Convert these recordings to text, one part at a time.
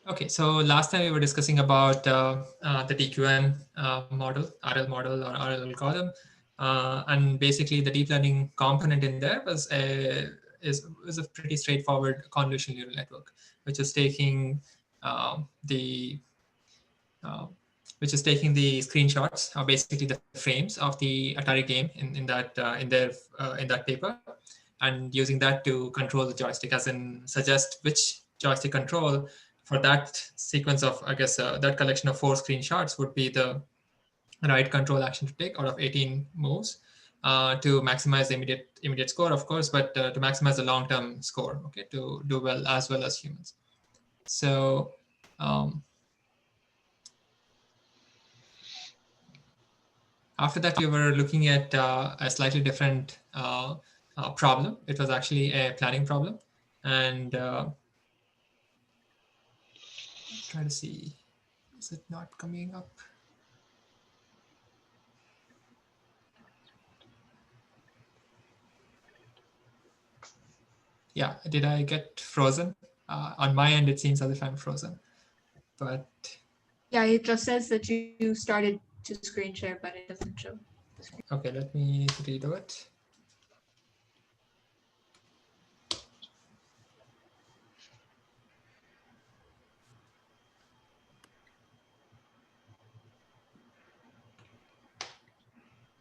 Okay, so last time we were discussing about the DQN model, RL model or RL algorithm, and basically the deep learning component in there was a pretty straightforward convolutional neural network, which is taking the which is taking the screenshots, or basically the frames of the Atari game in that paper, and using that to control the joystick, as in suggest which joystick control for that sequence of, I guess, that collection of 4 screenshots would be the right control action to take out of 18 moves to maximize the immediate score, of course, but to maximize the long-term score, okay, to do well as humans. So after that, we were looking at a slightly different problem. It was actually a planning problem, and try to see, is it not coming up? Yeah, did I get frozen? On my end, it seems as if I'm frozen, but yeah, it just says that you started to screen share, but it doesn't show. Okay, let me redo it.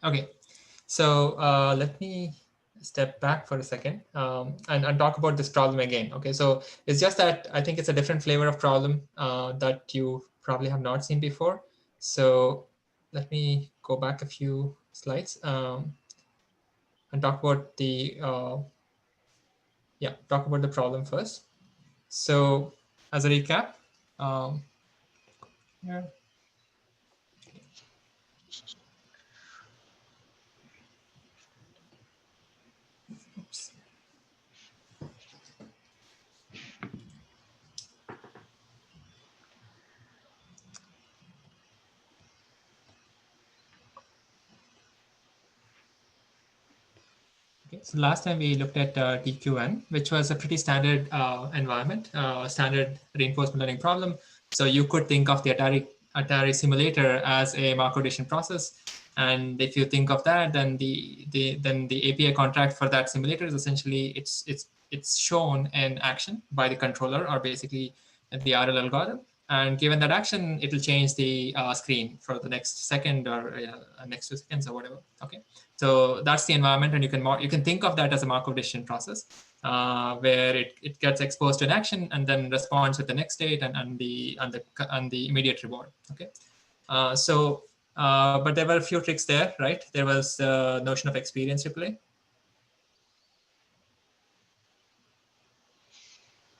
Okay, so let me step back for a second and talk about this problem again. Okay, so it's just that I think it's a different flavor of problem that you probably have not seen before. So let me go back a few slides and talk about the talk about the problem first. So as a recap, yeah. Oops. Okay, so last time we looked at DQN, which was a pretty standard environment, standard reinforcement learning problem. So you could think of the Atari simulator as a Markov addition process. And if you think of that, then the API contract for that simulator is essentially it's shown in action by the controller, or basically the RL algorithm. And given that action, it will change the screen for the next second or next 2 seconds or whatever. Okay, so that's the environment, and you can think of that as a Markov decision process, where it gets exposed to an action and then responds with the next state and the immediate reward. Okay, but there were a few tricks there, right? There was the notion of experience replay.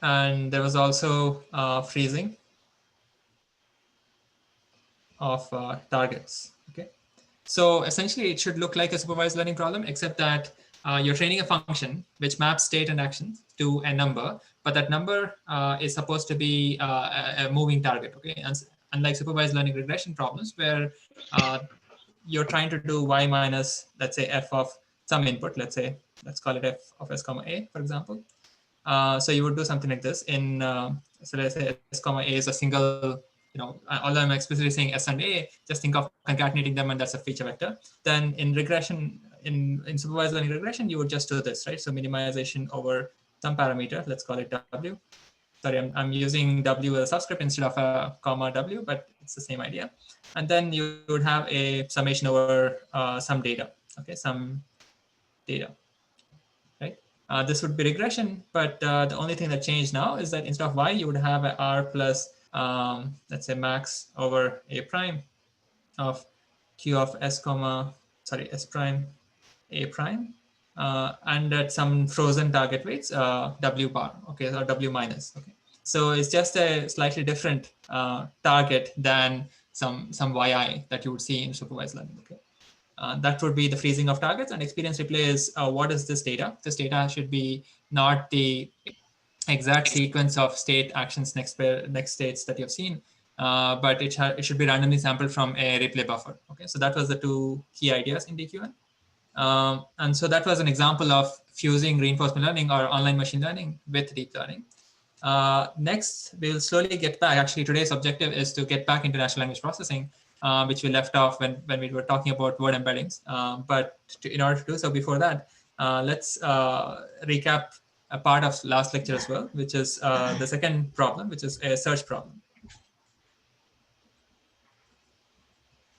And there was also freezing of targets. Okay, so essentially it should look like a supervised learning problem, except that you're training a function which maps state and actions to a number, but that number is supposed to be a moving target. Okay, and unlike supervised learning regression problems where you're trying to do y minus, let's say, f of some input, let's call it f of s comma a, for example. So you would do something like this in, so let's say s comma a is a single, although I'm explicitly saying s and a, just think of concatenating them and that's a feature vector. Then in regression, in supervised learning regression, you would just do this, right? So minimization over some parameter, let's call it w. Sorry, I'm using w as a subscript instead of a comma w, but it's the same idea. And then you would have a summation over some data, okay, some data, right? This would be regression, but the only thing that changed now is that instead of y, you would have a r plus, let's say, max over a prime of q of s comma, sorry, s prime a prime, and at some frozen target weights, w bar, okay, or w minus, okay. So it's just a slightly different target than some yi that you would see in supervised learning, okay. That would be the freezing of targets, and experience replay is what is this data? This data should be not the exact sequence of state actions next states that you've seen, but it should be randomly sampled from a replay buffer. Okay, so that was the 2 key ideas in DQN. And so that was an example of fusing reinforcement learning or online machine learning with deep learning. Next, we'll slowly get back. Actually, today's objective is to get back into natural language processing, which we left off when we were talking about word embeddings. But in order to do so, before that, let's recap a part of last lecture as well, which is the second problem, which is a search problem.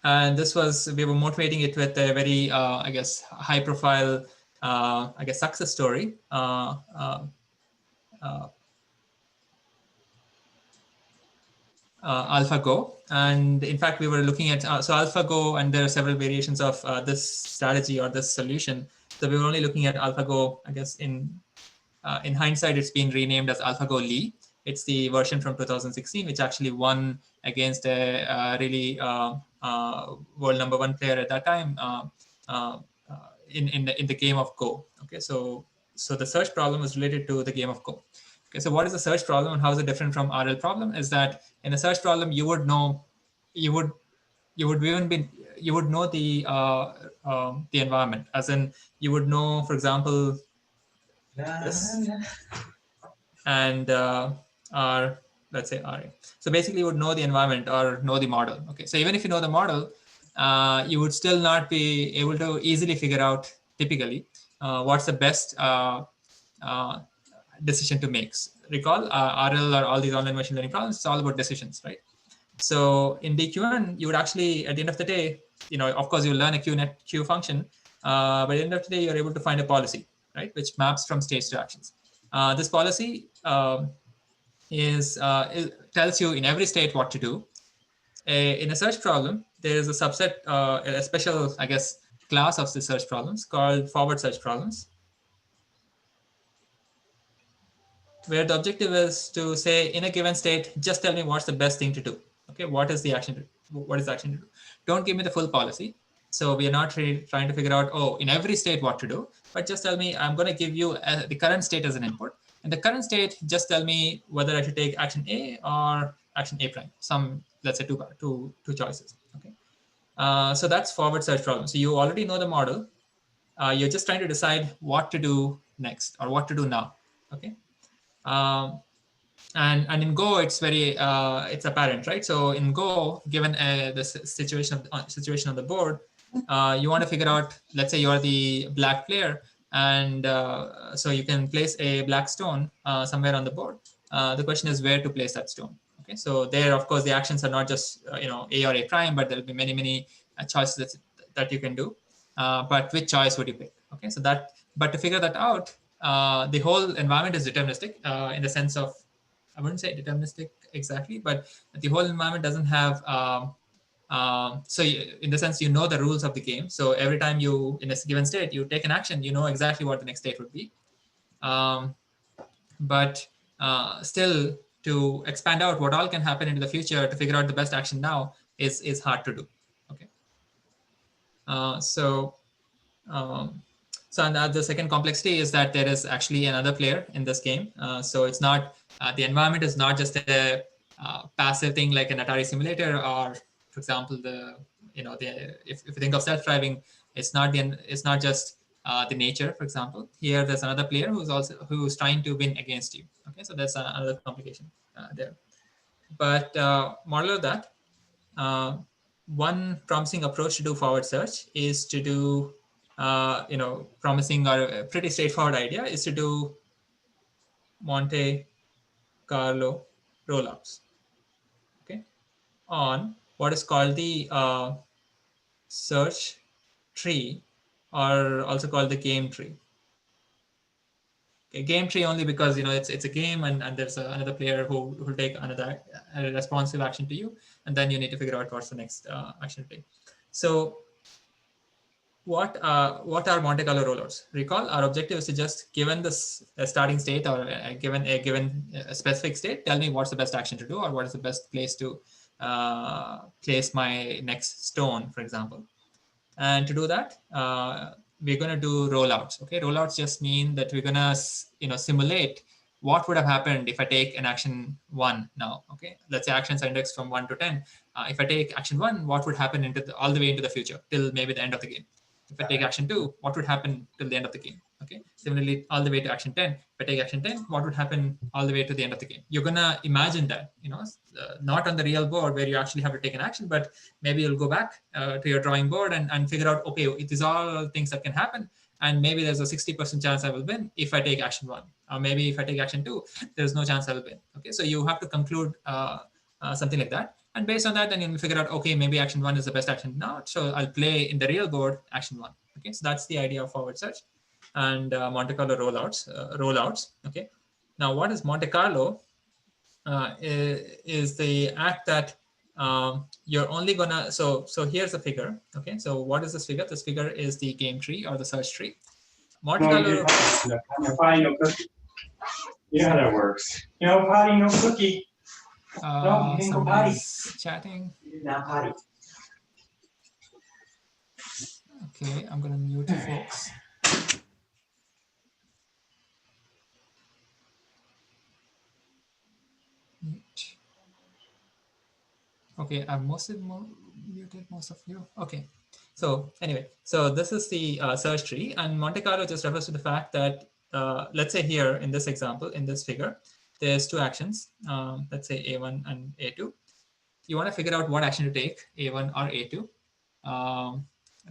And this was, we were motivating it with a very, I guess, high profile, I guess, success story. Alphago. And in fact, we were looking at, so Alphago, and there are several variations of this strategy or this solution. So we were only looking at Alphago, I guess, in hindsight, it's been renamed as Alphago Lee. It's the version from 2016, which actually won against a really world #1 player at that time in the game of Go. Okay, so the search problem was related to the game of Go. Okay, so what is the search problem and how is it different from RL problem? Is that in a search problem you would know, you would know the environment, as in you would know, for example, this and our, let's say RA. So basically you would know the environment or know the model. Okay, so even if you know the model, you would still not be able to easily figure out typically what's the best decision to make. Recall RL or all these online machine learning problems, it's all about decisions, right? So in DQN, you would actually, at the end of the day, of course, you learn a Q function, but at the end of the day, you're able to find a policy, right, which maps from states to actions. This policy tells you in every state what to do. In a search problem, there is a subset, a special, I guess, class of the search problems called forward search problems, where the objective is to say, in a given state, just tell me what's the best thing to do. Okay, what is the action? What is the action to do? Don't give me the full policy. So we are not really trying to figure out, in every state what to do, but just tell me, I'm going to give you the current state as an input. And the current state, just tell me whether I should take action A or action A prime. Some, let's say two choices. Okay. So that's forward search problem. So you already know the model. You're just trying to decide what to do next or what to do now. Okay. And in Go, it's very it's apparent, right? So in Go, given the situation on the board, you want to figure out, let's say you're the black player, and so you can place a black stone somewhere on the board. The question is where to place that stone. Okay, so there, of course, the actions are not just A or A prime, but there'll be many choices that you can do. But which choice would you pick? Okay, so but to figure that out, the whole environment is deterministic in the sense of, I wouldn't say deterministic exactly, but the whole environment doesn't have, so in the sense, the rules of the game. So every time you, in a given state, you take an action, you know exactly what the next state would be. But still, to expand out what all can happen into the future to figure out the best action now is hard to do. Okay. So the second complexity is that there is actually another player in this game. So it's not, the environment is not just a passive thing like an Atari simulator, or, for example, if you think of self-driving, it's not just the nature, for example. Here, there's another player who's trying to win against you. Okay, so that's another complication there. But modular that, one promising approach to do forward search is to do, promising or a pretty straightforward idea is to do Monte Carlo rollouts, okay, on what is called the search tree, or also called the game tree. Okay, game tree only because it's a game, and there's another player who will take another responsive action to you, and then you need to figure out what's the next action to take. So what are Monte Carlo rollouts? Recall, our objective is to just, given this starting state or given a specific state, tell me what's the best action to do, or what is the best place to place my next stone, for example. And to do that, we're going to do rollouts. Okay, rollouts just mean that we're going to simulate what would have happened if I take an action 1 now. Okay, let's say actions are indexed from 1 to 10. If I take action 1, what would happen all the way into the future till maybe the end of the game? if I take action 2, what would happen till the end of the game? Okay. Similarly, all the way to action 10. If I take action 10, what would happen all the way to the end of the game? You're gonna imagine that, not on the real board where you actually have to take an action, but maybe you'll go back to your drawing board and figure out, okay, it is all things that can happen. And maybe there's a 60% chance I will win if I take action 1. Or maybe if I take action 2, there's no chance I will win. Okay, so you have to conclude something like that. And based on that, then you figure out, okay, maybe action 1 is the best action now. So I'll play in the real board action 1. Okay, so that's the idea of forward search and Monte Carlo rollouts. Okay, now what is Monte Carlo? Is the act that you're only gonna, so here's the figure. Okay, so what is this figure? This figure is the game tree or the search tree. Monte Carlo. No potty, no cookie. You know how that works. No potty, no cookie. No, you didn't go potty. Chatting. You did not potty. Okay, I'm gonna mute folks. Mute. Okay, I've muted most of you. Okay, so anyway, so this is the search tree, and Monte Carlo just refers to the fact that let's say here in this example, in this figure, there's 2 actions. Let's say A1 and A2. You want to figure out what action to take, A1 or A2,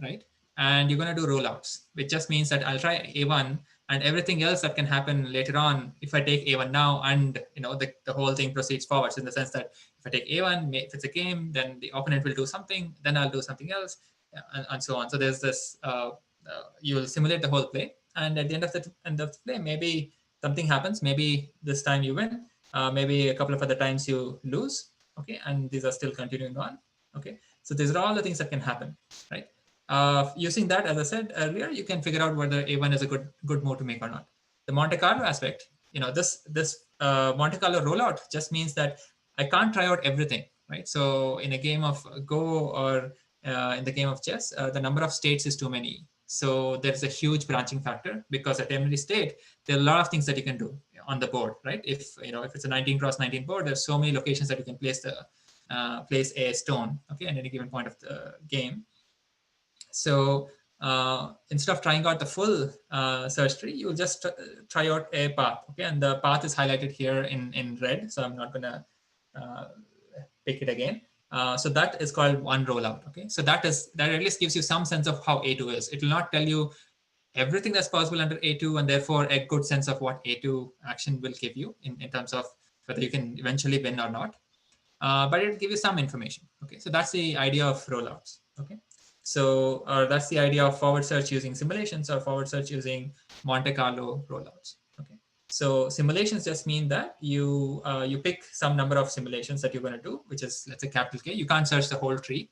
right? And you're going to do rollouts, which just means that I'll try A1 and everything else that can happen later on if I take A1 now, and the whole thing proceeds forwards in the sense that if I take A1, if it's a game, then the opponent will do something, then I'll do something else, and so on. So there's this, you'll simulate the whole play, and at the end of the play, maybe something happens. Maybe this time you win, maybe a couple of other times you lose. Okay, and these are still continuing on. Okay, so these are all the things that can happen, right? Using that, as I said earlier, you can figure out whether A1 is a good move to make or not. The Monte Carlo aspect, this Monte Carlo rollout just means that I can't try out everything, right? So in a game of Go or in the game of chess, the number of states is too many. So there's a huge branching factor, because at every state, there are a lot of things that you can do on the board, right? If it's a 19x19 board, there's so many locations that you can place a stone, okay, at any given point of the game. So instead of trying out the full search tree, you'll just try out a path, okay, and the path is highlighted here in red, so I'm not gonna pick it again. So that is called one rollout. Okay, so that at least gives you some sense of how A2 is. It will not tell you everything that's possible under A2, and therefore a good sense of what A2 action will give you in terms of whether you can eventually win or not. But it will give you some information. Okay, so that's the idea of rollouts. Okay, so that's the idea of forward search using simulations or forward search using Monte Carlo rollouts. Okay, so simulations just mean that you pick some number of simulations that you're going to do, which is, let's say, capital K. You can't search the whole tree.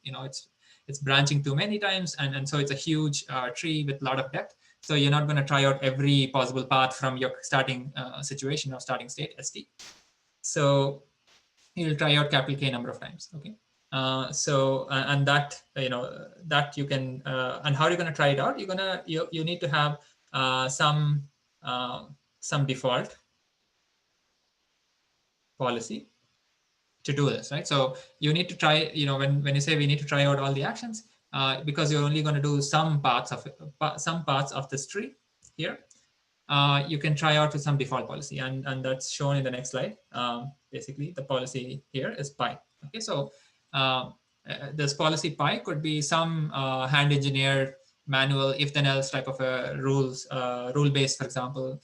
It's branching too many times, and so it's a huge tree with a lot of depth. So you're not going to try out every possible path from your starting situation or starting state, ST. So you'll try out capital K number of times. Okay. And that that you can and how are you going to try it out? You need to have some default policy to do this, right? So you need to try, when you say we need to try out all the actions, because you're only going to do some parts of this tree here. You can try out with some default policy, and that's shown in the next slide. Basically, the policy here is pi. Okay, so this policy pi could be some hand engineered manual if then else type of a rule based, for example,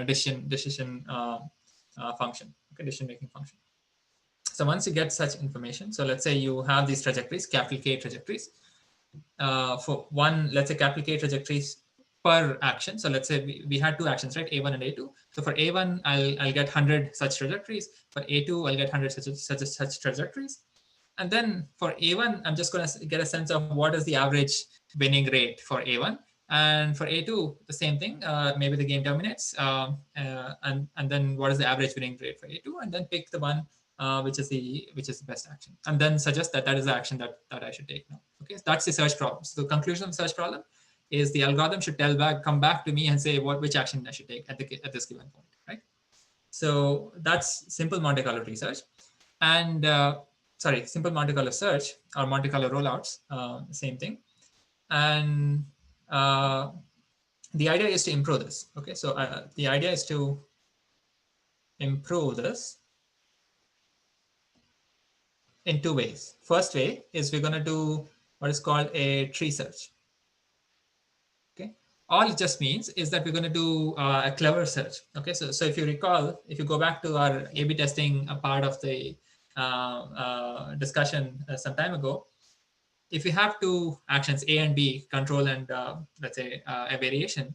decision function, okay, decision making function. So once you get such information, so let's say you have these trajectories, capital K trajectories, for one, let's say capital K trajectories per action. So let's say we had 2 actions, right? A1 and A2. So for A1, I'll get 100 such trajectories. For A2, I'll get 100 such trajectories. And then for A1, I'm just going to get a sense of what is the average winning rate for A1. And for A2, the same thing. Maybe the game terminates. And then what is the average winning rate for A2? And then pick the one which is the best action, and then suggest that is the action that I should take now. Okay, so that's the search problem. So the conclusion of the search problem is the algorithm should come back to me and say which action I should take at this given point, right? So that's simple Monte Carlo research, and simple Monte Carlo search or Monte Carlo rollouts, same thing. And the idea is to improve this. Okay, so the idea is to improve this in two ways. First way is we're going to do what is called a tree search. Okay, all it just means is that we're going to do a clever search. Okay, so if you recall, if you go back to our A/B testing part of the discussion some time ago, if you have two actions A and B, control and let's say a variation,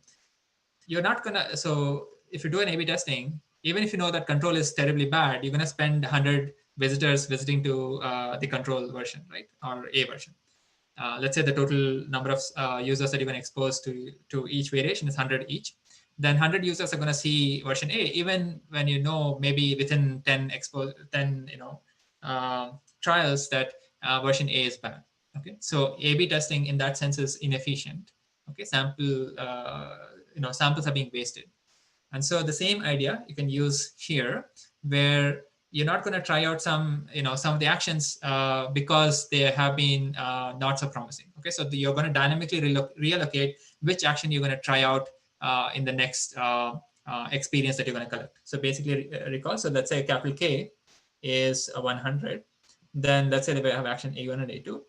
you're not gonna. So if you do an A/B testing, even if you know that control is terribly bad, you're gonna spend 100 visitors visiting to the control version, right, or A version. Let's say the total number of users that you're going to expose to each variation is 100 each. Then 100 users are going to see version A, even when you know maybe within 10 trials that version A is bad. Okay, so A/B testing in that sense is inefficient. Okay, samples are being wasted. And so the same idea you can use here, where you're not going to try out some of the actions because they have been not so promising. Okay, so you're going to dynamically reallocate which action you're going to try out in the next experience that you're going to collect. So basically recall, so let's say capital K is 100. Then let's say that we have action A1 and A2.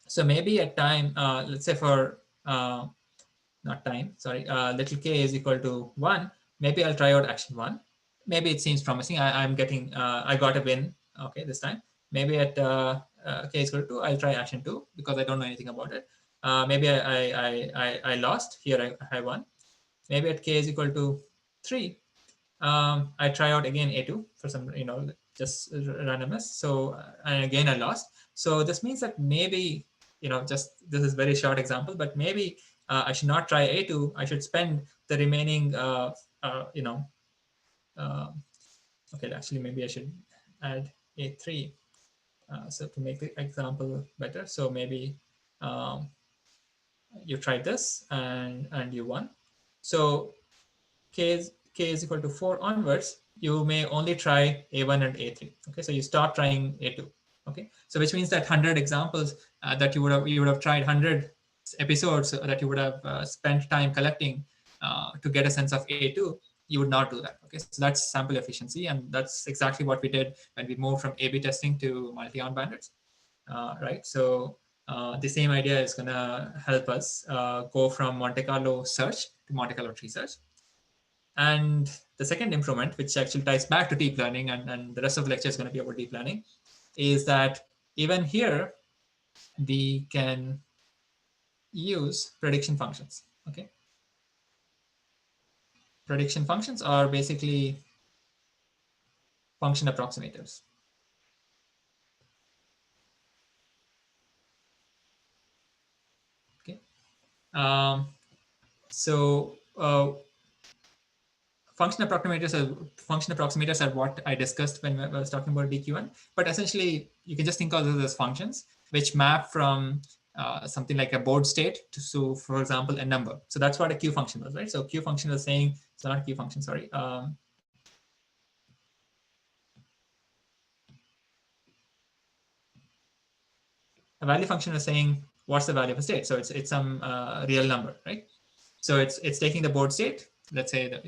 So maybe at time, let's say for not time, sorry, little k is equal to 1, maybe I'll try out action 1. Maybe it seems promising. I'm getting, I got a win, okay, this time. Maybe at k is equal to 2, I'll try action 2 because I don't know anything about it. Maybe I lost, here I won. Maybe at k is equal to 3, I try out again A2 for some, just randomness. So, and again I lost. So this means that maybe, just this is very short example, but maybe I should not try A2. I should spend the remaining, okay, actually maybe I should add A3. So to make the example better, so maybe you tried this and you won. So k is equal to 4 onwards, you may only try A1 and A3. Okay, so you stop trying A2. Okay, so which means that 100 examples that you would have tried, 100 episodes that you would have spent time collecting to get a sense of A2, you would not do that. Okay, so that's sample efficiency, and that's exactly what we did when we moved from A/B testing to multi-on bandits, right? So the same idea is going to help us go from Monte Carlo search to Monte Carlo tree search. And the second improvement, which actually ties back to deep learning, and the rest of the lecture is going to be about deep learning, is that even here, we can use prediction functions. Okay. Prediction functions are basically function approximators. Okay. So function approximators are what I discussed when I was talking about DQ1. But essentially, you can just think of those as functions which map from something like a board state to, so for example, a number. So that's what a Q function was, right? So Q function was saying, so not Q function, sorry. A value function is saying what's the value of a state. So it's some real number, right? So it's taking the board state. Let's say that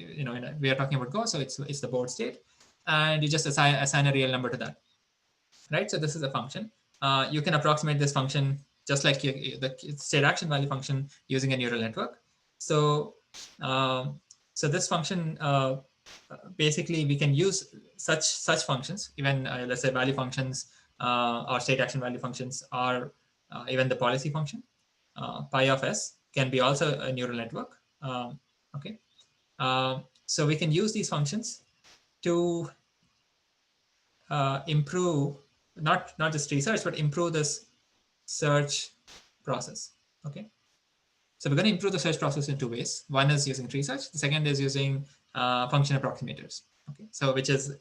we are talking about Go, so it's the board state, and you just assign a real number to that, right? So this is a function. You can approximate this function just like the state action value function using a neural network. So so this function basically we can use such functions, even let's say value functions or state action value functions, or even the policy function. Pi of s can be also a neural network. Okay, so we can use these functions to improve not just research, but improve this search process. Okay, so we're going to improve the search process in two ways. One is using tree search. The second is using function approximators. Okay, so which is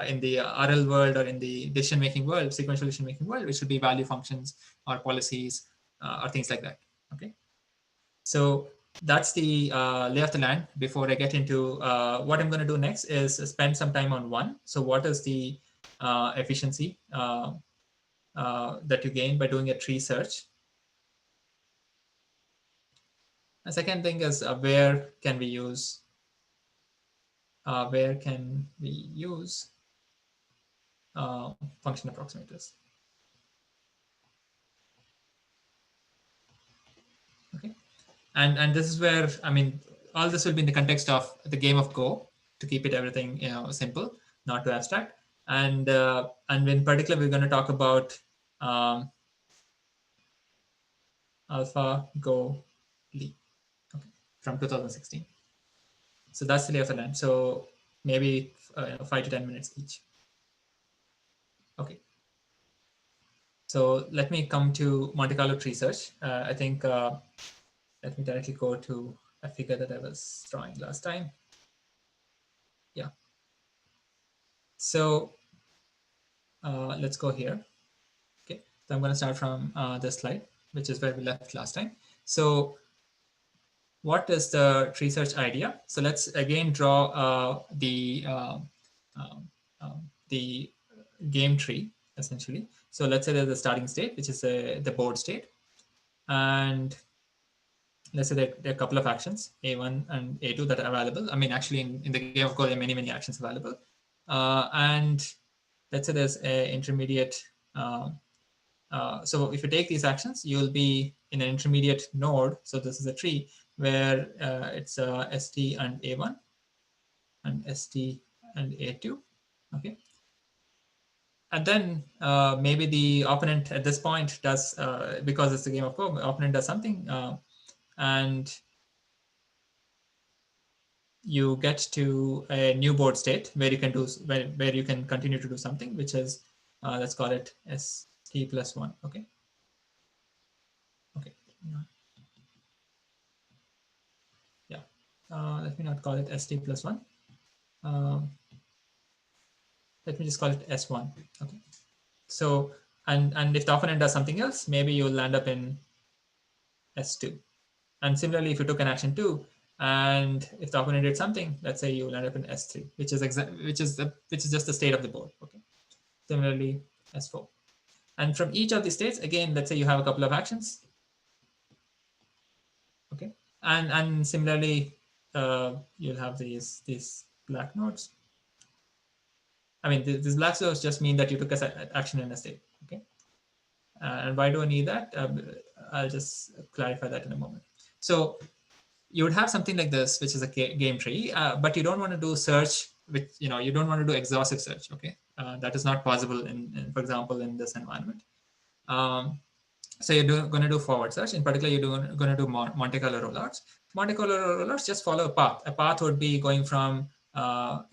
in the RL world or in the decision making world, sequential decision making world, which would be value functions or policies or things like that. Okay, so that's the lay of the land. Before I get into what I'm going to do next is spend some time on one. So what is the efficiency that you gain by doing a tree search? The second thing is where can we use function approximators. Okay, and this is where, I mean, all this will be in the context of the game of Go, to keep it everything simple, not too abstract. And in particular, we're going to talk about Alphago Lee, okay, from 2016. So that's the lay of the land. So maybe 5 to 10 minutes each. Okay. So let me come to Monte Carlo tree search. I think let me directly go to a figure that I was drawing last time. Yeah. So let's go here. Okay. So I'm going to start from this slide, which is where we left last time. So what is the tree search idea? So let's again draw the game tree, essentially. So let's say there's a starting state, which is the board state. And let's say there are a couple of actions, A1 and A2, that are available. I mean, actually, in the game of Go, there are many actions available. And let's say there's an intermediate. So if you take these actions, you'll be in an intermediate node. So this is a tree where it's ST and A1 and ST and A2. Okay. And then maybe the opponent at this point does, because it's a game of Go, the opponent does something, and you get to a new board state where you can do where you can continue to do something, which is let's call it ST plus 1. Okay. Okay. Yeah. Let me not call it ST plus 1. Let me just call it S1. Okay. So, and if the opponent does something else, maybe you'll land up in S2. And similarly, if you took an action 2, and if the opponent did something, let's say you will end up in S3, which is just the state of the board. Okay. Similarly, S4. And from each of these states, again, let's say you have a couple of actions. Okay. And similarly, you'll have these black nodes. I mean, these black nodes just mean that you took an action in a state. Okay. And why do I need that? I'll just clarify that in a moment. So you would have something like this, which is a game tree, but you don't want to do search with, you don't want to do exhaustive search. Okay. That is not possible for example, in this environment. So you're going to do forward search. In particular, you're going to do Monte Carlo rollouts. Monte Carlo rollouts just follow a path. A path would be going from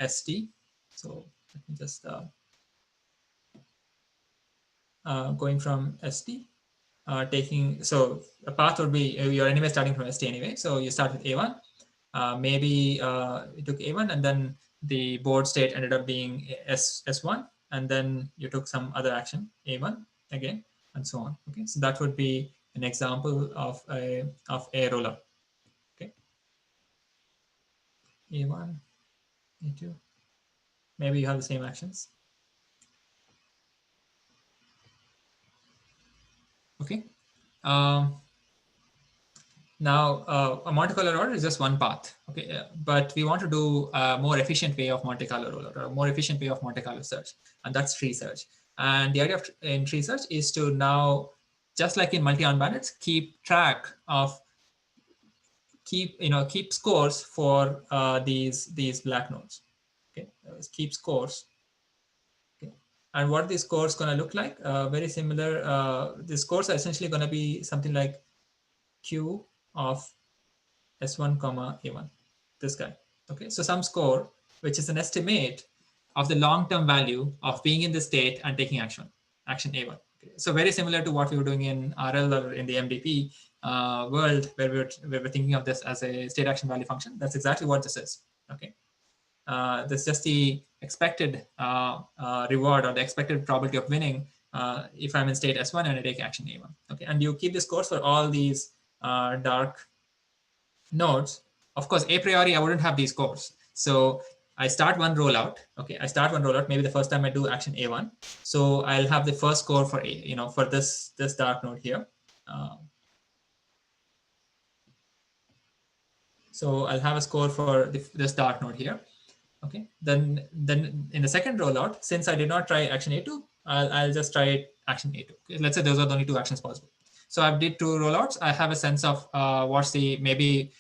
ST. So let me just going from ST, taking, so a path would be, you're anyway starting from ST anyway. So you start with A1. Maybe you took A1 and then the board state ended up being S1. And then you took some other action, A1 again, and so on. Okay, so that would be an example of a rollup. Okay, A1, A2. Maybe you have the same actions. Okay. Now, a Monte Carlo rollout is just one path. Okay, but we want to do a more efficient way of Monte Carlo rollout, or a more efficient way of Monte Carlo search, and that's tree search. And the idea in tree search is to now, just like in multi-armed bandits, keep track of keep scores for these black nodes. Okay, keep scores. Okay, and what are these scores going to look like? Very similar. The scores are essentially going to be something like Q of S1 comma A1, this guy. Okay, so some score, which is an estimate of the long-term value of being in the state and taking action A1. Okay. So very similar to what we were doing in RL or in the MDP world, where we were thinking of this as a state action value function. That's exactly what this is. Okay, this is just the expected reward, or the expected probability of winning if I'm in state S1 and I take action A1. Okay, and you keep the scores for all these dark nodes. Of course, a priori, I wouldn't have these scores. So I start one rollout. Okay, I start one rollout. Maybe the first time I do action A1. So I'll have the first score for for this dark node here. So I'll have a score for this dark node here. Okay. Then in the second rollout, since I did not try action A2, I'll just try action A2. Okay? Let's say those are the only two actions possible. So I did two rollouts. I have a sense of what's the maybe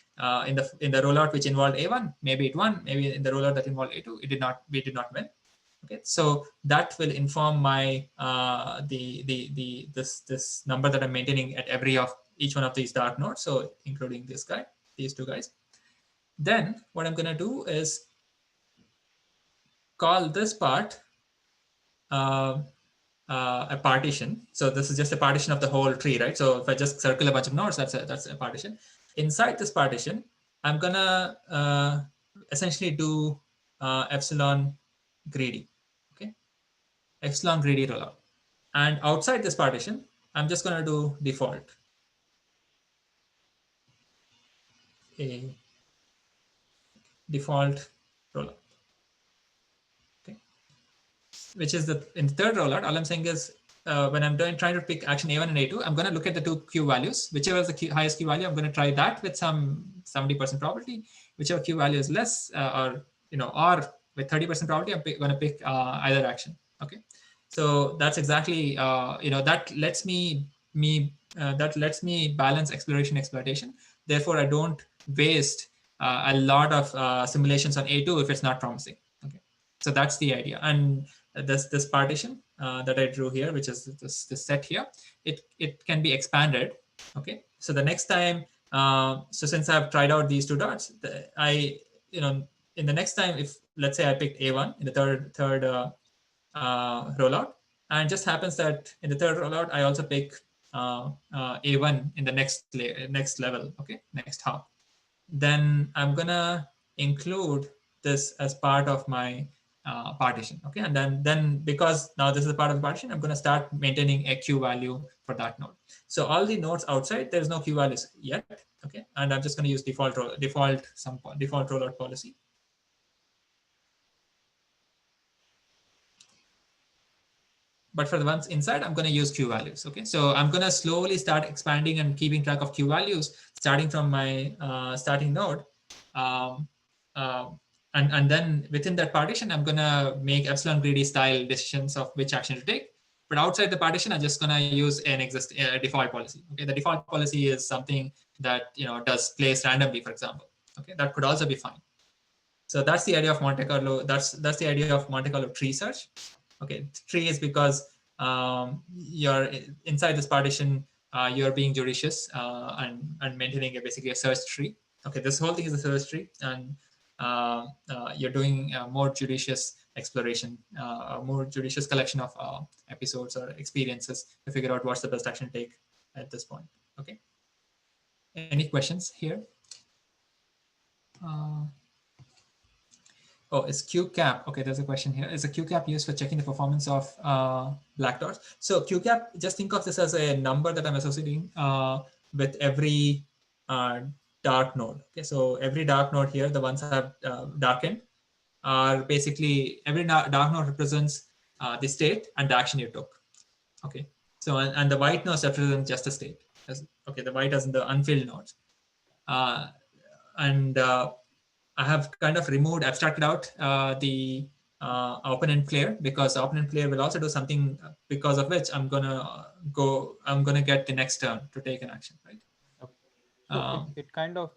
in the rollout which involved A1, maybe it won. Maybe in the rollout that involved A2, it did not. We did not win. Okay, so that will inform my this number that I'm maintaining at each one of these dark nodes. So including this guy, these two guys. Then what I'm gonna do is call this part a partition. So this is just a partition of the whole tree, right? So if I just circle a bunch of nodes, that's a partition. Inside this partition, I'm gonna essentially do epsilon greedy, okay? Epsilon greedy rollout. And outside this partition, I'm just gonna do default. A default rollout. Which is in the third rollout, all I'm saying is when I'm trying to pick action A1 and A2, I'm going to look at the two Q values. Whichever is the highest Q value, I'm going to try that with some 70% probability. Whichever Q value is less, or with 30% probability, I'm going to pick either action. Okay, so that's exactly that lets me balance exploration exploitation. Therefore, I don't waste a lot of simulations on A2 if it's not promising. Okay, so that's the idea. And this partition that I drew here, which is this set here, it can be expanded. Okay, so the next time, so since I've tried out these two dots, in the next time, if let's say I picked A1 in the third rollout, and it just happens that in the third rollout I also pick A1 in the next level, okay, next hop, then I'm gonna include this as part of my partition. Okay, and then because now this is a part of the partition, I'm going to start maintaining a Q value for that node. So all the nodes outside, there's no Q values yet. Okay, and I'm just going to use default rollout policy. But for the ones inside, I'm going to use Q values. Okay, so I'm going to slowly start expanding and keeping track of Q values, starting from my starting node. And then within that partition, I'm going to make epsilon greedy style decisions of which action to take. But outside the partition, I'm just going to use an default policy. Okay, the default policy is something that does place randomly, for example. Okay, that could also be fine. So that's the idea of Monte Carlo. That's the idea of Monte Carlo tree search. Okay, tree is because you're inside this partition, you're being judicious and maintaining basically a search tree. Okay, this whole thing is a search tree, and you're doing more judicious exploration, a more judicious collection of episodes or experiences to figure out what's the best action to take at this point. Okay. Any questions here? Oh, is QCAP, okay, there's a question here. Is a QCAP used for checking the performance of black dots? So QCAP, just think of this as a number that I'm associating with every dark node. Okay, so every dark node here, the ones that have darkened, are basically, every dark node represents the state and the action you took. Okay, so and the white nodes represent just the state. Okay, the white as in the unfilled nodes. I have kind of abstracted out the opponent player, because the opponent player will also do something because of which I'm gonna get the next turn to take an action, right? Okay. So it kind of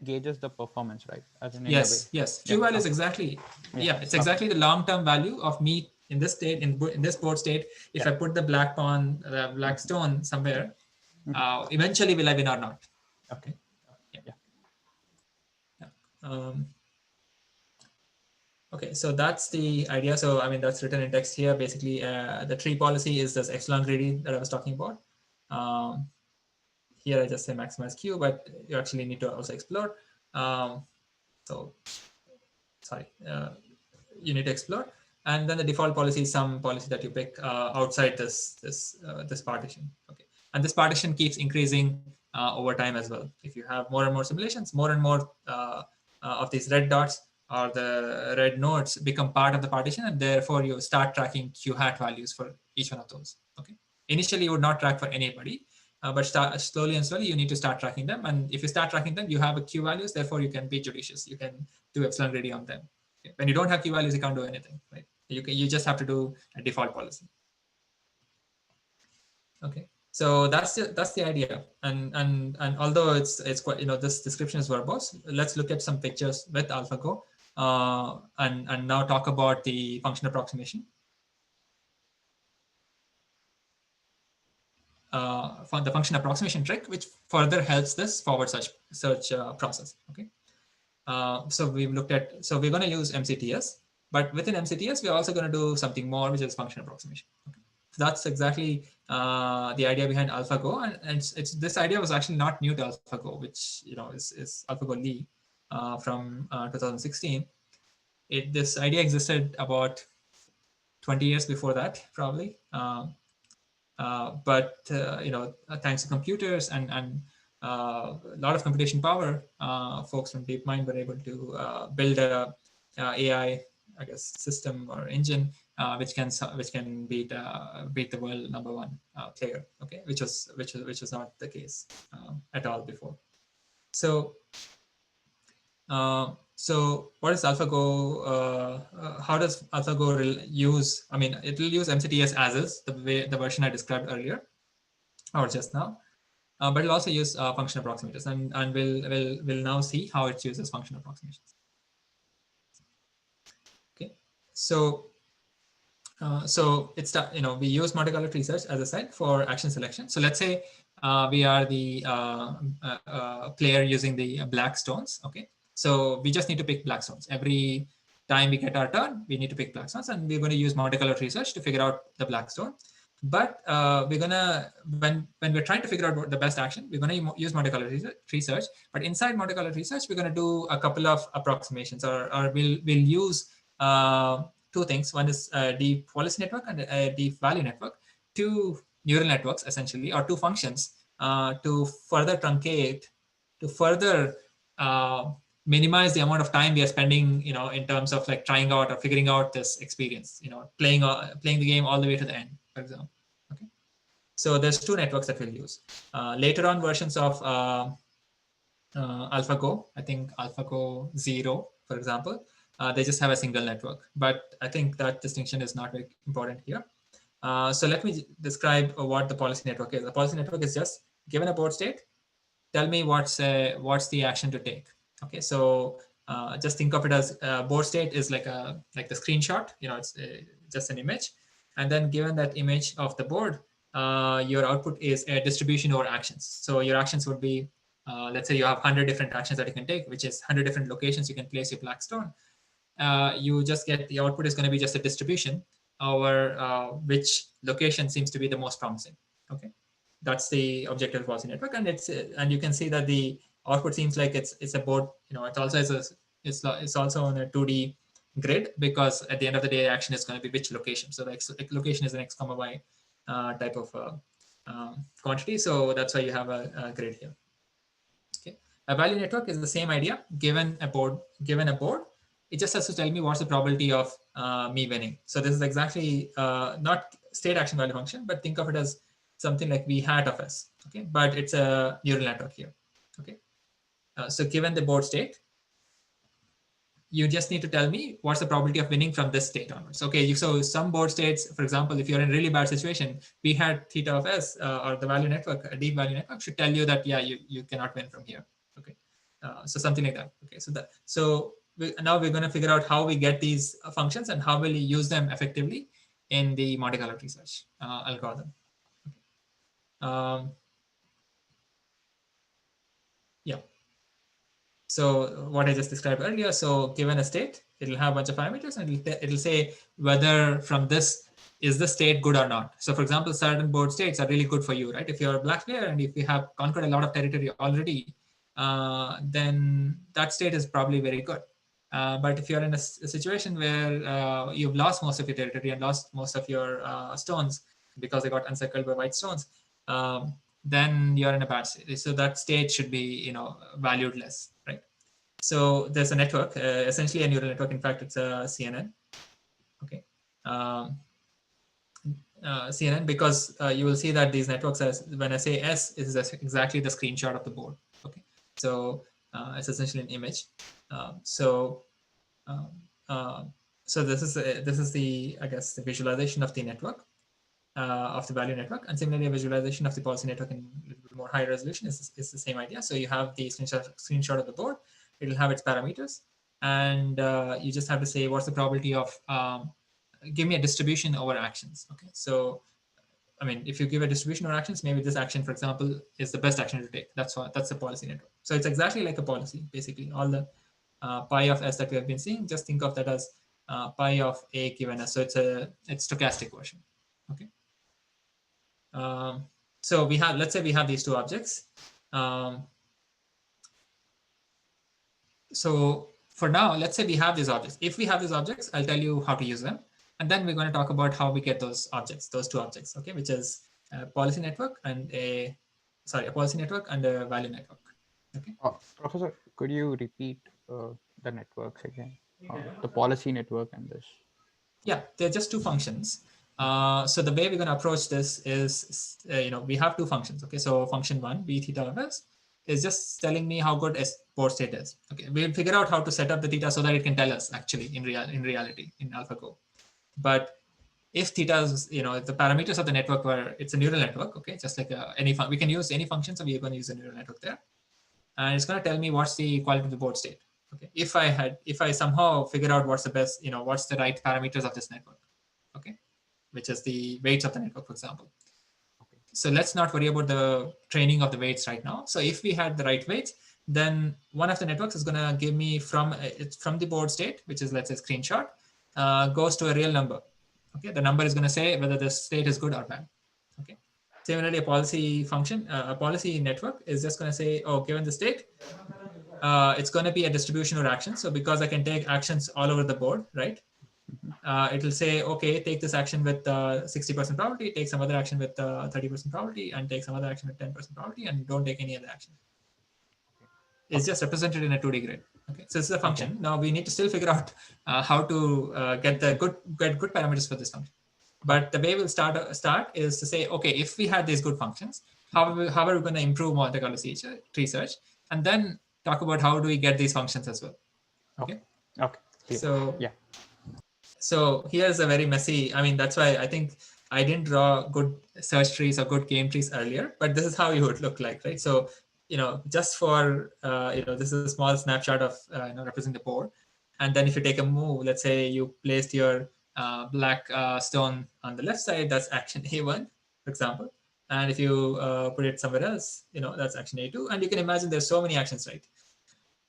gauges the performance, right? As in yes. Q value is exactly, it's exactly the long-term value of me in this state, in this board state. If I put the black pawn, the black stone somewhere, eventually will I win or not? Okay. Okay, so that's the idea. So I mean, that's written in text here. Basically, the tree policy is this epsilon greedy that I was talking about. Here I just say maximize Q, but you actually need to also explore. You need to explore, and then the default policy is some policy that you pick outside this partition. Okay, and this partition keeps increasing over time as well. If you have more and more simulations, more and more of these red dots or the red nodes become part of the partition, and therefore you start tracking Q hat values for each one of those. Okay, initially you would not track for anybody, but slowly and slowly you need to start tracking them. And if you start tracking them, you have a Q values, therefore you can be judicious. You can do epsilon greedy on them. Okay. When you don't have Q values, you can't do anything, right? You just have to do a default policy. Okay, so that's the idea. And although it's quite, this description is verbose, let's look at some pictures with AlphaGo and now talk about the function approximation. The function approximation trick, which further helps this forward search process. Okay, so we're going to use MCTS, but within MCTS we're also going to do something more, which is function approximation. Okay, so that's exactly the idea behind AlphaGo, and it's this idea was actually not new to AlphaGo, which is AlphaGo Lee from 2016. This idea existed about 20 years before that, probably. But thanks to computers and a lot of computation power, folks from DeepMind were able to build a AI, I guess, system or engine which can beat the world #1 player. Okay, which was not the case at all before. So what is AlphaGo? How does AlphaGo use? I mean, it will use MCTS as is, the version I described earlier or just now, but it'll also use function approximators, and we'll now see how it uses function approximations. Okay, so it's we use Monte Carlo tree search, as I said, for action selection. So let's say we are the player using the black stones. Okay, so we just need to pick black stones. Every time we get our turn, we need to pick black stones, and we're going to use Monte Carlo tree search to figure out the black stone. But we're gonna, when we're trying to figure out what the best action, we're gonna use Monte Carlo tree search. But inside Monte Carlo tree search, we're gonna do a couple of approximations, or we'll use two things. One is a deep policy network and a deep value network, two neural networks essentially, or two functions to further truncate, to further minimize the amount of time we are spending, in terms of like trying out or figuring out this experience, playing the game all the way to the end, for example. Okay, so there's two networks that we'll use. Later on versions of AlphaGo, I think AlphaGo 0, for example, they just have a single network, but I think that distinction is not very important here. So let me describe what the policy network is. The policy network is just given a board state, tell me what's the action to take. Okay, so just think of it as board state is like the screenshot. It's just an image, and then given that image of the board, your output is a distribution over actions. So your actions would be, let's say you have 100 different actions that you can take, which is 100 different locations you can place your black stone. You just get the output is going to be just a distribution over which location seems to be the most promising. Okay, that's the objective policy network, and you can see that the output seems like it's a board. It also is it's also on a 2D grid, because at the end of the day, action is going to be which location. So the location is an x, y type of quantity. So that's why you have a grid here. Okay, a value network is the same idea. Given a board, it just has to tell me what's the probability of me winning. So this is exactly not state action value function, but think of it as something like V hat of S. Okay, but it's a neural network here. Okay, so given the board state, you just need to tell me what's the probability of winning from this state onwards. Okay, so some board states, for example, if you're in a really bad situation, V hat theta of S or the value network, a deep value network, should tell you that, yeah, you cannot win from here. Okay, so something like that. Okay, so now we're going to figure out how we get these functions and how will we use them effectively in the Monte Carlo tree search algorithm. Okay. Yeah. So what I just described earlier, so given a state, it'll have a bunch of parameters, and it'll say whether from this, is the state good or not. So for example, certain board states are really good for you, right? If you're a black player and if you have conquered a lot of territory already, then that state is probably very good. But if you're in a situation where you've lost most of your territory and lost most of your stones because they got encircled by white stones, then you're in a bad state. So that state should be, valued less, right? So there's a network, essentially a neural network. In fact, it's a CNN. Okay. CNN, because you will see that these networks, when I say S, is exactly the screenshot of the board. Okay, so it's essentially an image. So this is the, I guess, the visualization of the network, of the value network, and similarly a visualization of the policy network in a little bit more high resolution is the same idea. So you have the screenshot of the board. It will have its parameters, and you just have to say what's the probability of give me a distribution over actions. Okay, so I mean, if you give a distribution over actions, maybe this action, for example, is the best action to take. That's the policy network. So it's exactly like a policy, basically. All the pi of S that we have been seeing, just think of that as pi of A given S. So it's stochastic version. Okay. So let's say we have these two objects. So for now, let's say we have these objects. If we have these objects, I'll tell you how to use them. And then we're going to talk about how we get those objects, those two objects, okay, which is a policy network and a policy network and a value network. Okay. Professor, could you repeat the networks again? The policy network and this. Yeah, they're just two functions. So the way we're going to approach this is, we have two functions. Okay, so function one, b theta of s, is just telling me how good board state is. Okay, we'll figure out how to set up the theta so that it can tell us actually in reality in AlphaGo. But if theta's, if the parameters of the network were, it's a neural network, okay, just like we can use any function, so we're going to use a neural network there, and it's going to tell me what's the quality of the board state. Okay, if I somehow figure out what's the best, what's the right parameters of this network, okay, which is the weights of the network, for example. Okay. So let's not worry about the training of the weights right now. So if we had the right weights, then one of the networks is going to give me from the board state, which is, let's say, screenshot, goes to a real number. Okay, the number is going to say whether the state is good or bad. Okay. Similarly, a policy function, a policy network is just going to say, oh, given the state, it's going to be a distribution or action. So because I can take actions all over the board, right? It will say, okay, take this action with 60% probability, take some other action with 30% probability, and take some other action with 10% probability, and don't take any other action. It's just represented in a 2D grid. Okay, so this is a function. Okay. Now we need to still figure out how to get good parameters for this function. But the way we'll start is to say, okay, if we had these good functions, how are we going to improve Monte Carlo tree search, and then talk about how do we get these functions as well. Okay. Okay. Yeah. So yeah. So here's a very messy. I mean, that's why I think I didn't draw good search trees or good game trees earlier, but this is how you would look like, right? So, just for, this is a small snapshot of, representing the board. And then if you take a move, let's say you placed your black stone on the left side, that's action A1, for example. And if you put it somewhere else, that's action A2. And you can imagine there's so many actions, right?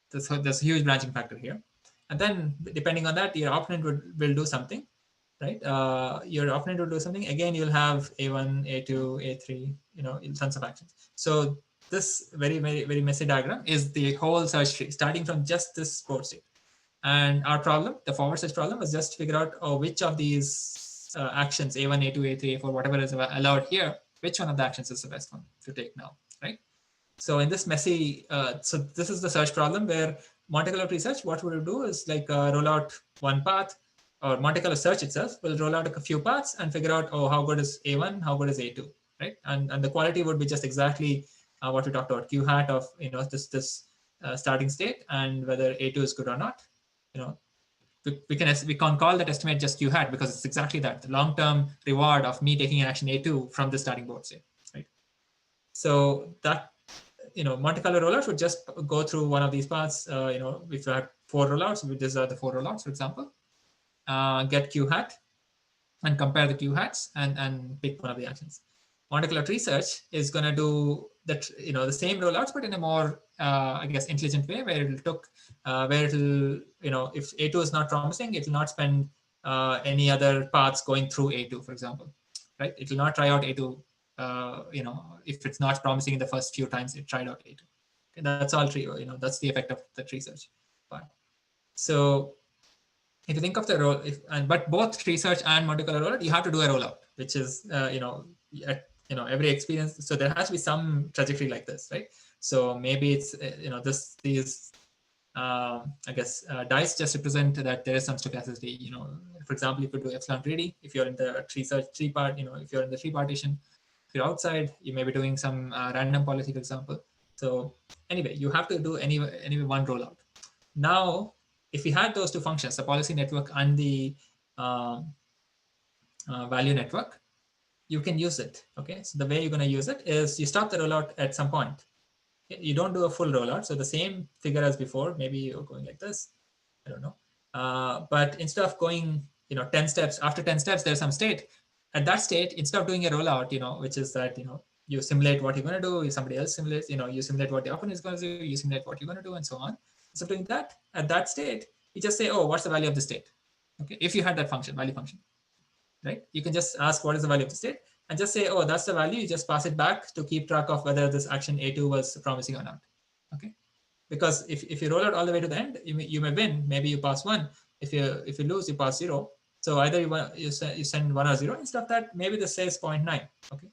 There's a huge branching factor here. And then depending on that, your opponent will do something, right? Your opponent will do something. Again, you'll have A1, A2, A3, tons of actions. So this very, very, very messy diagram is the whole search tree, starting from just this board state. And our problem, the forward search problem, was just to figure out which of these actions, A1, A2, A3, A4, whatever is allowed here, which one of the actions is the best one to take now, right? So in this messy, so this is the search problem where Monte Carlo tree search, what we'll do is like roll out one path, or Monte Carlo search itself will roll out a few paths and figure out, how good is A1, how good is A2, right? And the quality would be just exactly what we talked about, Q hat of, this starting state, and whether A2 is good or not. We can call that estimate just Q hat because it's exactly that, the long-term reward of me taking an action A2 from the starting board state, right? So that, Monte Carlo rollouts would just go through one of these paths. If you had 4 rollouts, these are the 4 rollouts, for example, get Q hat and compare the Q hats and pick one of the actions. Monte Carlo tree search is going to do that, the same rollouts, but in a more, I guess, intelligent way, where it'll if A2 is not promising, it will not spend any other paths going through A2, for example, right? It will not try out A2. If it's not promising in the first few times it tried out A2. Okay, that's all tree, that's the effect of the tree search part. So if you think of the role, but both tree search and Monte Carlo rollout, you have to do a rollout, which is, every experience. So there has to be some trajectory like this, right? So maybe it's, these I guess dice just represent that there is some stochasticity. You know, for example, if you do epsilon greedy, if you're in the tree part, you know, if you're in the tree partition, if you're outside, you may be doing some random policy, for example. So anyway, you have to do anyway one rollout. Now, if we had those two functions, the policy network and the value network, you can use it. Okay, so the way you're going to use it is you stop the rollout at some point. You don't do a full rollout, so the same figure as before. Maybe you're going like this. I don't know. But instead of going, 10 steps, after 10 steps, there's some state. At that state, instead of doing a rollout, which is that, you simulate what you're going to do, somebody else simulates, you simulate what the opponent is going to do, you simulate what you're going to do, and so on. So doing that, at that state, you just say, oh, what's the value of the state? Okay, if you had that function, value function, right? You can just ask what is the value of the state and just say, oh, that's the value. You just pass it back to keep track of whether this action A2 was promising or not. Okay, because if you roll out all the way to the end, you may win. Maybe you pass 1. If you lose, you pass 0. So either you send 1 or 0. Instead of that, maybe this says 0.9. Okay,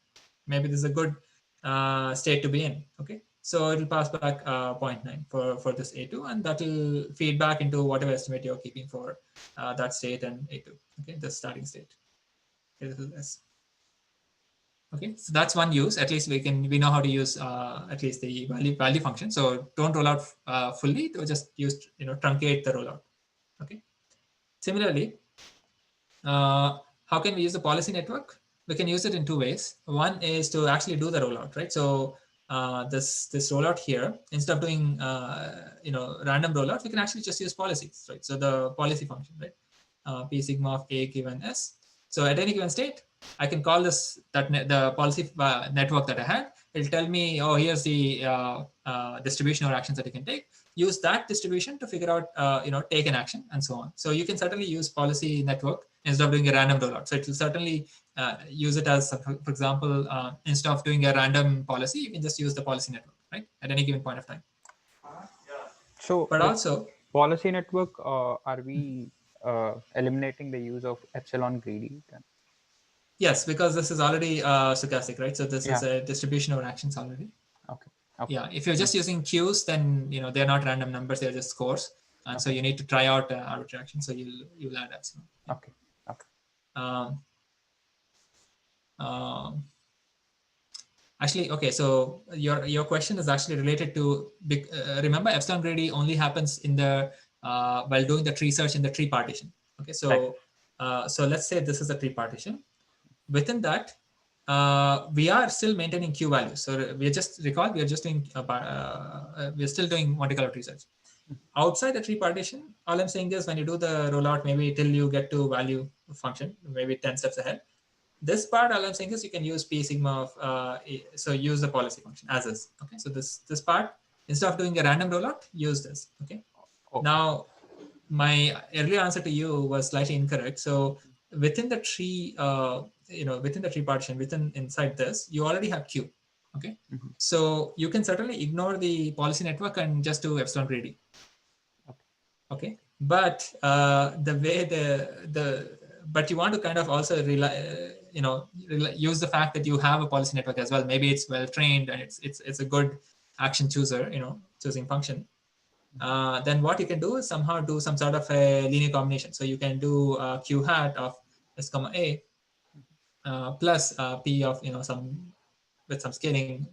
maybe this is a good state to be in. Okay, so it'll pass back 0.9 for this A2, and that will feed back into whatever estimate you're keeping for that state and A2. Okay, the starting state. Okay, this is this. Okay, so that's one use. At least we know how to use at least the value function. So don't roll out fully, or just use truncate the rollout. Okay. Similarly, how can we use the policy network? We can use it in 2 ways. One is to actually do the rollout, right? So this rollout here, instead of doing random rollout, we can actually just use policies, right? So the policy function, right? P sigma of A given S. So at any given state, I can call this the policy network that I had. It'll tell me, oh, here's the distribution or actions that you can take. Use that distribution to figure out, take an action and so on. So you can certainly use policy network instead of doing a random rollout. So it will certainly use it as, for example, instead of doing a random policy, you can just use the policy network, right? At any given point of time. So, but also policy network, are we eliminating the use of epsilon greedy then? Yes, because this is already stochastic, right? So this is Yeah. a distribution of actions already. Okay. Yeah, if you're just using queues, then they're not random numbers; they're just scores, and so you need to try out arbitrary action. So you'll add epsilon. Yeah. Okay. Actually, okay. So your question is actually related to remember epsilon greedy only happens in the while doing the tree search in the tree partition. Okay, so so let's say this is a tree partition. Within that, we are still maintaining Q values. So we are just doing we're still doing Monte Carlo tree search. Outside the tree partition, all I'm saying is when you do the rollout, maybe till you get to value function, maybe 10 steps ahead. This part, all I'm saying is you can use P sigma of so use the policy function as is. Okay, so this part, instead of doing a random rollout, use this. Okay. Now, my earlier answer to you was slightly incorrect. So within the tree, within the tree partition, inside this, you already have Q. Okay. Mm-hmm. So you can certainly ignore the policy network and just do epsilon greedy. Okay. But the way but you want to kind of also use the fact that you have a policy network as well. Maybe it's well trained and it's a good action chooser, choosing function. Then what you can do is somehow do some sort of a linear combination. So you can do Q hat of S comma A plus P of some with some scaling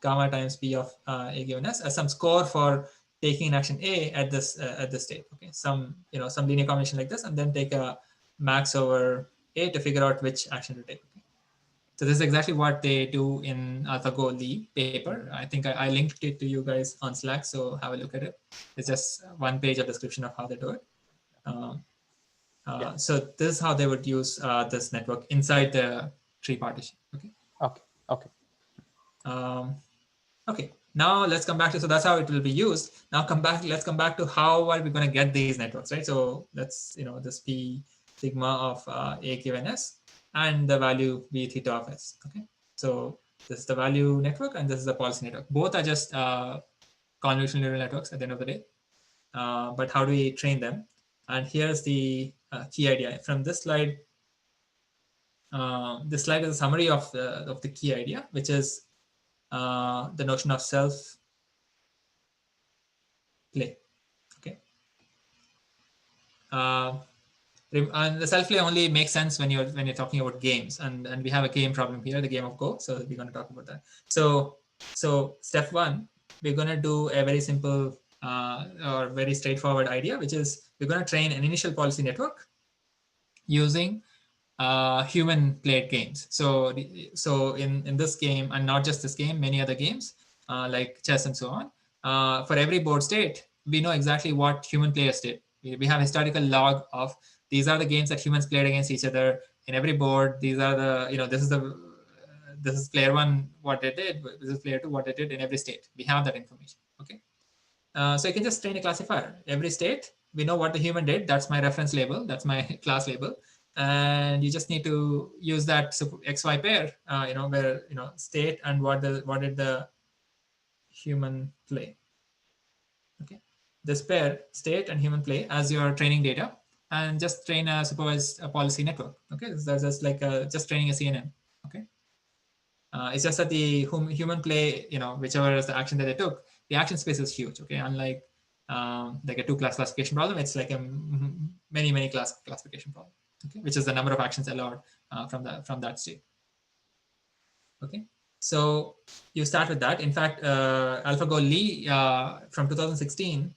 gamma times P of A given S as some score for taking an action A at this state. Okay, some linear combination like this, and then take a max over A to figure out which action to take. Okay. So this is exactly what they do in Alphago Lee paper. I think I linked it to you guys on Slack, so have a look at it. It's just one page of description of how they do it. So this is how they would use this network inside the tree partition. Okay. Okay. Okay. Now let's come back to, so that's how it will be used. Now let's come back to how are we going to get these networks, right? So let's, this P sigma of A given S and the value B theta of S. Okay. So this is the value network and this is the policy network. Both are just convolutional neural networks at the end of the day. But how do we train them? And here's the key idea from this slide. This slide is a summary of the key idea, which is the notion of self play. And the self play only makes sense when you're talking about games, and we have a game problem here, the game of Go. So we're going to talk about that. So step one, we're going to do a very simple or very straightforward idea, which is we're going to train an initial policy network using human played games. So in this game, and not just this game, many other games like chess and so on, for every board state, we know exactly what human players did. We have historical log of these are the games that humans played against each other in every board. These are the, this is player one, what they did. This is player two, what they did in every state. We have that information. Okay. So you can just train a classifier. Every state, we know what the human did. That's my reference label. That's my class label. And you just need to use that XY pair, where, state and what did the human play. Okay. This pair, state and human play, as your training data, and just train a supervised policy network. Okay. So that's just like just training a CNN. Okay. It's just that the human play, whichever is the action that they took, the action space is huge. Okay, unlike like a two-class classification problem, it's like a many class classification problem. Okay, which is the number of actions allowed from that state. Okay, so you start with that. In fact, AlphaGo Lee from 2016,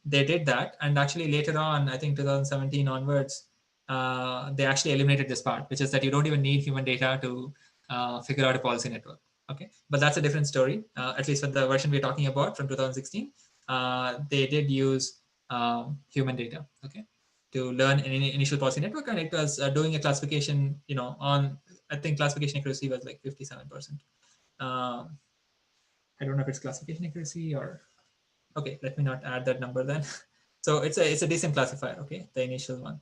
they did that, and actually later on, I think 2017 onwards, they actually eliminated this part, which is that you don't even need human data to figure out a policy network. Okay, but that's a different story. At least for the version we're talking about from 2016, they did use human data. Okay, to learn an initial policy network, and it was doing a classification. On I think classification accuracy was like 57%. I don't know if it's classification accuracy or. Okay, let me not add that number then. So it's a decent classifier. Okay, the initial one.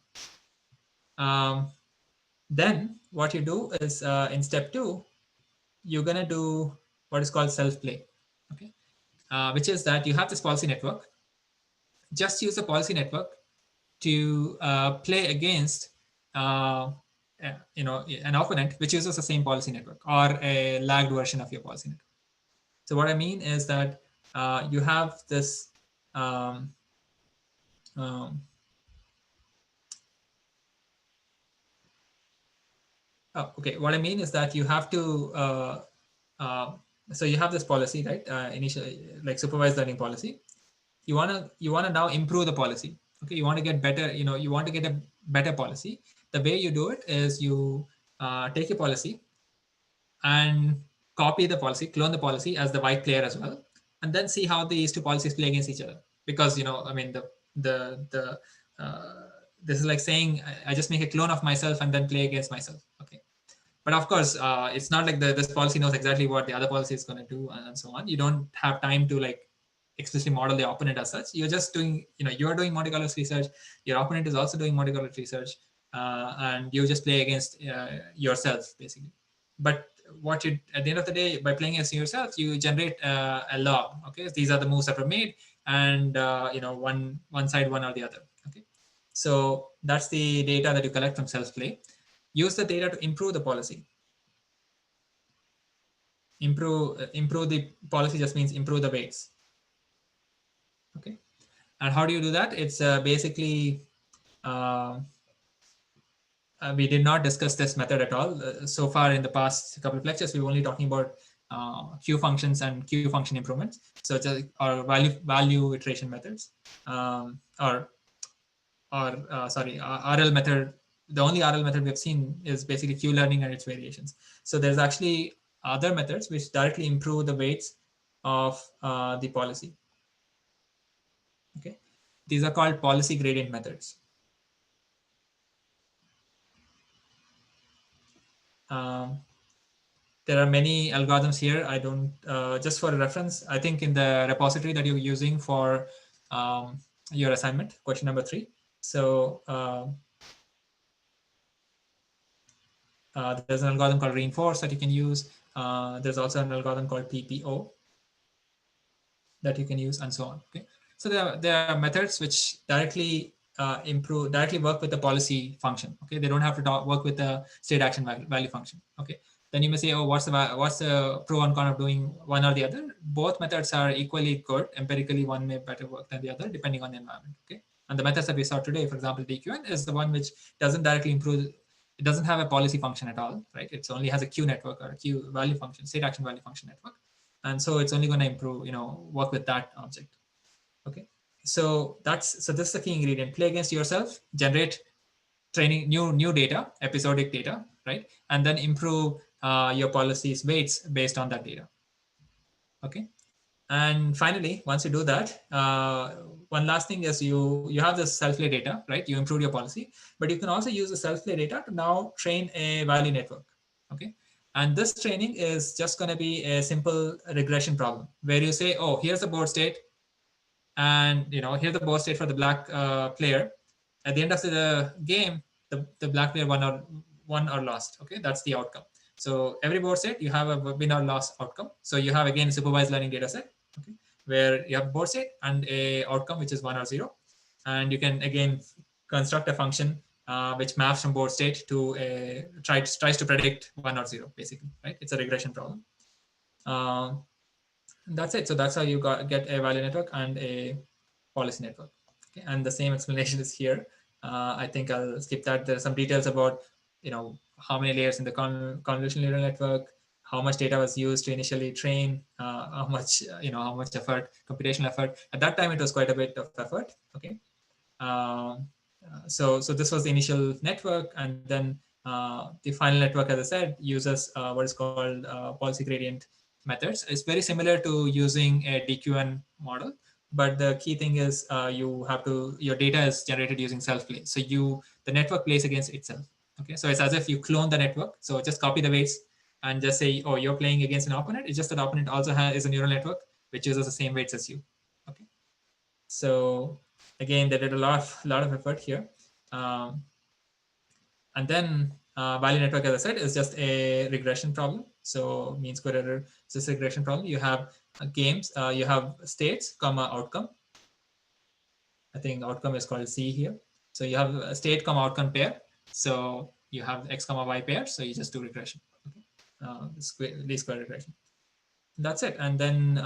Then what you do is in step 2, you're gonna do what is called self-play. Okay, which is that you have this policy network. Just use the policy network to play against an opponent which uses the same policy network or a lagged version of your policy network. So what I mean is that you have this okay, what I mean is that you have to so you have this policy, right? Initially, like supervised learning policy. You wanna now improve the policy. Okay, you want to get better. You want to get a better policy. The way you do it is you take a policy and copy the policy, clone the policy as the white player as well, and then see how these two policies play against each other. Because I mean the this is like saying I just make a clone of myself and then play against myself. Okay. But of course, it's not like this policy knows exactly what the other policy is going to do and so on. You don't have time to like explicitly model the opponent as such. You're just doing, you're doing Monte Carlo research. Your opponent is also doing Monte Carlo research, and you just play against yourself basically. But what you at the end of the day, by playing against yourself, you generate a log. Okay, these are the moves that were made, and one side, one or the other. Okay, so that's the data that you collect from self-play. Use the data to improve the policy. Improve the policy just means improve the weights. Okay, and how do you do that? It's basically we did not discuss this method at all so far in the past couple of lectures. We were only talking about Q functions and Q function improvements. So it's our value iteration methods, RL method. The only RL method we've seen is basically Q learning and its variations. So there's actually other methods which directly improve the weights of the policy. Okay, these are called policy gradient methods. There are many algorithms here. I don't, just for reference, I think in the repository that you're using for your assignment, question number 3. So there's an algorithm called reinforce that you can use. There's also an algorithm called PPO that you can use, and so on. Okay, so there are methods which directly directly work with the policy function. Okay, they don't have to work with the state action value function. Okay, then you may say, oh, what's the pro and con of doing one or the other? Both methods are equally good. Empirically, one may better work than the other depending on the environment. Okay, And the methods that we saw today, for example, DQN, is the one which doesn't directly improve. It doesn't have a policy function at all, right? It only has a Q network or a Q value function, state action value function network. And so it's only going to improve, work with that object. Okay. So this is the key ingredient. Play against yourself, generate training, new data, episodic data, right? And then improve your policies weights based on that data. Okay. And finally, once you do that, one last thing is you have this self-play data, right? You improved your policy, but you can also use the self-play data to now train a value network. Okay. And this training is just going to be a simple regression problem where you say, oh, here's the board state, and here's the board state for the black player. At the end of the game, the black player won or lost. Okay, that's the outcome. So every board state, you have a win or loss outcome. So you have again a supervised learning data set, okay, where you have board state and a outcome which is 1 or 0, and you can again construct a function which maps from board state to tries to predict 1 or 0, basically, right? It's a regression problem. That's it. So that's how you get a value network and a policy network. Okay. And the same explanation is here. I think I'll skip that. There are some details about how many layers in the convolutional neural network, how much data was used to initially train, how much effort, computational effort. At that time, it was quite a bit of effort. Okay. So this was the initial network, and then the final network, as I said, uses what is called policy gradient methods. It's very similar to using a DQN model, but the key thing is your data is generated using self-play. So the network plays against itself. Okay, so it's as if you clone the network. So just copy the weights and just say, oh, you're playing against an opponent. It's just that the opponent also is a neural network which uses the same weights as you. Okay, so again, they did a lot of effort here. And then value network, as I said, is just a regression problem. So mean square error is just a regression problem. You have games, you have states, comma outcome. I think outcome is called C here. So you have a state, comma outcome pair. So you have X, comma Y pair. So you just do regression. Okay, least square regression. That's it. And then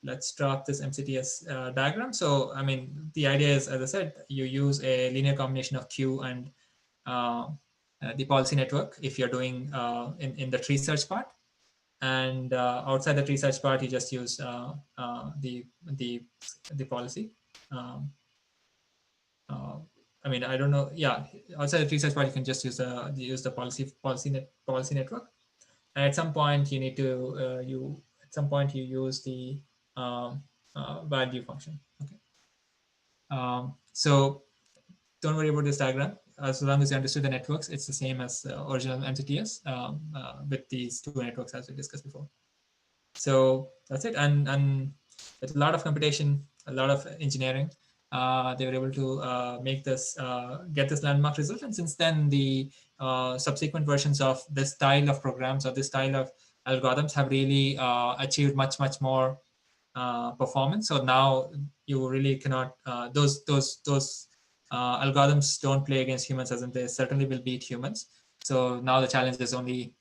let's drop this MCTS diagram. So, I mean, the idea is, as I said, you use a linear combination of Q and the policy network if you're doing in the tree search part. And outside the tree search part, you just use the policy. I mean, I don't know. Yeah, outside the tree search part, you can just use the policy network. And at some point, you need to you use the value function. Okay. So don't worry about this diagram. As long as you understood the networks, it's the same as original MCTS with these two networks as we discussed before. So that's it. And with a lot of computation, a lot of engineering, they were able to make this, get this landmark result. And since then, the subsequent versions of this style of programs or this style of algorithms have really achieved much more performance. So now you really cannot, those algorithms don't play against humans, as in they certainly will beat humans. So now the challenge is only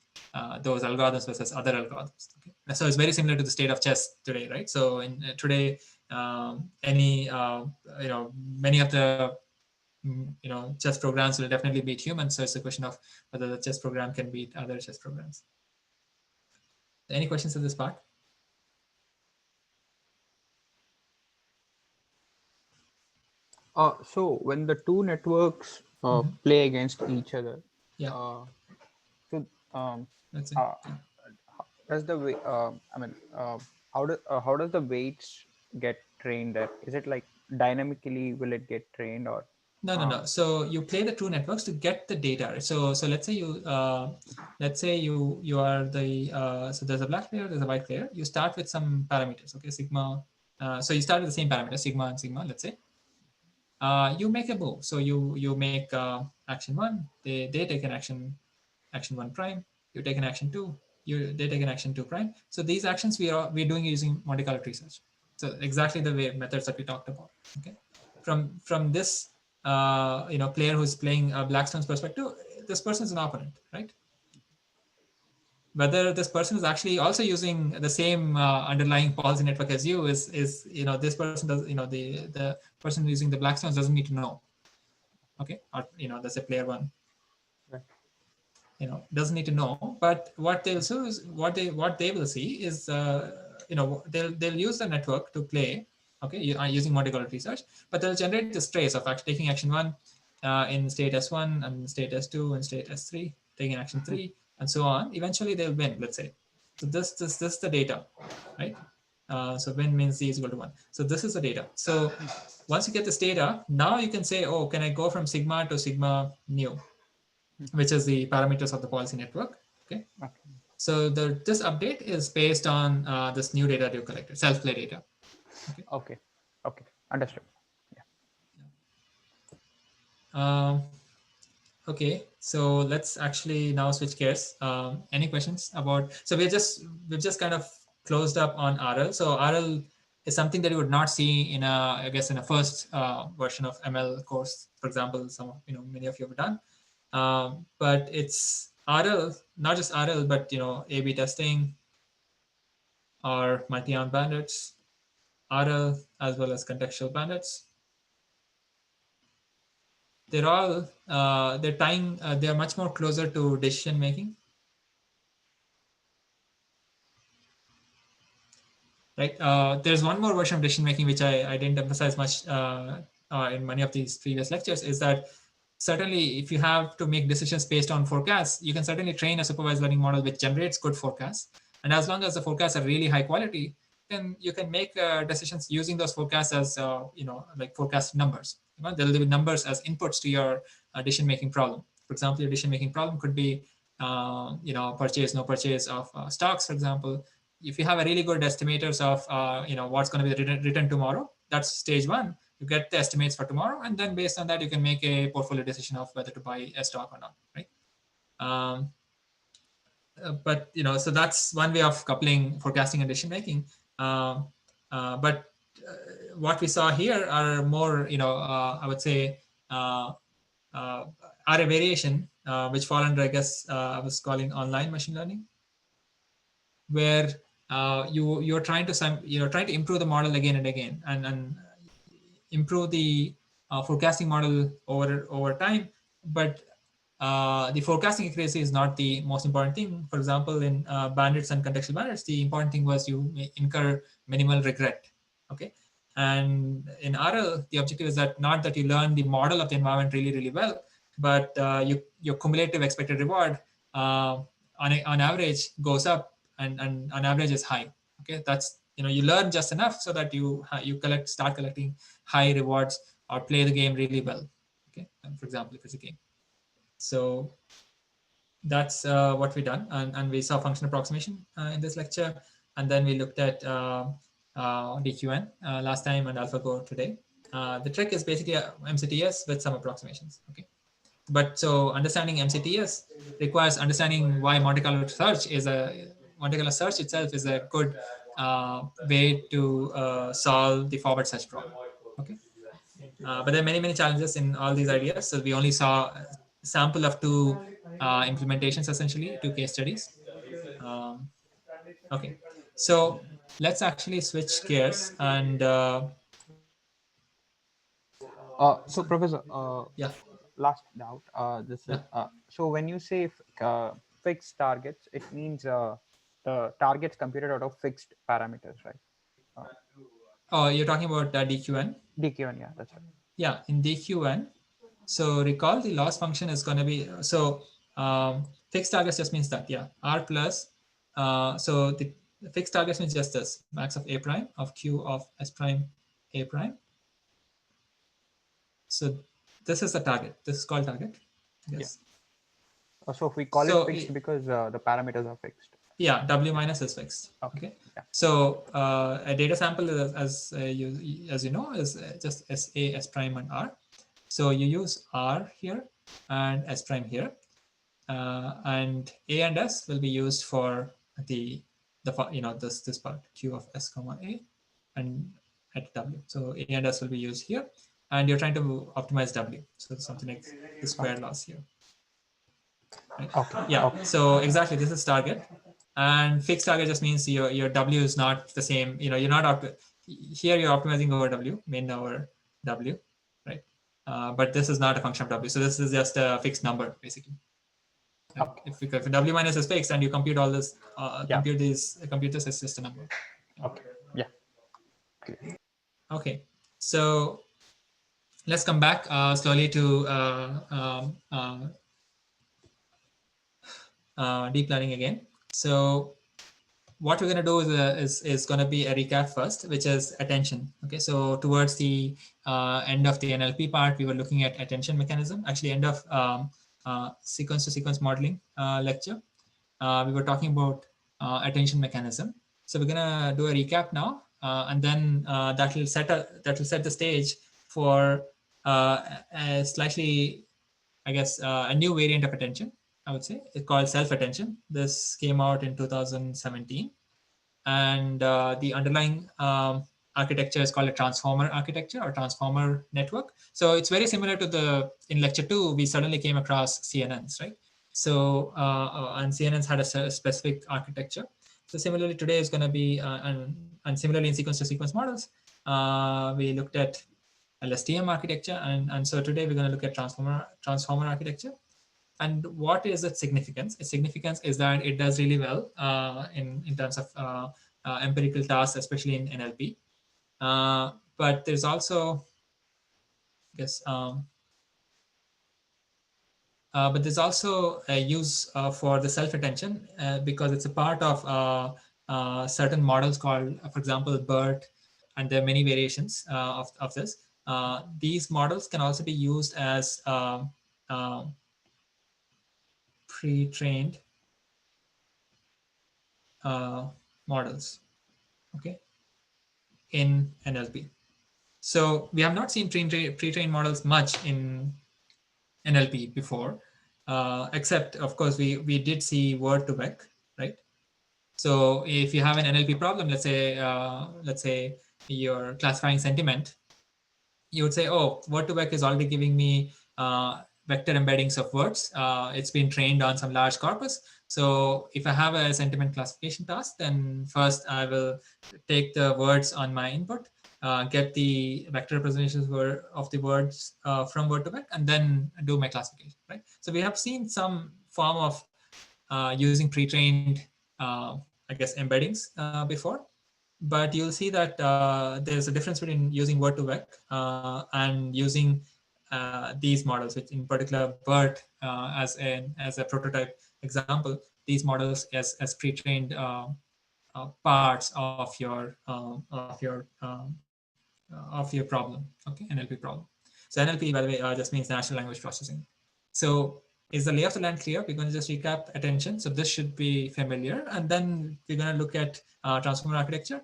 those algorithms versus other algorithms. Okay? So it's very similar to the state of chess today, right? So in today, many of the chess programs will definitely beat humans. So it's a question of whether the chess program can beat other chess programs. Any questions in this part? So when the two networks play against each other, Yeah. So That's it. does the way? I mean, how does the weights get trained? There is it like dynamically will it get trained or? No. So you play the two networks to get the data. So let's say you are the so there's a black player, there's a white player. You start with some parameters. Okay, sigma. So you start with the same parameters, sigma and sigma. Let's say. You make a move. So you make action 1. They take an action 1 prime. You take an action 2. They take an action 2 prime. So these actions we're doing using Monte Carlo tree search. So exactly the way methods that we talked about. Okay. From this player who's playing Blackstone's perspective, this person is an opponent, right? whether this person is actually also using the same underlying policy network as you is this person does, the person using the Blackstones doesn't need to know. Okay, or that's a player one. Right. Doesn't need to know, but what they'll see is what they will see is they'll use the network to play, okay, using multi-colored research, but they'll generate this trace of actually taking action 1 in state S1 and state S2 and state S3, taking action 3 and so on. Eventually they'll win, let's say. So this is the data, right? So win means Z is equal to 1. So this is the data. So once you get this data, now you can say, oh, can I go from sigma to sigma nu, which is the parameters of the policy network. Okay. So this update is based on this new data you collected, self-play data. Okay. Understood. Okay, so let's actually now switch gears. Any questions about? So we've just kind of closed up on RL. So RL is something that you would not see in I guess in a first version of ML course, for example. Many of you have done. But it's RL, not just RL, but A/B testing or multi-arm bandits, RL as well as contextual bandits. They're all they're much more closer to decision making, right? There's one more version of decision making which I didn't emphasize much in many of these previous lectures, is that certainly if you have to make decisions based on forecasts, you can certainly train a supervised learning model which generates good forecasts, and as long as the forecasts are really high quality, then you can make decisions using those forecasts as like forecast numbers. There will be numbers as inputs to your decision making problem. For example, your decision making problem could be purchase, no purchase of stocks, for example. If you have a really good estimators of what's going to be written tomorrow, that's stage 1. You get the estimates for tomorrow, and then based on that, you can make a portfolio decision of whether to buy a stock or not, right? But so that's one way of coupling forecasting and decision making. But what we saw here are more, I would say, are a variation which fall under, I guess, I was calling online machine learning, where you're trying to improve the model again and again, and improve the forecasting model over time. But the forecasting accuracy is not the most important thing. For example, in bandits and contextual bandits, the important thing was you incur minimal regret. Okay, and in RL, the objective is that not that you learn the model of the environment really, really well, but your cumulative expected reward on average goes up, and on average is high. Okay, that's you learn just enough so that you start collecting high rewards or play the game really well. Okay, and for example, if it's a game. So that's what we done, and we saw function approximation in this lecture, and then we looked at DQN last time and Alphago today. The trick is basically MCTS with some approximations. Okay, but so understanding MCTS requires understanding why Monte Carlo search itself is a good way to solve the forward search problem. Okay, but there are many challenges in all these ideas. So we only saw a sample of 2 implementations, essentially 2 case studies. Okay, so let's actually switch gears and So Professor, yeah. last doubt. This is so when you say fixed targets, it means the targets computed out of fixed parameters, right? Oh, you're talking about DQN? DQN, yeah, that's right. Yeah, in DQN. So recall the loss function is going to be, so fixed targets just means that, yeah, R plus, so the fixed targets means just this, max of A prime of Q of S prime A prime. So this is the target. This is called target, I guess. Yeah. So if we call it fixed because the parameters are fixed. Yeah, W minus is fixed. Okay. Yeah. So a data sample is, as you know, is just SA, S prime, and R. So you use R here and S prime here, and A and S will be used for this part Q of S comma A and at W. So A and S will be used here, and you're trying to optimize W. So it's something like the square loss here. Right? Okay. Yeah. Okay. So exactly, this is target. And fixed target just means your W is not the same. You're not here. You're optimizing over W, min over W, right? But this is not a function of W. So this is just a fixed number, basically. Like if W minus is fixed and you compute all this, compute this, it's just a number. Okay. Yeah. Okay. So let's come back slowly to deep learning again. So what we're going to do is going to be a recap first, which is attention. Okay, so towards the end of the NLP part, we were looking at attention mechanism. Actually, end of sequence to sequence modeling lecture, we were talking about attention mechanism. So we're going to do a recap now, and then that will set the stage for a slightly, I guess, a new variant of attention, I would say. It's called self-attention. This came out in 2017. And the underlying architecture is called a transformer architecture or transformer network. So it's very similar to in lecture 2, we suddenly came across CNNs, right? So, and CNNs had a specific architecture. So similarly, today is going to be, and similarly in sequence to sequence models, we looked at LSTM architecture. And so today we're going to look at transformer architecture. And what is its significance? Its significance is that it does really well in terms of empirical tasks, especially in NLP. But there's also, I guess, but there's also a use for the self-attention because it's a part of certain models called, for example, BERT, and there are many variations of this. These models can also be used as pre-trained models, okay, in NLP. So we have not seen pre-trained models much in NLP before, except of course we did see word-to-vec, right? So if you have an NLP problem, let's say you're classifying sentiment, you would say, oh, word2vec is already giving me vector embeddings of words. It's been trained on some large corpus. So if I have a sentiment classification task, then first I will take the words on my input, get the vector representations of the words from word2vec, and then do my classification, right? So we have seen some form of using pre-trained, I guess, embeddings before. But you'll see that there's a difference between using word2vec and using these models, which in particular BERT as a prototype example, these models as pre-trained parts of your problem, okay, NLP problem. So NLP, by the way, just means natural language processing. So is the lay of the land clear? We're going to just recap attention. So this should be familiar. And then we're going to look at transformer architecture.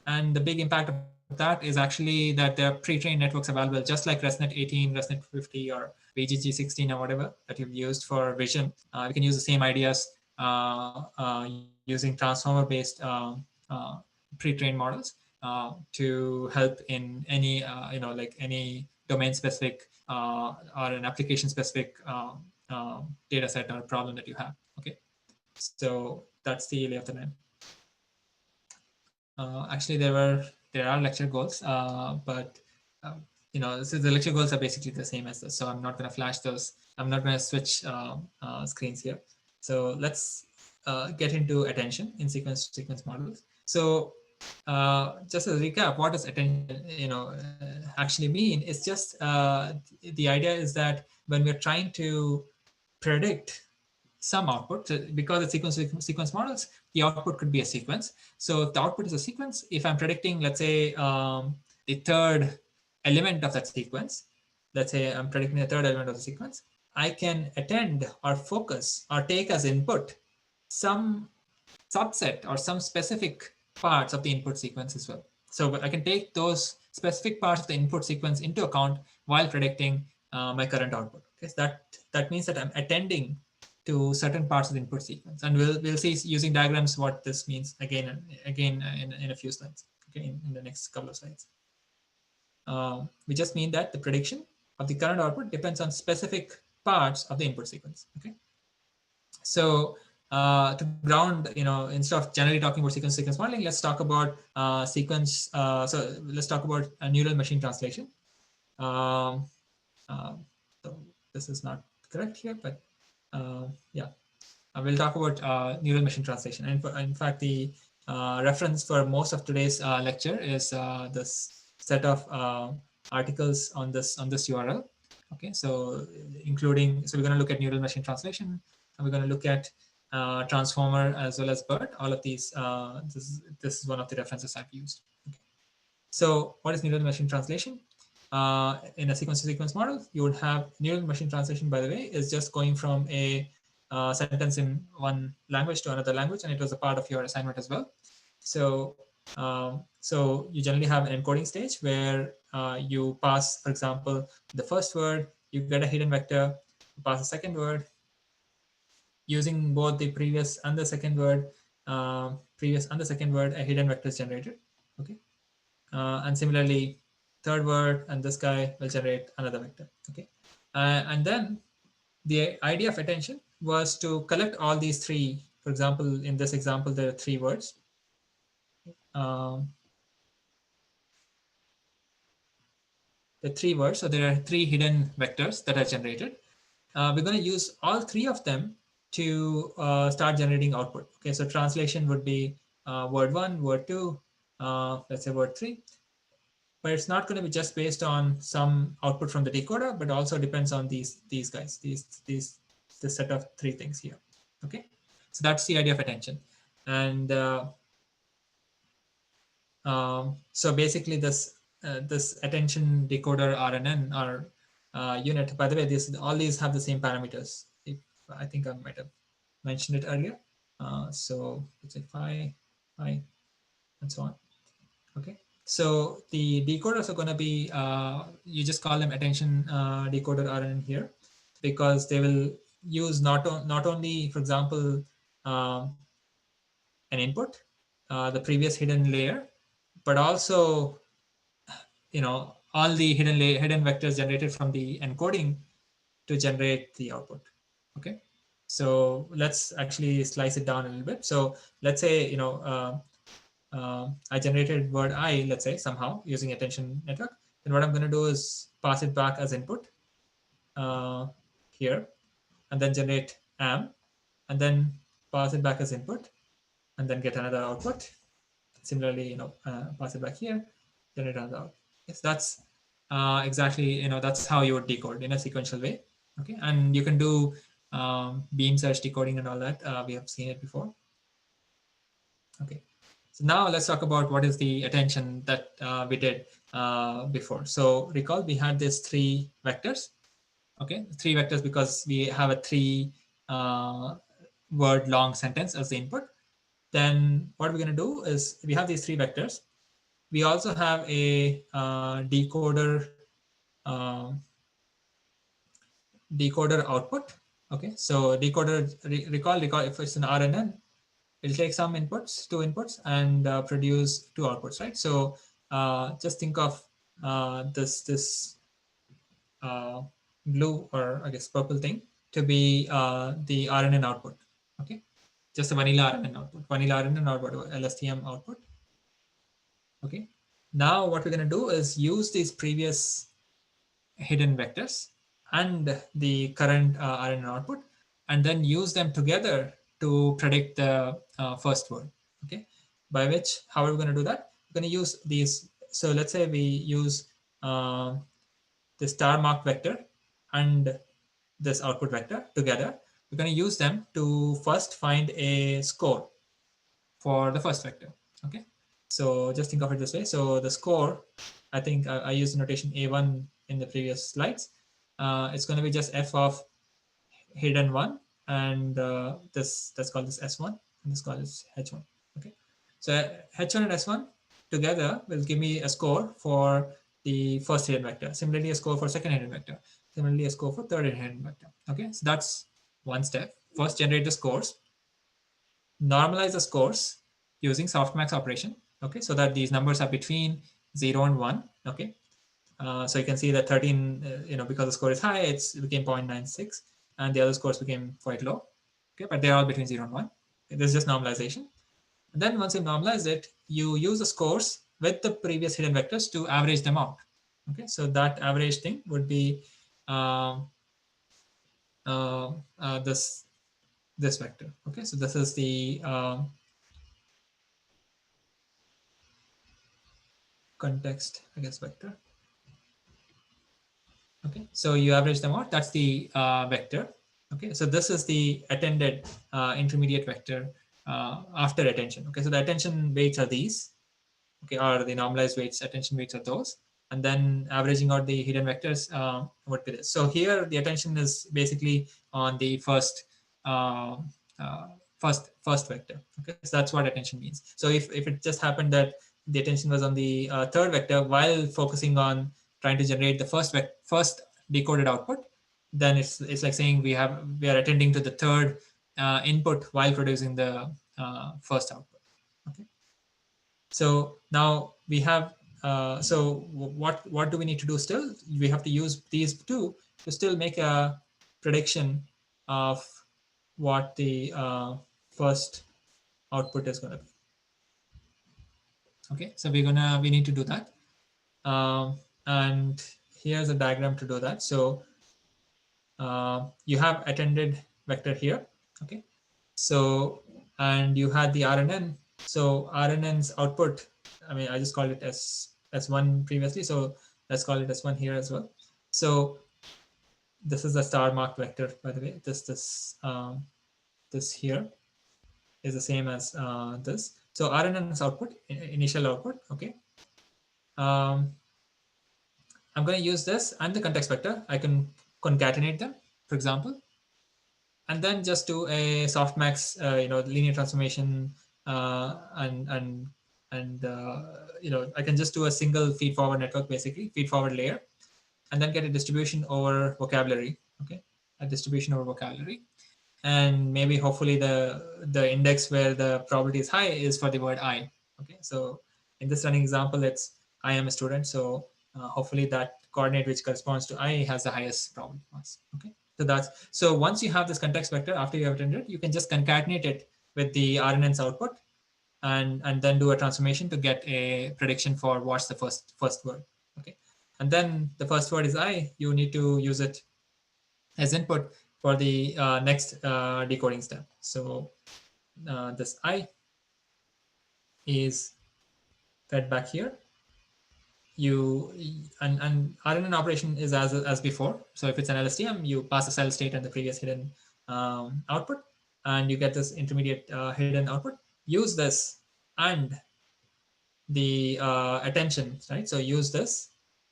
And the big impact of that is actually that there are pre-trained networks available, just like ResNet 18, ResNet 50, or VGG 16, or whatever that you've used for vision. We can use the same ideas using transformer-based pre-trained models to help in any, like any domain-specific or an application-specific data set or problem that you have. Okay, so that's the lay of the land. Actually, there are lecture goals, but so the lecture goals are basically the same as this. So I'm not going to flash those. I'm not going to switch screens here. So let's get into attention in sequence to sequence models. So just as a recap, what does attention actually mean? It's just the idea is that when we're trying to predict some output, because it's sequence models, the output could be a sequence. So if the output is a sequence, if I'm predicting, let's say, the third element of that sequence, let's say I'm predicting the third element of the sequence, I can attend or focus or take as input some subset or some specific parts of the input sequence as well. So I can take those specific parts of the input sequence into account while predicting my current output. Okay, so that means that I'm attending to certain parts of the input sequence, and we'll see using diagrams what this means again in a few slides. Okay, in the next couple of slides. We just mean that the prediction of the current output depends on specific parts of the input sequence. Okay, so to ground, instead of generally talking about sequence modeling, let's talk about sequence. So let's talk about neural machine translation. So this is not correct here, but yeah, we'll talk about neural machine translation. And in fact, the reference for most of today's lecture is this set of articles on this URL. Okay, so so we're going to look at neural machine translation, and we're going to look at transformer as well as BERT. All of these, this is one of the references I've used. Okay. So what is neural machine translation? In a sequence-to-sequence model, you would have neural machine translation, by the way, is just going from a sentence in one language to another language, and it was a part of your assignment as well. So, so you generally have an encoding stage where you pass, for example, the first word, you get a hidden vector, you pass the second word, using both the previous and the second word, a hidden vector is generated. Okay, and similarly, third word and this guy will generate another vector. Okay, and then the idea of attention was to collect all these three. For example, in this example, there are three words. The three words, so there are three hidden vectors that are generated. We're going to use all three of them to start generating output. Okay, so translation would be word one, word two, let's say word three. But it's not going to be just based on some output from the decoder, but also depends on these guys, this set of three things here. Okay, so that's the idea of attention. And so basically this attention decoder RNN or unit, by the way, all these have the same parameters. I think I might have mentioned it earlier. So let's say phi, and so on. Okay, so the decoders are going to be, you just call them attention decoder RNN here, because they will use not only, for example, an input, the previous hidden layer, but also, all the hidden vectors generated from the encoding to generate the output. Okay, so let's actually slice it down a little bit. So let's say, I generated word I, let's say, somehow using attention network. Then what I'm going to do is pass it back as input here, and then generate am, and then pass it back as input, and then get another output. Similarly, pass it back here, generate another output. Yes, that's exactly, that's how you would decode in a sequential way. Okay, and you can do beam search decoding and all that. We have seen it before. Okay, so now let's talk about what is the attention that we did before. So recall we had these three vectors. Okay, three vectors because we have a three word long sentence as the input. Then what we're going to do is we have these three vectors. We also have a decoder output. Okay, so decoder, recall if it's an RNN, it'll take some inputs, two inputs, and produce two outputs, right? So just think of this blue, or I guess purple thing, to be the RNN output. Okay, just a vanilla RNN output, or LSTM output. Okay, now what we're going to do is use these previous hidden vectors and the current RNN output, and then use them together to predict the first word. Okay, by which, how are we going to do that? We're going to use these. So let's say we use the star mark vector and this output vector together. We're going to use them to first find a score for the first vector. Okay, so just think of it this way. So the score, I think I used the notation A1 in the previous slides. It's going to be just f of hidden one, and let's call this S1, and this call this H1. Okay, so H1 and S1 together will give me a score for the first hidden vector. Similarly, a score for second hidden vector. Similarly, a score for third hidden vector. Okay, so that's one step. First, generate the scores. Normalize the scores using softmax operation. Okay, so that these numbers are between 0 and 1. Okay, so you can see that 13, because the score is high, it became 0.96, and the other scores became quite low. okay, but they're all between 0 and 1. Okay, this is just normalization. And then once you normalize it, you use the scores with the previous hidden vectors to average them out. Okay, so that average thing would be this vector. Okay, so this is the context, I guess, vector. Okay, so you average them out. That's the vector. Okay, so this is the attended intermediate vector after attention. Okay, so the attention weights are these. Okay, or the normalized weights, attention weights are those. And then averaging out the hidden vectors would be this. So here the attention is basically on the first vector. Okay, so that's what attention means. So if it just happened that the attention was on the third vector while focusing on trying to generate the first decoded output, then it's like saying we are attending to the third input while producing the first output. Okay. So now we have, so what do we need to do still? We have to use these two to still make a prediction of what the first output is going to be. Okay, so we need to do that. And here's a diagram to do that. So you have attended vector here. Okay, so, and you had the RNN. So RNN's output, I mean, I just called it as S1 previously. So let's call it S1 here as well. So this is a star marked vector, by the way. This here is the same as this. So RNN's output, initial output. Okay. I'm going to use this and the context vector. I can concatenate them, for example, and then just do a softmax, linear transformation, and I can just do a single feed forward network, basically feed forward layer, and then get a distribution over vocabulary. Okay, a distribution over vocabulary, and maybe hopefully the index where the probability is high is for the word I. Okay, so in this running example, it's I am a student, so hopefully that coordinate which corresponds to I has the highest probability mass. Okay. So once you have this context vector after you have attended, you can just concatenate it with the RNN's output and then do a transformation to get a prediction for what's the first word. Okay. And then the first word is I, you need to use it as input for the next decoding step. So this I is fed back here. And RNN operation is as before. So if it's an LSTM, you pass the cell state and the previous hidden output, and you get this intermediate hidden output. Use this and the attention, right? So use this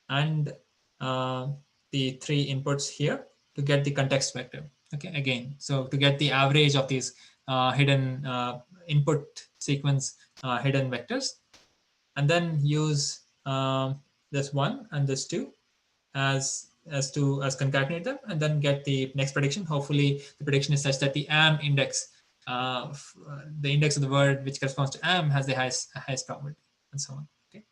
and the three inputs here to get the context vector. Okay, again, so to get the average of these hidden input sequence hidden vectors, and then use this one and this two as concatenate them, and then get the next prediction. Hopefully the prediction is such that the am index, the index of the word which corresponds to am, has the highest probability, and so on. Okay,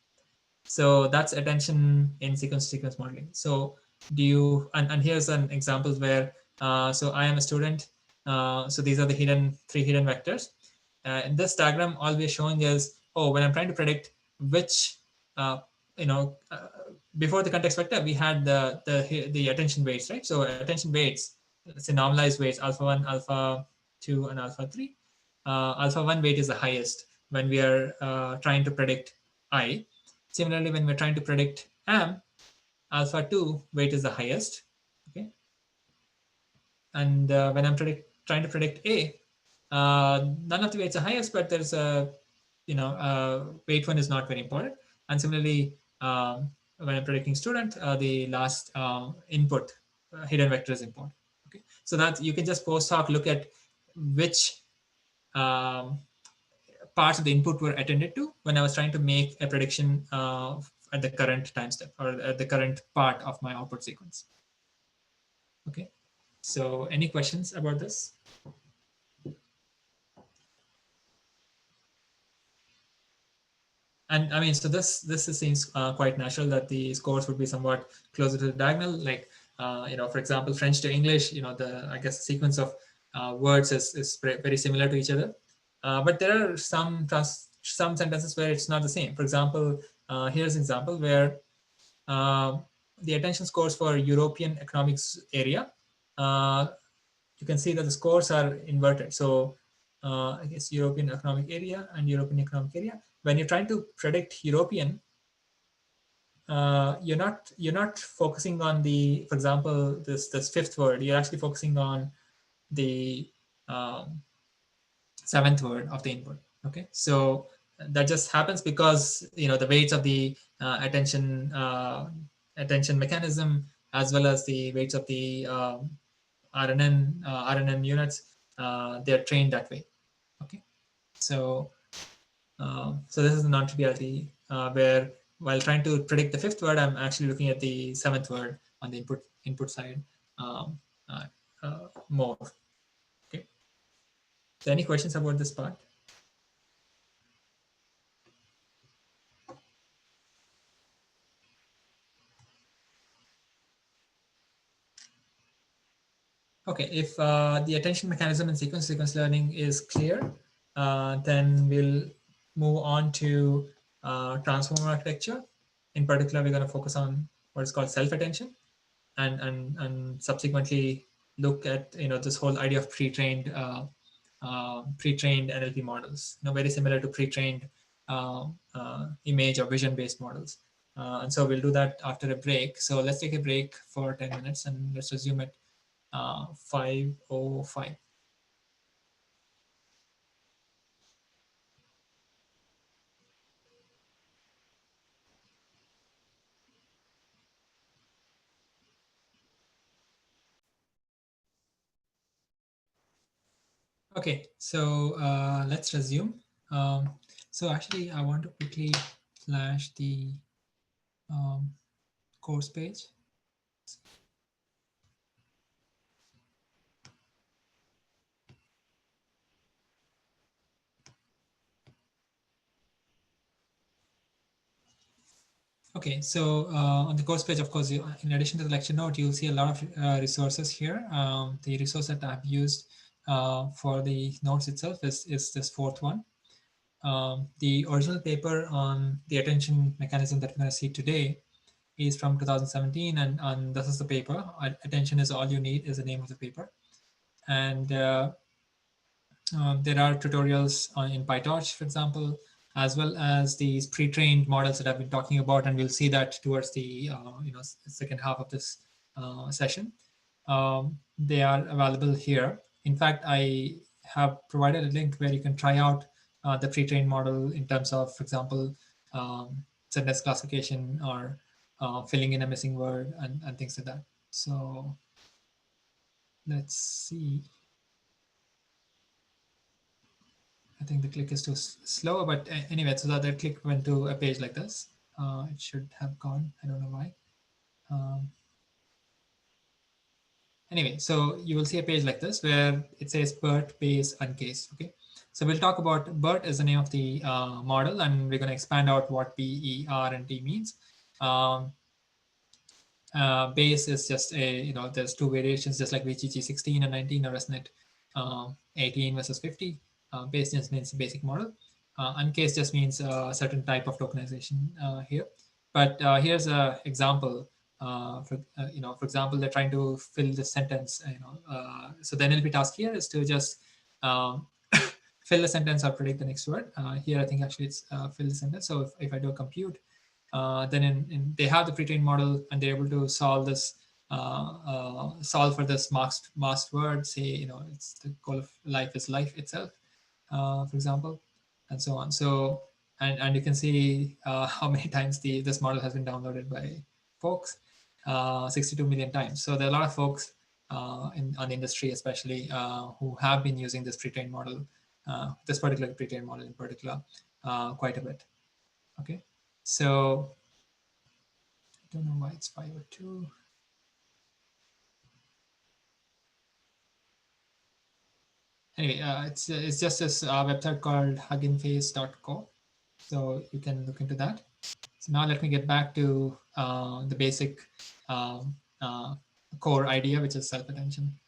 so that's attention in sequence modeling. So do you, and here's an example where so I am a student, so these are the three hidden vectors. In this diagram, all we're showing is, when I'm trying to predict which before the context vector, we had the attention weights, right? So attention weights, let's say normalized weights, alpha 1, alpha 2, and alpha 3. Alpha 1 weight is the highest when we are trying to predict I. Similarly, when we're trying to predict am, alpha 2 weight is the highest. Okay. And when I'm trying to predict A, none of the weights are highest, but there's a, weight one is not very important. And similarly, when I'm predicting student, the last input hidden vector is important. Okay, so that you can just post hoc look at which parts of the input were attended to when I was trying to make a prediction at the current time step or at the current part of my output sequence. Okay, so any questions about this? And I mean, so this seems quite natural that the scores would be somewhat closer to the diagonal. Like, for example, French to English, I guess the sequence of words is very similar to each other. But there are some sentences where it's not the same. For example, here's an example where the attention scores for European economics area, you can see that the scores are inverted. So I guess European economic area and European economic area. When you're trying to predict European, you're not focusing on the, for example, this fifth word. You're actually focusing on the seventh word of the input. Okay, so that just happens because the weights of the attention mechanism, as well as the weights of the RNN units, they're trained that way. Okay, so so this is the non-triviality where while trying to predict the fifth word, I'm actually looking at the seventh word on the input side more. Okay. So any questions about this part? Okay, if the attention mechanism in sequence learning is clear, then we'll move on to transformer architecture. In particular, we're going to focus on what is called self-attention, and subsequently look at this whole idea of pre-trained NLP models. Very similar to pre-trained image or vision-based models. And so we'll do that after a break. So let's take a break for 10 minutes and let's resume at 5:05. Okay, so let's resume. So actually, I want to quickly flash the course page. Okay, so on the course page, of course, in addition to the lecture note, you'll see a lot of resources here. The resource that I've used for the notes itself is this fourth one. The original paper on the attention mechanism that we're going to see today is from 2017, and this is the paper. Attention is all you need is the name of the paper. And there are tutorials in PyTorch, for example, as well as these pre-trained models that I've been talking about, and we'll see that towards the second half of this session. They are available here. In fact, I have provided a link where you can try out the pre-trained model in terms of, for example, sentence classification or filling in a missing word and things like that. So let's see. I think the click is too slow, but anyway, so that click went to a page like this. It should have gone. I don't know why. Anyway, so you will see a page like this where it says BERT, base, uncase. Okay, so we'll talk about BERT as the name of the model, and we're going to expand out what B, E, R, and T means. Base is just a, there's two variations, just like VGG 16 and 19 or ResNet 18 versus 50. Base just means basic model. Uncase just means a certain type of tokenization here. But here's an example. For example, they're trying to fill the sentence. So the NLP task here is to just fill the sentence or predict the next word. Here, I think actually it's fill the sentence. So if I do a compute, then they have the pre-trained model and they're able to solve this, solve for this masked word. Say, it's the goal of life is life itself, for example, and so on. So, and you can see how many times this model has been downloaded by folks, 62 million times. So there are a lot of folks on the industry, especially who have been using this pre-trained model, this particular pre-trained model in particular, quite a bit. Okay, so I don't know why it's 502. Anyway, it's just this website called hugginface.co. So you can look into that. So now let me get back to the basic core idea, which is self-attention.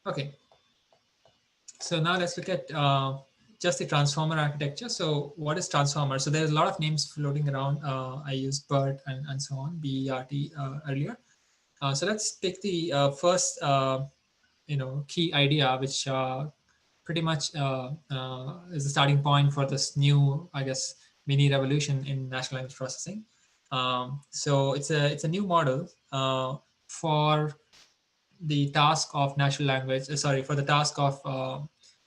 Okay, so now let's look at just the transformer architecture. So what is transformer? So there's a lot of names floating around. I used BERT and so on, BERT earlier. So let's pick the first key idea, which pretty much is the starting point for this new, I guess, mini revolution in natural language processing. So it's a new model for the task of natural language. Sorry, for the task of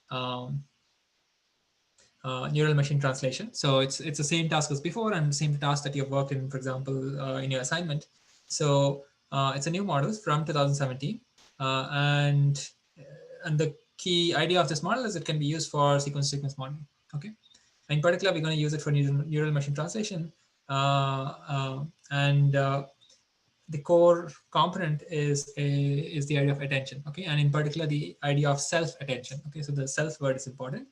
um, neural machine translation. So it's the same task as before and the same task that you've worked in, for example, in your assignment. So it's a new model from 2017, and the key idea of this model is it can be used for sequence-to-sequence modeling. Okay, in particular, we're going to use it for neural machine translation, and the core component is the idea of attention. Okay, and in particular, the idea of self-attention. Okay, so the self word is important.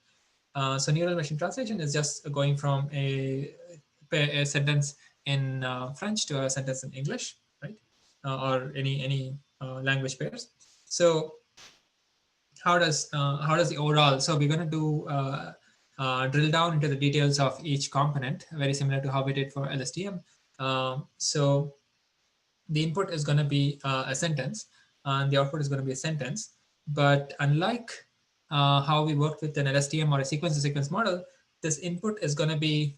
So neural machine translation is just going from a sentence in French to a sentence in English, right? Or any language pairs. So how does the overall? So we're going to do drill down into the details of each component, very similar to how we did for LSTM. So the input is going to be a sentence, and the output is going to be a sentence. But unlike how we worked with an LSTM or a sequence-to-sequence model, this input is going to be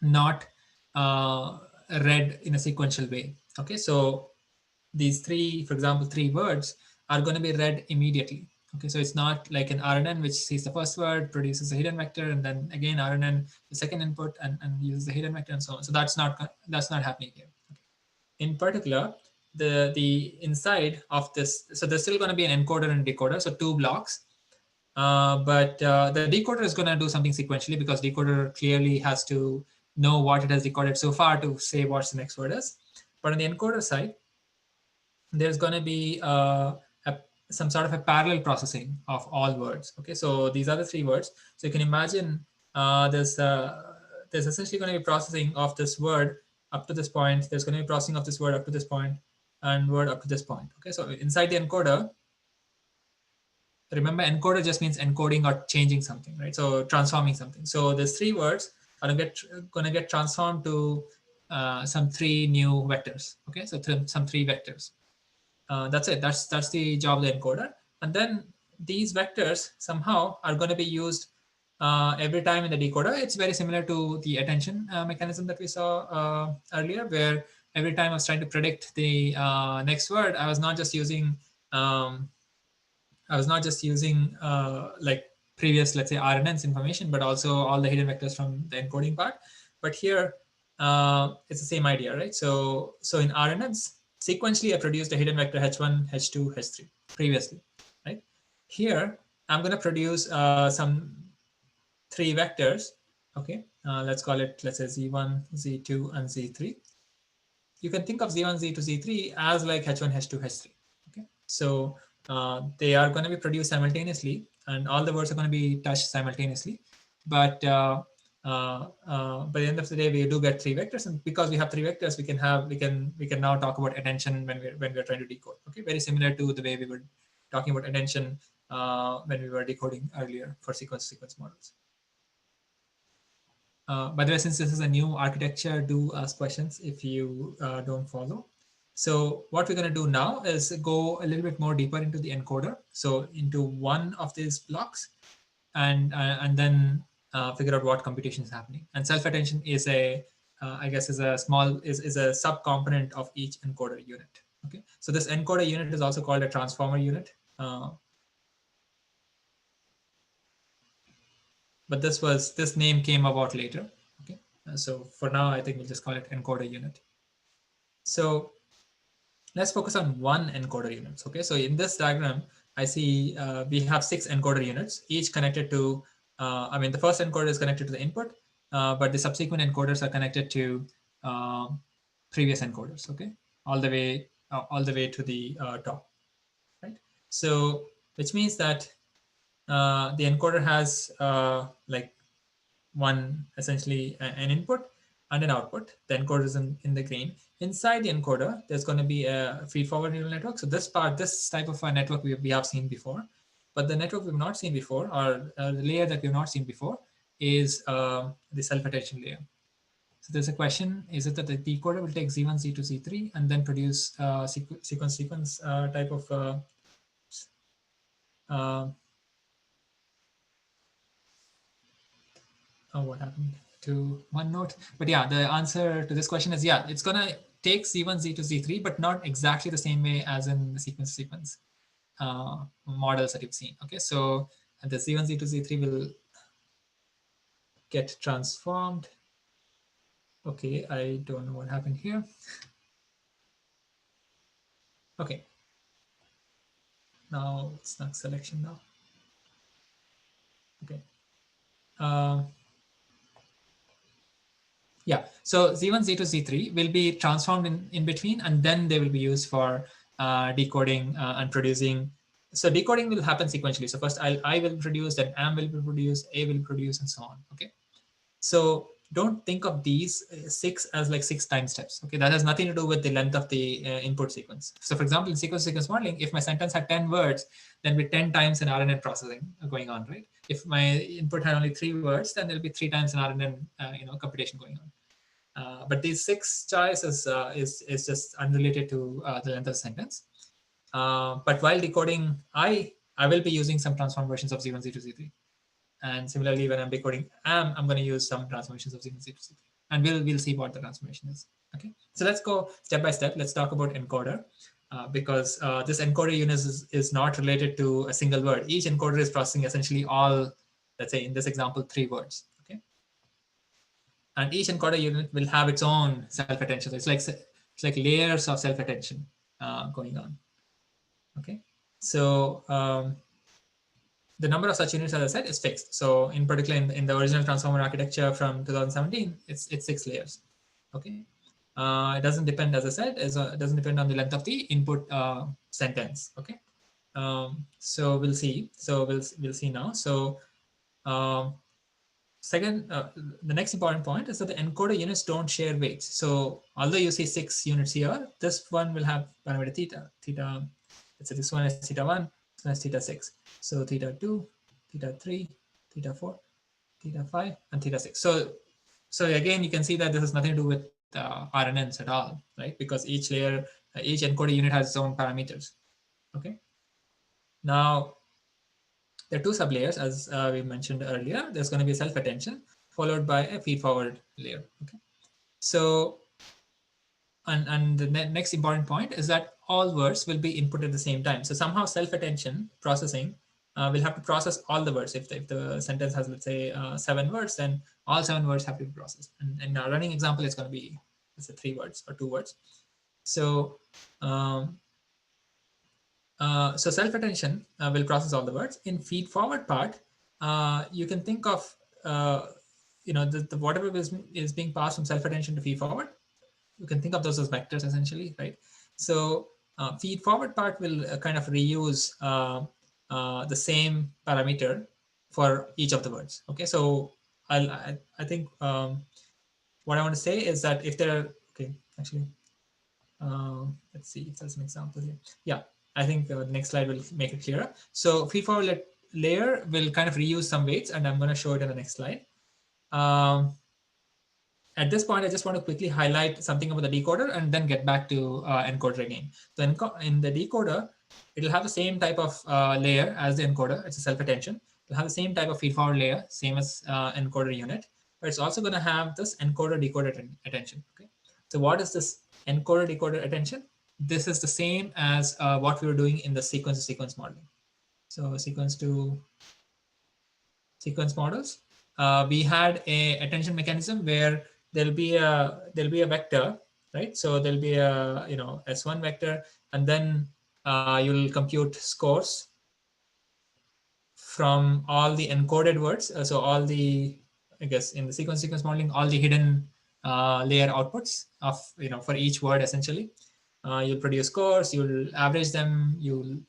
not read in a sequential way. Okay, so these three, for example, three words are going to be read immediately. Okay, so it's not like an RNN which sees the first word, produces a hidden vector, and then again RNN the second input and uses the hidden vector and so on. So that's not happening here. Okay. In particular, the inside of this, so there's still going to be an encoder and decoder, so two blocks. But the decoder is going to do something sequentially because decoder clearly has to know what it has decoded so far to say what the next word is. But on the encoder side, there's going to be some sort of a parallel processing of all words. Okay, so these are the three words. So you can imagine there's essentially going to be processing of this word up to this point. There's going to be processing of this word up to this point and word up to this point. Okay, so inside the encoder, remember encoder just means encoding or changing something, right? So transforming something. So these three words are going to get transformed to some three new vectors. Okay, so some three vectors. That's it. That's the job of the encoder. And then these vectors somehow are going to be used every time in the decoder. It's very similar to the attention mechanism that we saw earlier, where every time I was trying to predict the next word, I was not just using like previous, let's say, RNN's information, but also all the hidden vectors from the encoding part. But here, it's the same idea, right? So in RNNs, sequentially, I produced a hidden vector H1, H2, H3 previously, right? Here, I'm going to produce some three vectors. Okay, let's call it, let's say Z1, Z2, and Z3. You can think of Z1, Z2, Z3 as like H1, H2, H3. Okay, so they are going to be produced simultaneously, and all the words are going to be touched simultaneously. But by the end of the day, we do get three vectors, and because we have three vectors, we can now talk about attention when we're trying to decode. Okay, very similar to the way we were talking about attention when we were decoding earlier for sequence models. By the way, since this is a new architecture, do ask questions if you don't follow. So what we're going to do now is go a little bit more deeper into the encoder. So into one of these blocks, and then figure out what computation is happening. And self-attention is I guess is a subcomponent of each encoder unit. Okay, so this encoder unit is also called a transformer unit. But this name came about later. Okay, so for now, I think we'll just call it encoder unit. So let's focus on one encoder unit. Okay, so in this diagram, I see we have 6 encoder units, each connected to, the first encoder is connected to the input, but the subsequent encoders are connected to previous encoders. Okay, all the way to the top, right? So which means that the encoder has like one essentially an input, and an output. The encoder is in the green. Inside the encoder, there's going to be a feed-forward neural network. So this type of a network we have seen before, but the network we've not seen before, or the layer that we've not seen before, is the self-attention layer. So there's a question: is it that the decoder will take Z1, Z2, Z3, and then produce sequence type of what happened to OneNote? But yeah, the answer to this question is yeah, it's gonna take Z1, Z2, Z3, but not exactly the same way as in the sequence models that you've seen. Okay, so the Z1, Z2, Z3 will get transformed. Okay, I don't know what happened here. Okay, now it's not selection now. Okay. Yeah, so Z1, Z2, Z3 will be transformed in between, and then they will be used for decoding and producing. So decoding will happen sequentially. So first I will produce, then AM will be produced, A will produce, and so on. Okay. So don't think of these 6 as like 6 time steps. Okay, that has nothing to do with the length of the input sequence. So for example, in sequence modeling, if my sentence had 10 words, then with 10 times an RNN processing going on, right? If my input had only 3 words, then there'll be 3 times an RNN computation going on. But these 6 choices is just unrelated to the length of the sentence. But while decoding, I will be using some transform versions of Z1, Z2, Z3. And similarly, when I'm decoding AM, I'm going to use some transformations of Z1, Z2, Z3. And we'll see what the transformation is. Okay, so let's go step by step. Let's talk about encoder. Because this encoder unit is not related to a single word. Each encoder is processing essentially all, let's say in this example, 3 words. Okay, and each encoder unit will have its own self-attention. So it's like layers of self-attention going on. Okay, so the number of such units, as I said, is fixed. So in particular, in the original transformer architecture from 2017, it's 6 layers. Okay, it doesn't depend, as I said, it doesn't depend on the length of the input sentence. Okay, so we'll see. So we'll see now. So second, the next important point is that the encoder units don't share weights. So although you see 6 units here, this one will have parameter theta. Let's say this one is theta1, this one is theta6. So theta2, theta3, theta4, theta5, and theta6. So again, you can see that this has nothing to do with RNNs at all, right? Because each layer, each encoder unit has its own parameters. Okay. Now, there are 2 sublayers, as we mentioned earlier. There's going to be self-attention followed by a feed-forward layer. Okay. So, and the next important point is that all words will be input at the same time. So somehow self-attention processing will have to process all the words. If the sentence has, let's say, 7 words, then all 7 words have to be processed. And in our running example, it's going to be, let's say, 3 words or 2 words. So, so self-attention will process all the words. In feed-forward part, you can think of, the whatever is being passed from self-attention to feed-forward, you can think of those as vectors essentially, right? So feed-forward part will kind of reuse the same parameter for each of the words. Okay, so I think what I want to say is that if there are, okay, actually, let's see if there's an example here. Yeah, I think the next slide will make it clearer. So feed-forward layer will kind of reuse some weights, and I'm going to show it in the next slide. At this point, I just want to quickly highlight something about the decoder and then get back to encoder again. So in the decoder, it'll have the same type of layer as the encoder. It's a self-attention. It'll have the same type of feed-forward layer, same as encoder unit, but it's also going to have this encoder-decoder attention. Okay. So what is this encoder-decoder attention? This is the same as what we were doing in the sequence-to-sequence modeling. So sequence to sequence models, we had a attention mechanism where there'll be a vector, right? So there'll be a S1 vector, and then you'll compute scores from all the encoded words. So all the, I guess in the sequence modeling, all the hidden layer outputs of for each word essentially. You'll produce scores, you'll average them,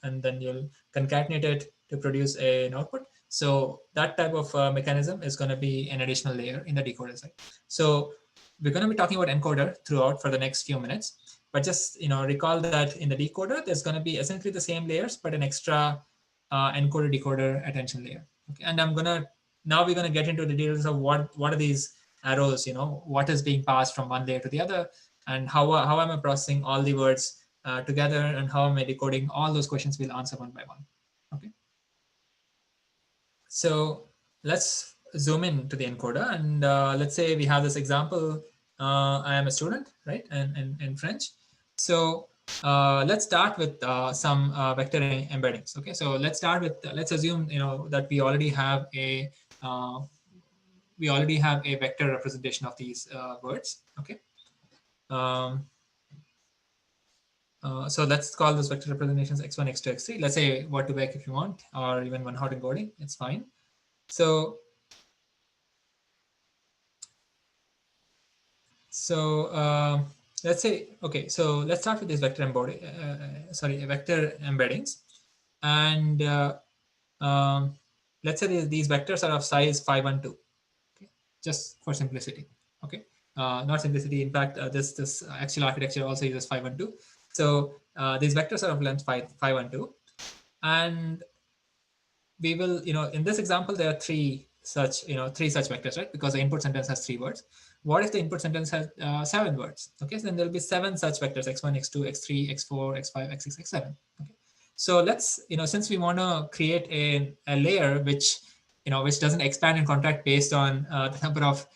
and then you'll concatenate it to produce an output. So that type of mechanism is going to be an additional layer in the decoder side. So we're going to be talking about encoder throughout for the next few minutes. But just recall that in the decoder, there's going to be essentially the same layers, but an extra encoder decoder attention layer. Okay, and now we're going to get into the details of what are these arrows, what is being passed from one layer to the other, and how am I processing all the words together, and how am I decoding all those questions. We'll answer one by one. Okay. So let's zoom in to the encoder, and let's say we have this example. I am a student, right, and in French. So let's start with some vector embeddings. Okay, so let's start with let's assume that we already have a vector representation of these words. Okay. So let's call those vector representations x1, x2, x3. Let's say word to vec if you want, or even one hot encoding. It's fine. So let's say, okay, so let's start with these vector embeddings, and let's say these vectors are of size 5 and 2. Okay, just for simplicity. Okay, not simplicity. In fact, this actual architecture also uses 5 and 2. So these vectors are of length 5 and 2, and we will, in this example, there are three such vectors, right? Because the input sentence has 3 words. What if the input sentence has 7 words? Okay, so then there'll be 7 such vectors: x1, x2, x3, x4, x5, x6, x7. Okay, so let's, since we want to create a layer which doesn't expand and contract based on the number of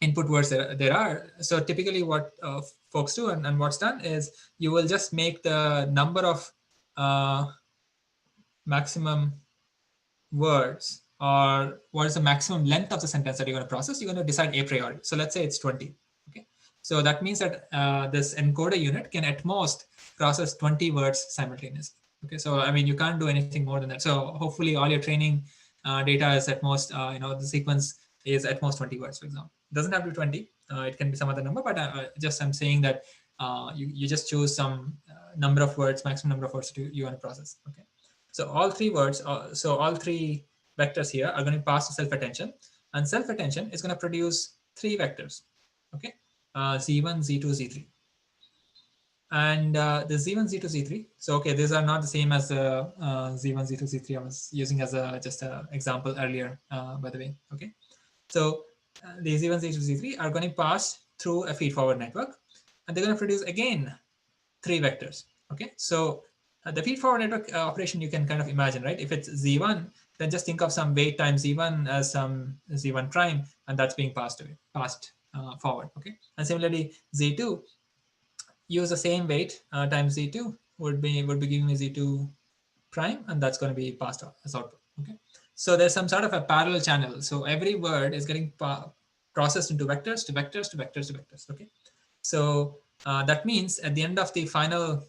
input words there are. So typically what folks do and what's done is you will just make the number of maximum words, or what is the maximum length of the sentence that you're going to process, you're going to decide a priori. So let's say it's 20. Okay, so that means that this encoder unit can at most process 20 words simultaneously. Okay, so I mean, you can't do anything more than that. So hopefully all your training data is at most, the sequence is at most 20 words, for example. It doesn't have to be 20. It can be some other number, but just I'm saying that you just choose some number of words, maximum number of words that you want to process. Okay. So all 3 words, all 3 vectors here are going to pass to self-attention, and self-attention is going to produce 3 vectors. Okay, z1, z2, z3, and the z1, z2, z3. So okay, these are not the same as the z1, z2, z3 I was using as just an example earlier, by the way. Okay, so the z1, z2, z3 are going to pass through a feed-forward network, and they're going to produce again 3 vectors. Okay, so the feed-forward network operation you can kind of imagine, right? If it's z1, then just think of some weight times z1 as some z1 prime, and that's being passed forward. Okay, and similarly z2, use the same weight times z2 would be giving me z2 prime, and that's going to be passed out as output. Okay, so there's some sort of a parallel channel. So every word is getting processed into vectors to vectors to vectors to vectors. Okay, so that means at the end of the final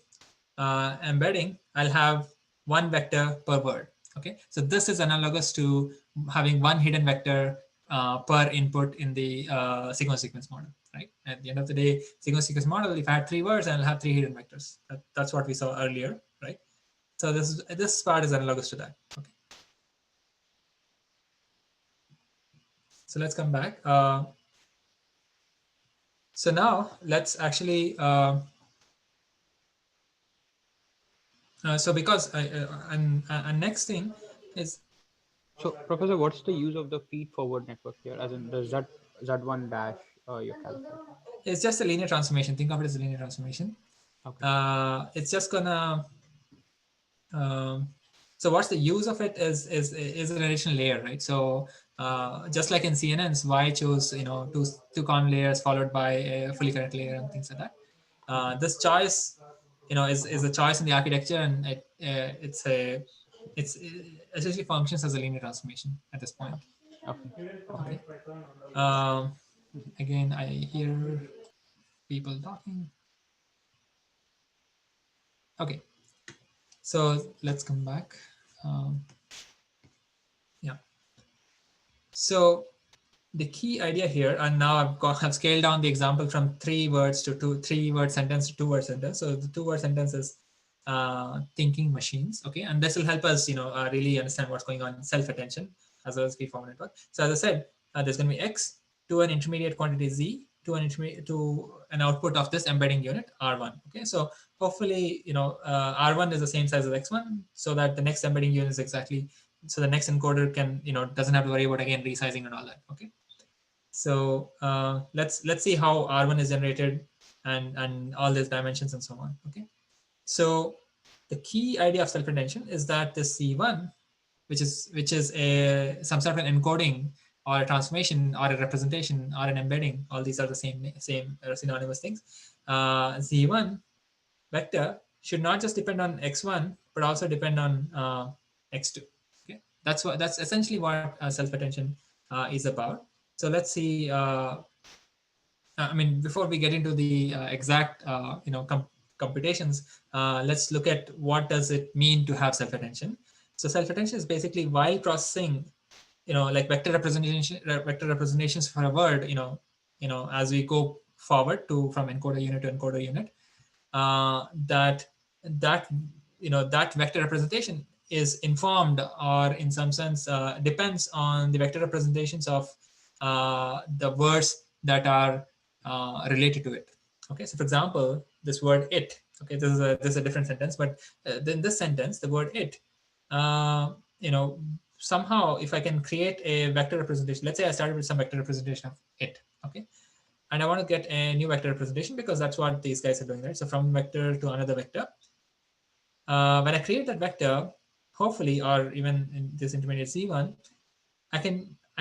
embedding, I'll have 1 vector per word. Okay, so this is analogous to having 1 hidden vector per input in the sequence model, right? At the end of the day, sequence model, if I had 3 words, I'll have 3 hidden vectors. That's what we saw earlier, right? So this part is analogous to that. Okay, so let's come back. So now let's actually so because and next thing is, So, Professor, what's the use of the feed-forward network here? As in, does that Z1 dash your calculate? it's just a linear transformation. Think of it as a linear transformation. Okay. It's just gonna. So what's the use of it is an additional layer, right? So just like in CNNs, why choose two common layers followed by a fully correct layer and things like that. This choice, is a choice in the architecture, and it essentially functions as a linear transformation at this point. Okay. Again, I hear people talking. Okay, so let's come back. Yeah. So the key idea here, and now I've scaled down the example from 3 words to 3-word sentence to 2-word sentence. So the 2-word sentence is thinking machines. Okay, and this will help us, really understand what's going on in self-attention as well as feed-forward network. So as I said, there's going to be x, to an intermediate quantity Z to an output of this embedding unit R1. Okay, so hopefully, R1 is the same size as X1, so that the next embedding unit is exactly, so the next encoder can, doesn't have to worry about again resizing and all that. Okay, so let's see how R1 is generated and all these dimensions and so on. Okay, so the key idea of self-retention is that the C1, which is some sort of an encoding or a transformation or a representation or an embedding, all these are the same synonymous things. Z1 vector should not just depend on X1, but also depend on X2. Okay, that's essentially what self-attention is about. So let's see. I mean, before we get into the exact computations, let's look at what does it mean to have self-attention. So self-attention is basically while processing, like vector representations for a word, as we go forward from encoder unit to encoder unit, that vector representation is informed, or in some sense depends on the vector representations of the words that are related to it. Okay, so for example, this word it. Okay, this is a different sentence, but in this sentence, the word it, somehow if I can create a vector representation, let's say I started with some vector representation of it. Okay, and I want to get a new vector representation because that's what these guys are doing, right? So from vector to another vector. When I create that vector, hopefully, or even in this intermediate Z1, I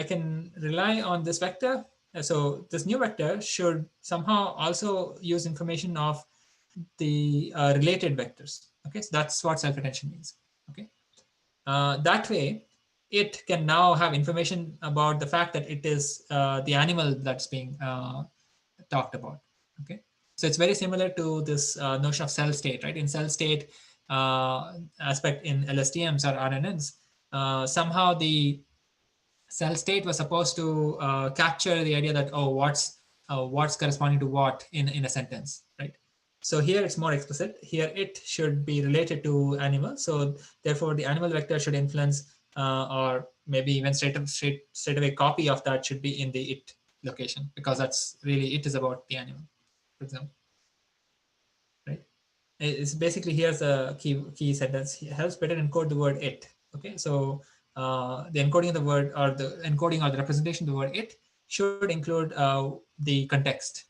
can rely on this vector. So this new vector should somehow also use information of the related vectors. Okay, so that's what self-attention means. Okay, that way, it can now have information about the fact that it is the animal that's being talked about. Okay, so it's very similar to this notion of cell state, right? In cell state aspect in LSTMs or RNNs, somehow the cell state was supposed to capture the idea that, oh, what's corresponding to what in a sentence, right? So here it's more explicit. Here it should be related to animal. So therefore the animal vector should influence or maybe even straight away copy of that should be in the it location, because that's really, it is about the animal, for example, right? It's basically, here's a key sentence. It helps better encode the word it. Okay, so the encoding of the word, or the encoding or the representation of the word it, should include the context.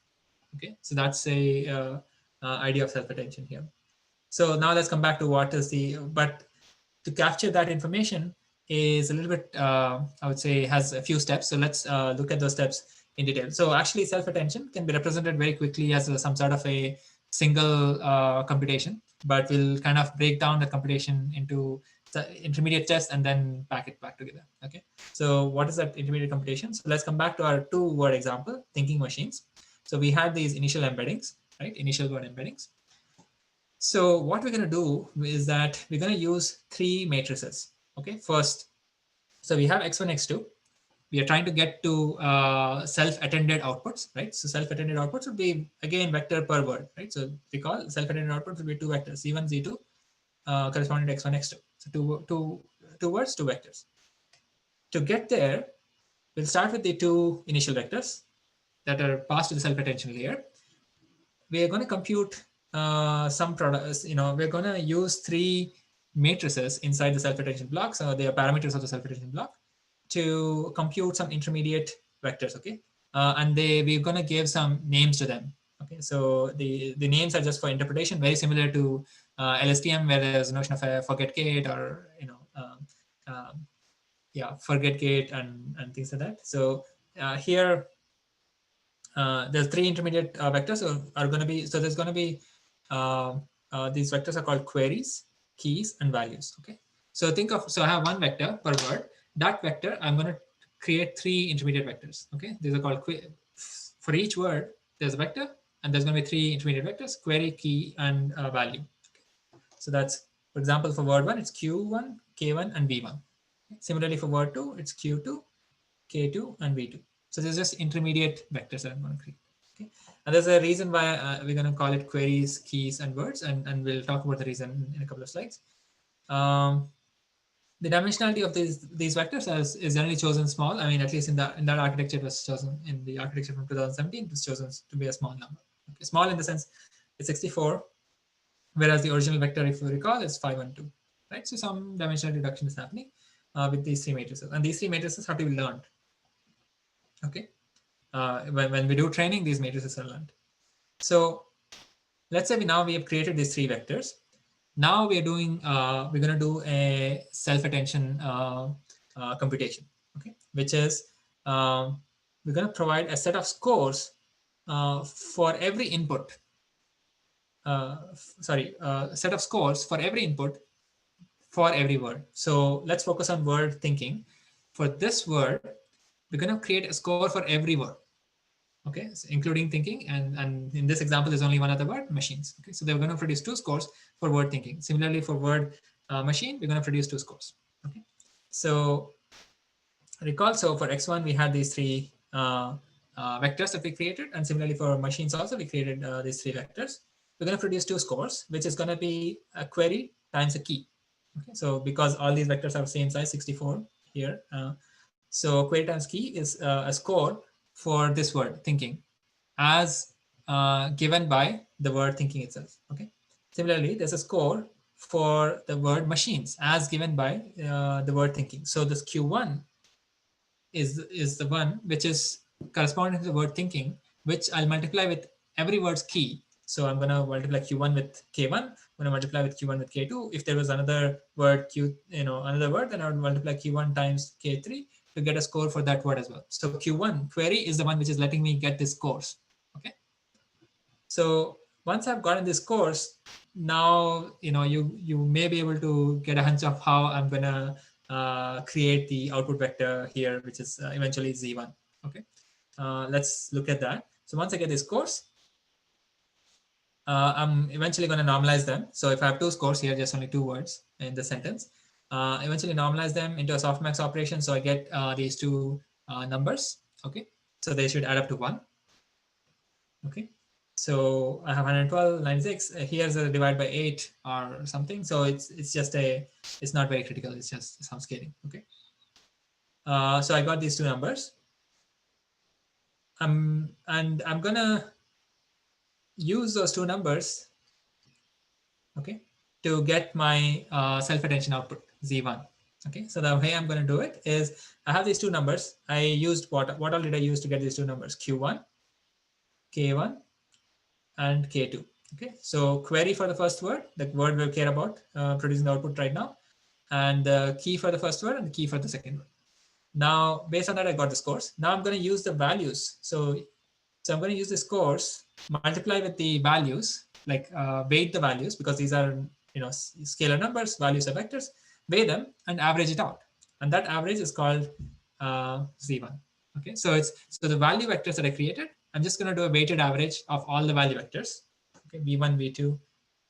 Okay, so that's a idea of self-attention here. So now let's come back to what is but to capture that information is a little bit, I would say, has a few steps. So let's look at those steps in detail. So actually self-attention can be represented very quickly as some sort of a single computation, but we'll kind of break down the computation into the intermediate test and then pack it back together. Okay, so what is that intermediate computation? So let's come back to our 2-word example, thinking machines. So we had these initial embeddings, right? Initial word embeddings. So what we're going to do is that we're going to use 3 matrices. Okay, first, so we have x1, x2. We are trying to get to self-attended outputs, right? So self-attended outputs would be, again, vector per word, right? So recall, self-attended outputs would be 2 vectors, z1, z2, corresponding to x1, x2. So two words, 2 vectors. To get there, we'll start with the 2 initial vectors that are passed to the self-attention layer. We are going to compute some products. We're going to use 3 matrices inside the self-attention block. So they are parameters of the self-attention block to compute some intermediate vectors. Okay, and we're going to give some names to them. Okay, so the names are just for interpretation, very similar to LSTM, where there's a notion of a forget gate, or forget gate and things like that. So here there's 3 intermediate vectors are going to be, so there's going to be these vectors are called queries, keys, and values. Okay, so I have 1 vector per word. That vector, I'm going to create 3 intermediate vectors. Okay, these are called for each word there's a vector, and there's going to be 3 intermediate vectors: query, key, and value. Okay. So that's, for example, for word 1 it's q1, k1, and v1. Okay. Similarly for word 2 it's q2, k2, and v2. So there's just intermediate vectors that I'm going to create. Okay, and there's a reason why we're going to call it queries, keys, and words, and we'll talk about the reason in a couple of slides. The dimensionality of these vectors is generally chosen small. I mean, at least in that architecture, it was chosen in the architecture from 2017. It was chosen to be a small number. Okay, small in the sense it's 64, whereas the original vector, if you recall, is 512. Right. So some dimensional reduction is happening with these three matrices, and these three matrices have to be learned. Okay. When we do training, these matrices are learned. So let's say we have created these three vectors. Now we're going to do a self-attention computation, okay, which is we're going to provide a set of scores for every input. Set of scores for every input for every word. So let's focus on word thinking. For this word, we're going to create a score for every word. Okay, so including thinking, and in this example, there's only one other word, machines. Okay, so they're going to produce 2 scores for word thinking. Similarly, for word machine, we're going to produce 2 scores. Okay, so recall, so for x1, we had these 3 vectors that we created, and similarly for machines also, we created these 3 vectors. We're going to produce 2 scores, which is going to be a query times a key. Okay, so because all these vectors are same size, 64 here, so query times key is a score for this word thinking as given by the word thinking itself. Okay. Similarly, there's a score for the word machines as given by the word thinking. So this Q1 is the one which is corresponding to the word thinking, which I'll multiply with every word's key. So I'm going to multiply Q1 with K1. I'm going to multiply with Q1 with K2. If there was another word another word, then I would multiply Q1 times K3 to get a score for that word as well. So Q1 query is the one which is letting me get this scores. Okay. So once I've gotten this scores, now you may be able to get a hunch of how I'm gonna create the output vector here, which is eventually Z1. Okay. Let's look at that. So once I get this scores, I'm eventually going to normalize them. So if I have 2 scores here, just only 2 words in the sentence, eventually normalize them into a softmax operation. So I get these 2 numbers. Okay. So they should add up to 1. Okay. So I have 112, 96. Here's a divide by 8 or something. So it's just it's not very critical. It's just some scaling. Okay. So I got these 2 numbers. And I'm gonna use those 2 numbers, okay, to get my self-attention output Z1. Okay, so the way I'm going to do it is I have these 2 numbers. I used what all did I use to get these 2 numbers? Q1, K1, and K2. Okay, so query for the first word, the word we'll care about producing the output right now, and the key for the first word and the key for the second word. Now, based on that, I got the scores. Now I'm going to use the values. So I'm going to use the scores, multiply with the values, like weight the values, because these are scalar numbers, values are vectors, weigh them and average it out. And that average is called Z1. Okay, so the value vectors that I created, I'm just going to do a weighted average of all the value vectors. Okay, V1, V2,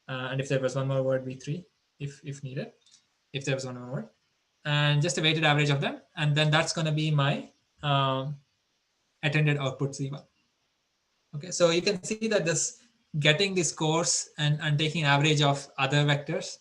and if there was one more word, V3, if needed, if there was one more word, and just a weighted average of them. And then that's going to be my attended output Z1. Okay, so you can see that this getting the scores and taking average of other vectors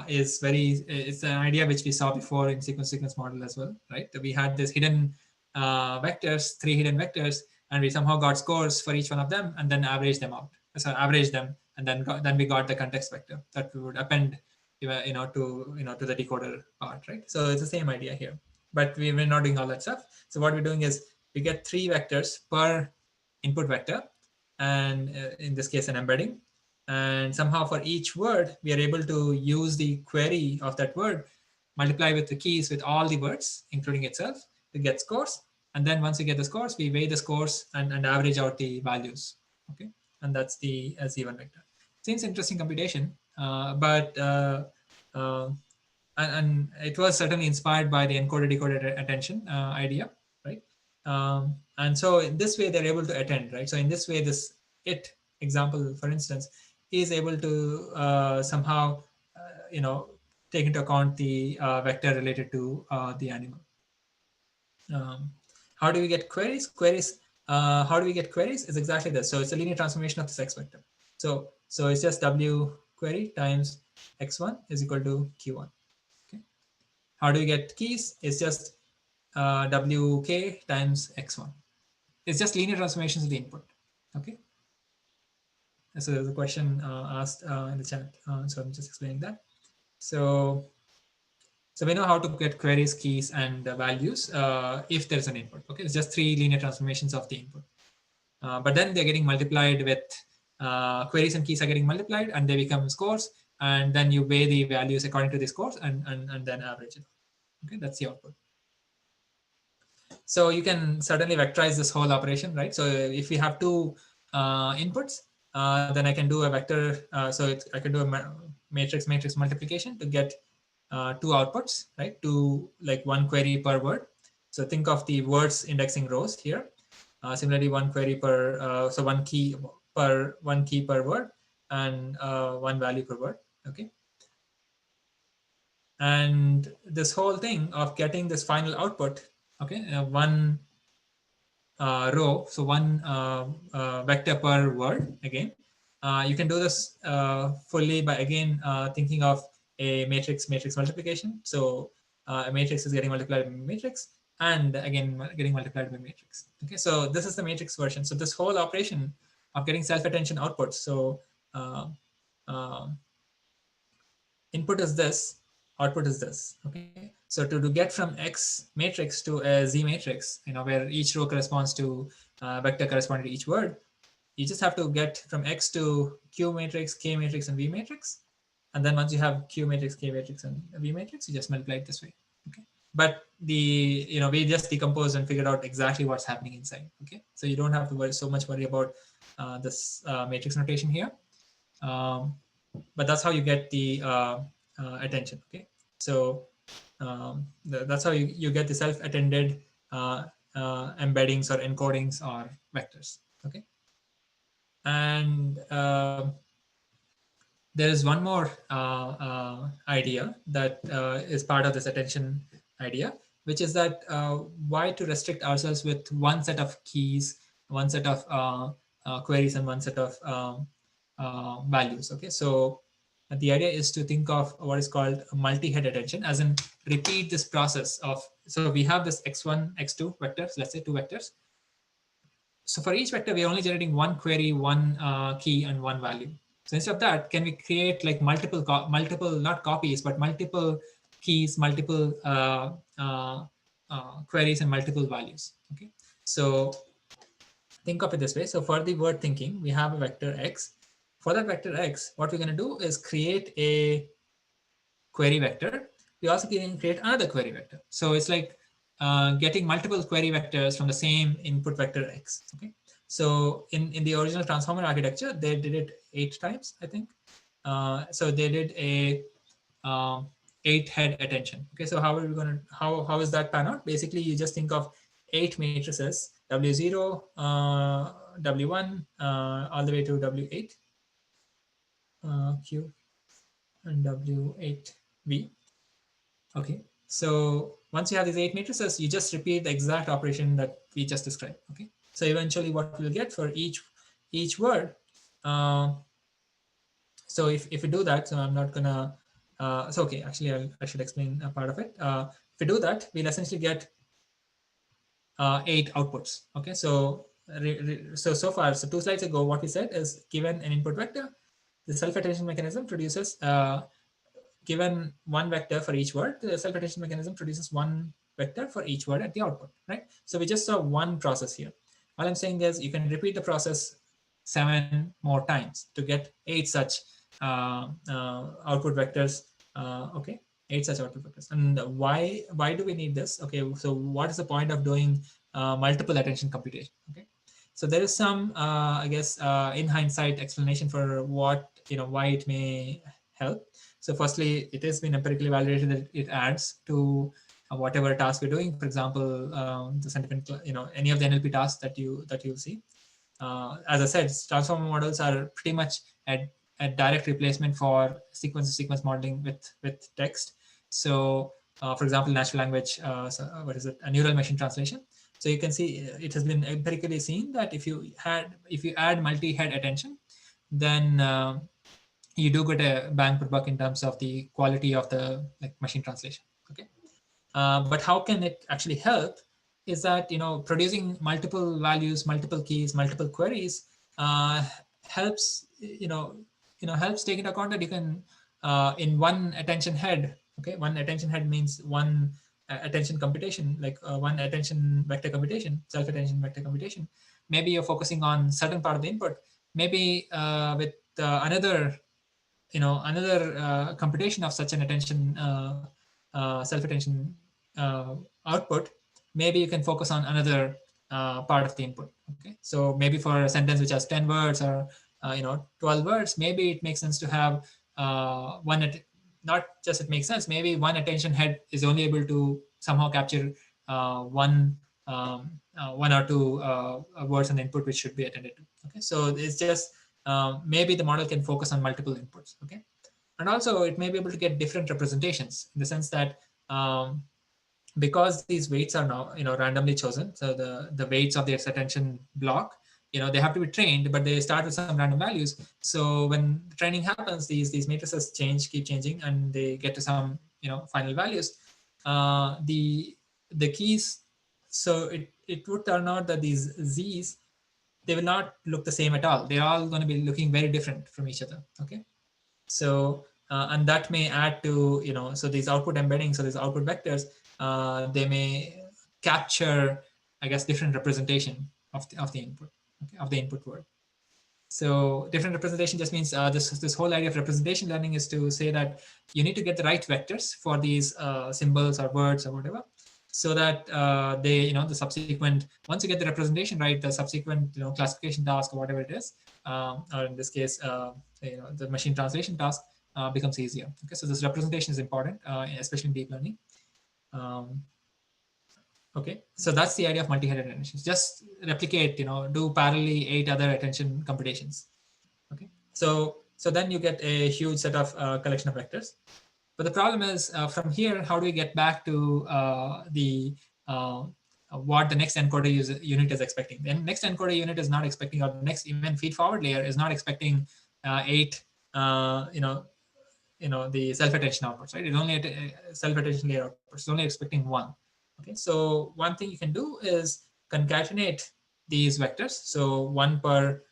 it's an idea which we saw before in sequence model as well, right? We had this hidden vectors, 3 hidden vectors, and we somehow got scores for each one of them and then average them out. So average them, and then we got the context vector that we would append to the decoder part, right? So it's the same idea here, but we're not doing all that stuff. So what we're doing is we get 3 vectors per input vector, and in this case an embedding, and somehow for each word we are able to use the query of that word, multiply with the keys with all the words including itself to get scores, and then once we get the scores we weigh the scores and average out the values. Okay, and that's the Z1 vector. Seems interesting computation, and it was certainly inspired by the encoder decoder attention idea, right? And so in this way they're able to attend, right? So in this way, this it example, for instance, is able to somehow take into account the vector related to the animal. How do we get queries? How do we get queries is exactly this. So it's a linear transformation of this x vector. So it's just W query times x1 is equal to q1. Okay. how do you get keys? It's just wk times x1. It's just linear transformations of the input. Okay. So there's a question asked in the chat. So I'm just explaining that. So we know how to get queries, keys, and values if there's an input. Okay, it's just 3 linear transformations of the input. But then they're getting multiplied with queries and keys are getting multiplied, and they become scores. And then you weigh the values according to the scores and then average it. Okay, that's the output. So you can certainly vectorize this whole operation, right? So if we have 2 inputs, then I can do a vector. I can do a matrix multiplication to get 2 outputs, right? Like 1 query per word. So think of the words indexing rows here. Similarly, 1 query per, so 1 key per word and 1 value per word. Okay. And this whole thing of getting this final output, okay, 1 row, so 1 vector per word again. You can do this fully by again thinking of a matrix multiplication. So a matrix is getting multiplied by matrix, and again getting multiplied by matrix. Okay, so this is the matrix version. So this whole operation of getting self-attention outputs. So input is this, output is this. Okay, so to get from X matrix to a Z matrix, where each row corresponds to vector corresponding to each word, you just have to get from X to Q matrix, K matrix, and V matrix. And then once you have Q matrix, K matrix, and V matrix, you just multiply it this way. Okay, but we just decomposed and figured out exactly what's happening inside. Okay, so you don't have to worry about this matrix notation here. But that's how you get the attention. Okay, so that's how you get the self-attended embeddings or encodings or vectors. Okay, and there is one more idea that is part of this attention idea, which is that why to restrict ourselves with one set of keys, one set of queries, and one set of values. Okay, so the idea is to think of what is called multi-head attention, as in repeat this process of, so we have this x1, x2 vectors, let's say 2 vectors. So for each vector, we're only generating 1 query, 1 key, and 1 value. So instead of that, can we create like multiple, not copies, but multiple keys, multiple queries, and multiple values? Okay, so think of it this way. So for the word thinking, we have a vector x. For that vector x, what we're going to do is create a query vector. We also can create another query vector. So it's like getting multiple query vectors from the same input vector x. Okay, so in the original transformer architecture, they did it 8 times, I think. So they did a 8-head attention. Okay, so how are we going to how is that pan out? Basically, you just think of 8 matrices: W0, W1, all the way to W8, Q, and W8V. Okay, so once you have these 8 matrices, you just repeat the exact operation that we just described. Okay, so eventually what we'll get for each word. So if we do that, so I'm not gonna. So okay, actually I should explain a part of it. If we do that, we'll essentially get 8 outputs. Okay, so so far, so 2 slides ago, what we said is given an input vector, the self-attention mechanism produces given 1 vector for each word, the self-attention mechanism produces 1 vector for each word at the output, right? So we just saw 1 process here. All I'm saying is you can repeat the process 7 more times to get 8 such output vectors. Okay, 8 such output vectors. And why do we need this? Okay, so what is the point of doing multiple attention computation? Okay, so there is some, I guess, in hindsight explanation for what, why it may help. So firstly, it has been empirically validated that it adds to whatever task we're doing. For example, the sentiment, any of the NLP tasks that you'll see. As I said, transformer models are pretty much a direct replacement for sequence modeling with text. So, for example, natural language, a neural machine translation. So you can see it has been empirically seen that if you add multi-head attention, then you do get a bang per buck in terms of the quality of the machine translation. Okay, But how can it actually help is that, producing multiple values, multiple keys, multiple queries helps, helps take into account that you can, in one attention head, okay, one attention head means one attention computation, like one attention vector computation, self-attention vector computation. Maybe you're focusing on certain part of the input. Maybe with another computation of such an attention self-attention output, maybe you can focus on another part of the input. Okay, so maybe for a sentence which has 10 words or 12 words, maybe it makes sense to have not just it makes sense, maybe one attention head is only able to somehow capture one or two words in the input which should be attended to. Okay, so it's just maybe the model can focus on multiple inputs. Okay, and also it may be able to get different representations in the sense that because these weights are now randomly chosen, so the weights of their attention block, they have to be trained, but they start with some random values. So when the training happens, these matrices keep changing, and they get to some final values. The keys, so it would turn out that these Z's, they will not look the same at all. They're all going to be looking very different from each other. Okay, so and that may add to so these output embeddings, so these output vectors, they may capture, I guess, different representation of the input, okay, of the input word. So different representation just means this whole idea of representation learning is to say that you need to get the right vectors for these symbols or words or whatever, so that they, the subsequent, once you get the representation right, the subsequent, classification task or whatever it is, or in this case, the machine translation task becomes easier. Okay, so this representation is important, especially in deep learning. Okay, so that's the idea of multi-headed attentions. Just replicate, do parallelly 8 other attention computations. Okay, so then you get a huge set of collection of vectors. But the problem is from here, how do we get back to what the next encoder unit is expecting? The next encoder unit is not expecting, or the next even feed forward layer is not expecting 8, the self-attention outputs, right? It's only a self-attention layer outputs. It's only expecting 1. Okay, so one thing you can do is concatenate these vectors. So 1 per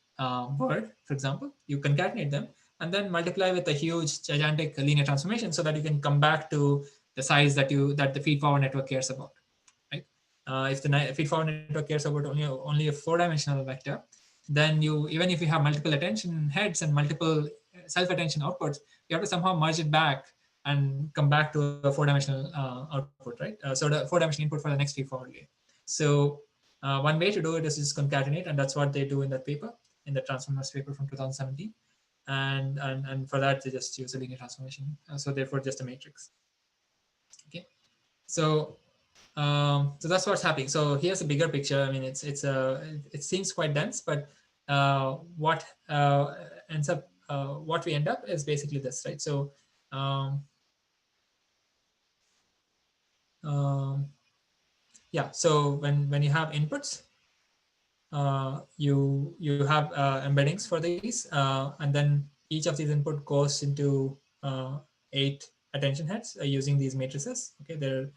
word, for example, you concatenate them, and then multiply with a huge gigantic linear transformation, so that you can come back to the size that the feed-forward network cares about, right? If the feed-forward network cares about only a 4-dimensional vector, then even if you have multiple attention heads and multiple self-attention outputs, you have to somehow merge it back and come back to a 4-dimensional output, right? So the 4-dimensional input for the next feed-forward layer. So one way to do it is just concatenate, and that's what they do in that paper, in the Transformers paper from 2017. And for that, they just use a linear transformation. So therefore, just a matrix. Okay, so so that's what's happening. So here's a bigger picture. I mean, it seems quite dense, but what what we end up is basically this, right? So yeah, so when you have inputs, you have embeddings for these, and then each of these input goes into 8 attention heads using these matrices. Okay, there are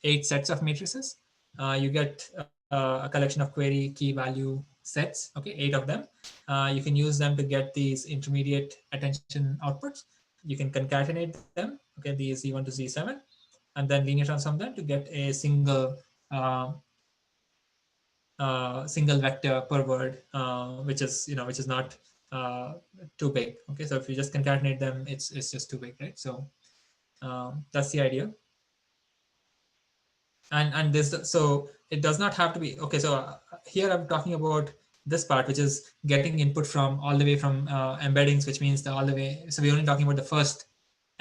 8 sets of matrices. You get a collection of query key value sets. Okay, 8 of them. You can use them to get these intermediate attention outputs. You can concatenate them. Okay, these Z1 to Z7, and then linear transform them to get a single vector per word, which is not too big. Okay, so if you just concatenate them, it's just too big, right? So that's the idea. And this, so it does not have to be okay. So here I'm talking about this part, which is getting input from all the way from embeddings, which means all the way. So we're only talking about the first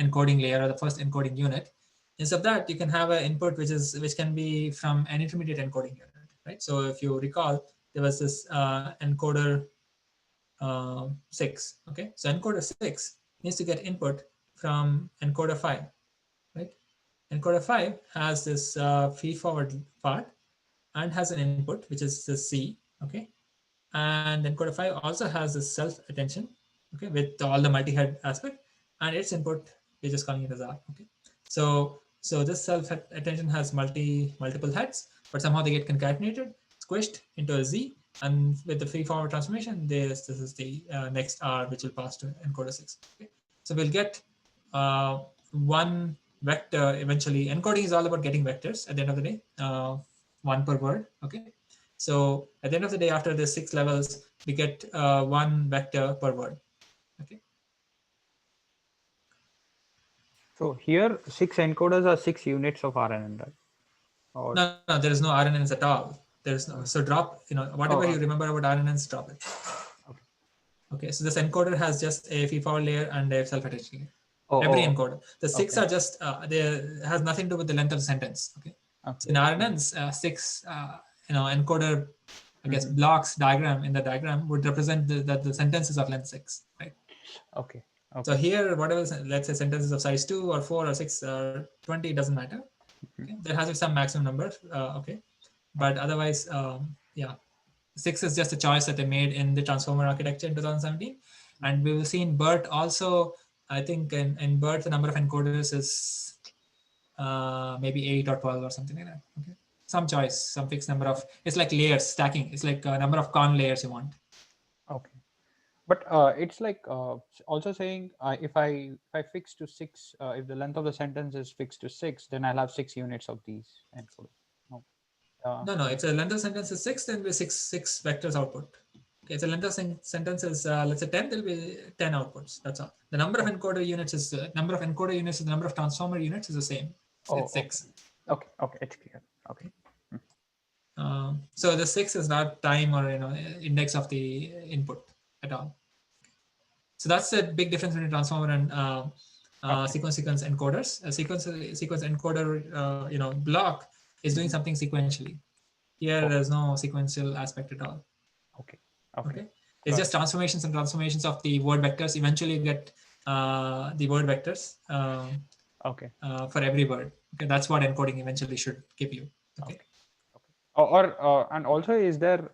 encoding layer or the first encoding unit. Instead of that, you can have an input which can be from an intermediate encoding unit, right? So if you recall, there was this encoder 6. Okay, so encoder 6 needs to get input from encoder 5, right? Encoder 5 has this feed-forward part and has an input, which is the C, okay? And encoder 5 also has this self-attention, okay, with all the multi-head aspect, and its input, we're just calling it as R, okay? So So this self-attention has multiple heads, but somehow they get concatenated, squished into a Z, and with the free-forward transformation, this is the next R, which will pass to encoder 6. Okay? So we'll get one vector eventually. Encoding is all about getting vectors at the end of the day, one per word. Okay. So at the end of the day, after the 6 levels, we get one vector per word. Okay. So here 6 encoders are 6 units of RNN, right? Or No, there is no RNNs at all. There's no, so drop, whatever you remember about RNNs, drop it. Okay. Okay, so this encoder has just a feed-forward layer and a self-attention layer. Oh, Every oh, encoder. The 6 are just, has nothing to do with the length of the sentence. Okay. okay. So in RNNs, 6, encoder, I guess, blocks diagram in the diagram would represent that the sentences of length 6, right? Okay. Okay. So here, whatever, let's say sentences of size 2 or 4 or 6 or 20, it doesn't matter. Okay. There has to be some maximum number. Okay. But otherwise, yeah, 6 is just a choice that they made in the transformer architecture in 2017. And we will see in BERT also, I think in BERT, the number of encoders is maybe 8 or 12 or something like that. Okay. Some choice, some fixed number of, it's like layers, stacking. It's like a number of con layers you want. Okay. But it's like also saying if I fix to 6, if the length of the sentence is fixed to 6, then I'll have 6 units of these encoders. No. No. If the length of sentence is 6, then we six vectors output. Okay, if the length of sentence is let's say 10, there'll be 10 outputs. That's all. The number of encoder units is the number of encoder units, and the number of transformer units is the same. It's 6. Okay. Okay, it's clear. Okay. So the 6 is not time or index of the input at all. So that's the big difference between transformer and sequence encoders. A sequence encoder block is doing something sequentially. Here there's no sequential aspect at all. Okay. Okay. It's just transformations and transformations of the word vectors. Eventually you get the word vectors for every word. Okay, that's what encoding eventually should give you. Okay. And also, is there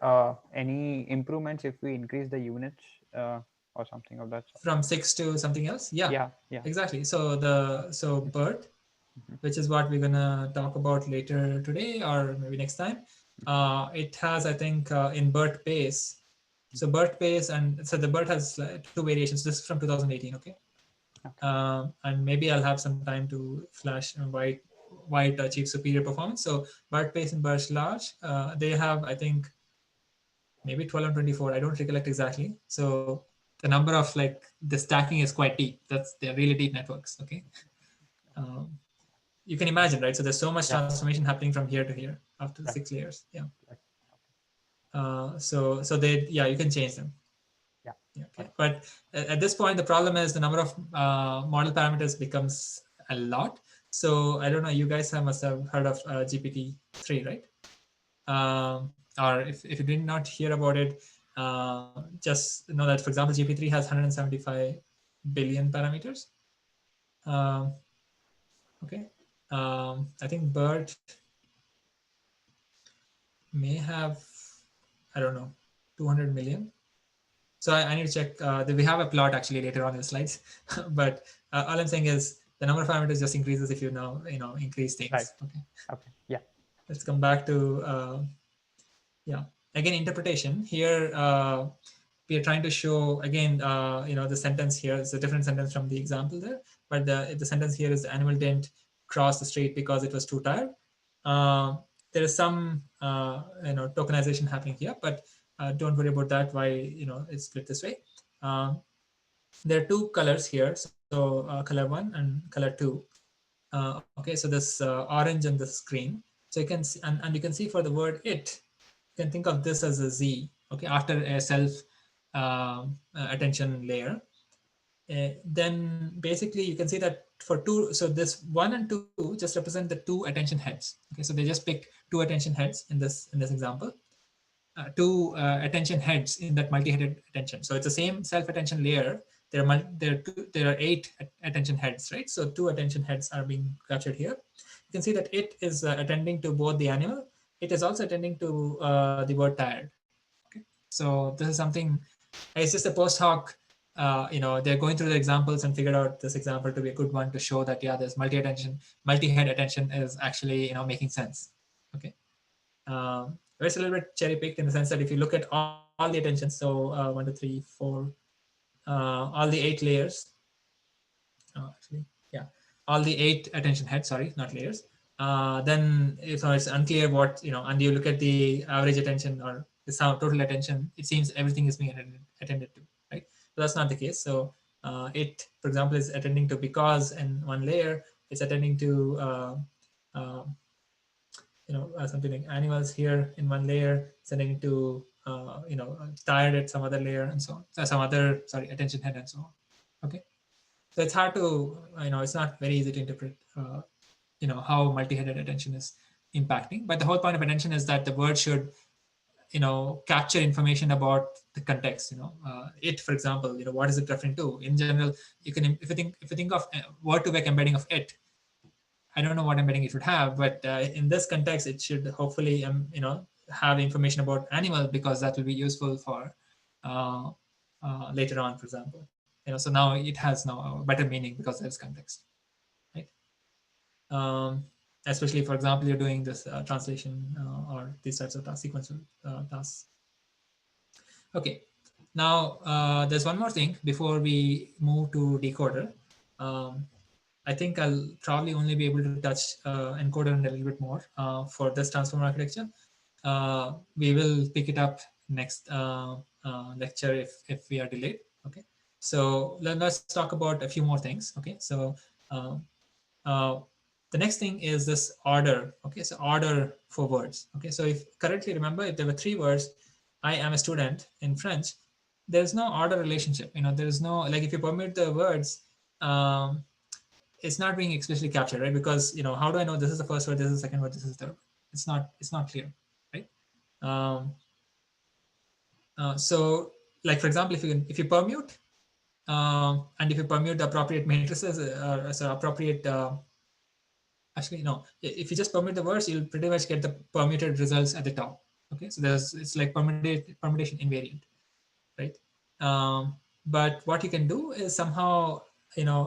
any improvements if we increase the units or something of that sort? From 6 to something else? Yeah. Exactly. So BERT, which is what we're gonna talk about later today or maybe next time. It has, I think, in BERT base. So BERT base, and so the BERT has 2 variations. This is from 2018. Okay. And maybe I'll have some time to flash why it achieves superior performance. So BERT base and BERT large, they have, I think, maybe 12 and 24. I don't recollect exactly. So the number of the stacking is quite deep. They're really deep networks. Okay. You can imagine, right? So there's so much transformation happening from here to here after the 6 layers. Yeah. So you can change them. Yeah. Okay. But at this point, the problem is the number of model parameters becomes a lot. So I don't know, you guys must have heard of GPT-3, right? Or if you did not hear about it, just know that, for example, GPT-3 has 175 billion parameters. Okay. I think BERT may have, I don't know, 200 million. So I need to check. We have a plot actually later on in the slides, but all I'm saying is the number of parameters just increases if you now increase things. Right. Okay. Yeah. Let's come back to again, interpretation. Here we are trying to show again the sentence here is a different sentence from the example there, but the sentence here is the animal didn't cross the street because it was too tired. There is some tokenization happening here, but don't worry about that. Why it's split this way. There are 2 colors here, so color 1 and color 2. Okay, so this orange and this green. So you can see, and you can see for the word it, you can think of this as a Z. Okay, after a self attention layer. Then basically you can see that for 2, so this 1 and 2 just represent the 2 attention heads. Okay, so they just pick 2 attention heads in this example. 2 attention heads in that multi-headed attention. So it's the same self-attention layer. There are 8 attention heads, right? So 2 attention heads are being captured here. You can see that it is attending to both the animal. It is also attending to the word tired. Okay, so this is something. It's just a post hoc they're going through the examples and figured out this example to be a good one to show that, yeah, there's multi-head attention is actually, making sense. Okay. It's a little bit cherry picked in the sense that if you look at all the attentions, so 1, 2, 3, 4, all the 8 layers, all the 8 attention heads, sorry, not layers, then it's unclear what, and you look at the average attention or the total attention, it seems everything is being attended to, right? But that's not the case. So it, for example, is attending to because in one layer, it's attending to, something like animals here in one layer, attending to, tired at some other layer and so on. So some other, attention head and so on. Okay. So it's hard to, it's not very easy to interpret, how multi-headed attention is impacting. But the whole point of attention is that the word should, capture information about the context. It, for example, what is it referring to? In general, you can, if you think of word-to-vec embedding of it, I don't know what embedding it should have, but in this context, it should hopefully, have information about animal because that will be useful for later on, for example. So now it has now a better meaning because there's context, right? Especially, for example, you're doing this translation or these types of sequential tasks. Okay, now there's one more thing before we move to decoder. I think I'll probably only be able to touch encoder and a little bit more for this transformer architecture. We will pick it up next lecture if we are delayed. Okay, so let's talk about a few more things. Okay, so the next thing is this order. Okay, so order for words. Okay, so if currently remember, if there were 3 words, I am a student in French, there's no order relationship. There is no, like, if you permute the words, it's not being explicitly captured, right? Because how do I know this is the first word, this is the second word, this is the third word? It's not clear, right? So, like, for example, if you permute, and if you permute the appropriate matrices, appropriate, actually no, if you just permute the words, you'll pretty much get the permuted results at the top. Okay, so it's like permutation invariant, right? But what you can do is somehow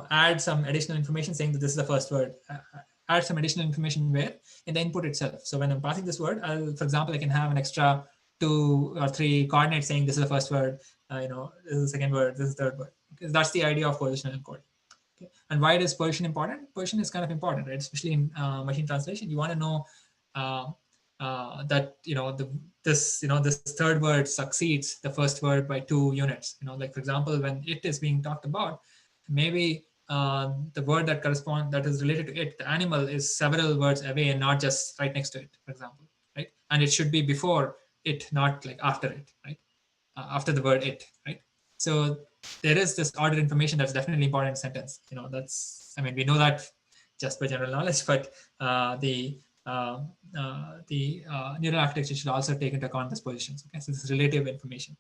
add some additional information saying that this is the first word. Add some additional information where in the input itself. So when I'm passing this word, for example, I can have an extra 2 or 3 coordinates saying this is the first word, this is the second word, this is the third word. Okay, so that's the idea of positional encoding. Okay. And why is position important? Position is kind of important, right? Especially in machine translation, you want to know that this third word succeeds the first word by 2 units. Like, for example, when it is being talked about, maybe the word that is related to it, the animal, is several words away and not just right next to it, for example, right? And it should be before it, not like after it, right? After the word it, right? So there is this ordered information that's definitely important in sentence. We know that just by general knowledge, but the neural architecture should also take into account these positions. Okay, so this is relative information.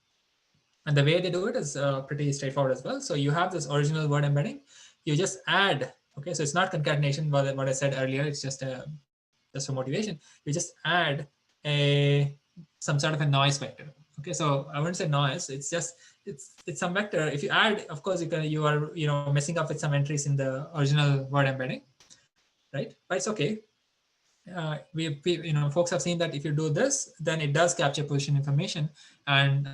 And the way they do it is pretty straightforward as well. So you have this original word embedding, you just add, okay, so it's not concatenation, but what I said earlier, it's just for motivation. You just add some sort of a noise vector. Okay, so I wouldn't say noise, it's just, it's some vector. If you add, of course, you are messing up with some entries in the original word embedding, right? But it's okay. We folks have seen that if you do this, then it does capture position information and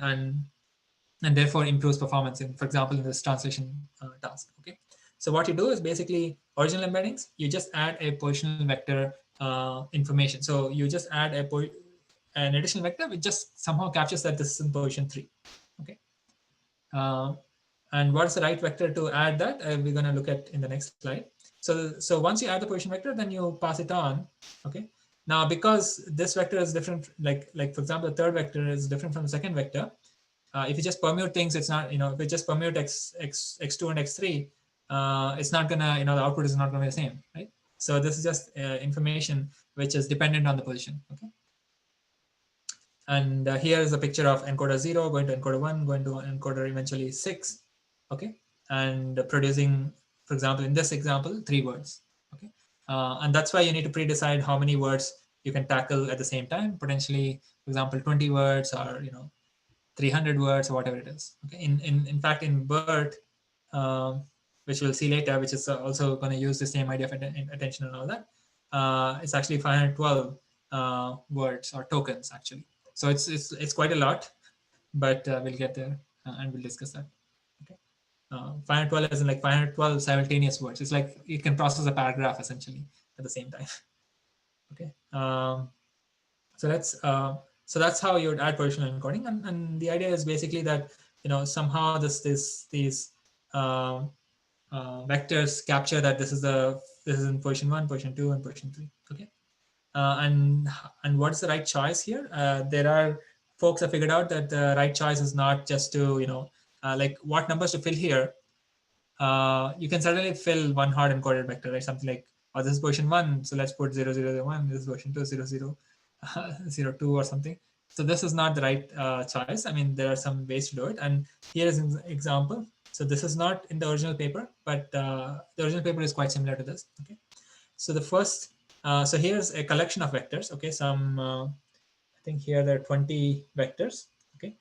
therefore improves performance in, for example, in this translation task. Okay, so what you do is basically original embeddings, you just add a positional vector information. So you just add an additional vector which just somehow captures that this is in position 3. Okay, and what's the right vector to add that? We're going to look at in the next slide. So once you add the position vector, then you pass it on. Okay, now because this vector is different, like for example, the third vector is different from the second vector. If you just permute things, it's not, if you just permute x2 and x3, it's not gonna, the output is not gonna be the same, right? So this is just information which is dependent on the position. Okay. And here is a picture of encoder 0 going to encoder 1, going to encoder eventually 6. Okay, and producing, for example, in this example, 3 words. Okay, and that's why you need to pre-decide how many words you can tackle at the same time. Potentially, for example, 20 words or 300 words or whatever it is. Okay. In fact, in BERT, which we'll see later, which is also going to use the same idea of attention and all that, it's actually 512 words or tokens actually. So it's quite a lot, but we'll get there and we'll discuss that. Okay. 512 is in like 512 simultaneous words. It's like it can process a paragraph essentially at the same time. Okay. So that's how you would add positional encoding, and the idea is basically that somehow these vectors capture that this is in position 1, position 2, and position 3. Okay. And what is the right choice here? There are folks have figured out that the right choice is not just to like what numbers to fill here. You can certainly fill one hard encoded vector, right? Something like, oh, this is position 1, so let's put 0, 0, 0, 1. This is position 2, 0, 0, 0, 2 or something. So this is not the right choice. I mean, there are some ways to do it. And here is an example. So this is not in the original paper, but the original paper is quite similar to this. Okay. So the first, so here's a collection of vectors. Okay. I think here there are 20 vectors. Okay.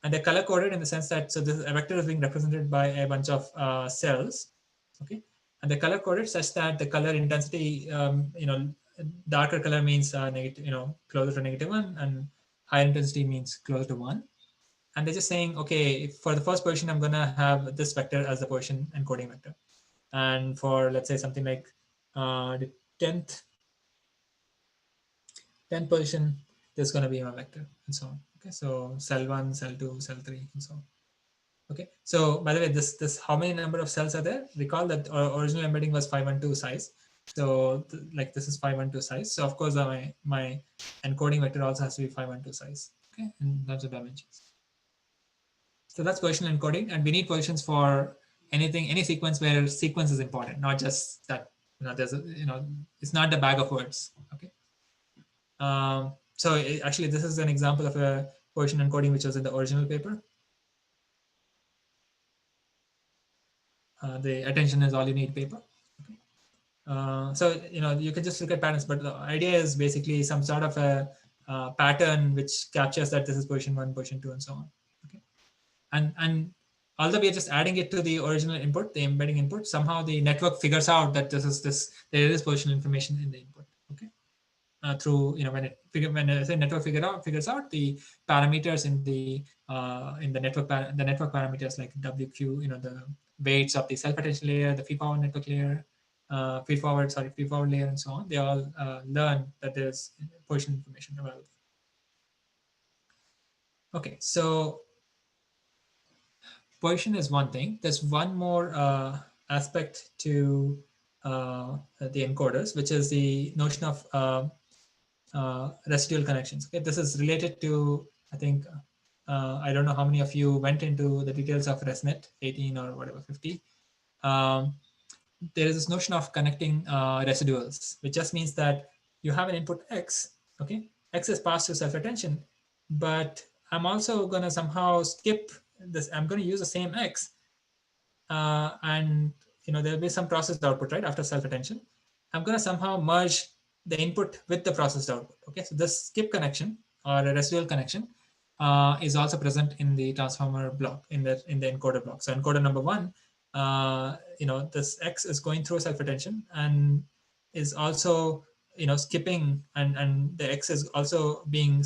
And they're color coded in the sense that, so this a vector is being represented by a bunch of cells. Okay. And they're color coded such that the color intensity, darker color means negative, closer to -1, and higher intensity means closer to 1. And they're just saying, okay, for the first position, I'm going to have this vector as the position encoding vector. And for, let's say, something like the 10th position, there's going to be my vector and so on. Okay, so cell 1, cell 2, cell 3, and so on. Okay, so by the way, this how many number of cells are there? Recall that our original embedding was 512 size. So like this is 512 size. So of course my encoding vector also has to be 512 size. Okay, in terms of dimensions. So that's positional encoding, and we need positions for any sequence where sequence is important, not just that there's it's not the bag of words. Okay. So actually, this is an example of a position encoding which was in the original paper. The attention is all you need paper. Okay. So you can just look at patterns, but the idea is basically some sort of a pattern which captures that this is position 1, position 2, and so on. Okay. And although we are just adding it to the original input, the embedding input, somehow the network figures out that there is positional information in the input. Okay. Through when the network figures out the parameters in the network parameters like WQ, the weights of the self-attention layer, the feed-forward network layer, feed-forward layer, and so on. They all learn that there's position information available. Okay, so position is one thing. There's one more aspect to the encoders, which is the notion of residual connections. Okay, this is related to, I think, I don't know how many of you went into the details of ResNet 18 or whatever 50. There is this notion of connecting residuals, which just means that you have an input X. Okay, X is passed to self-attention, but I'm also going to somehow skip this. I'm going to use the same X, and there'll be some processed output right after self-attention. I'm going to somehow merge the input with the processed output. Okay, so this skip connection or a residual connection is also present in the transformer block, in the encoder block. So encoder number 1, this X is going through self-attention and is also skipping, and the X is also being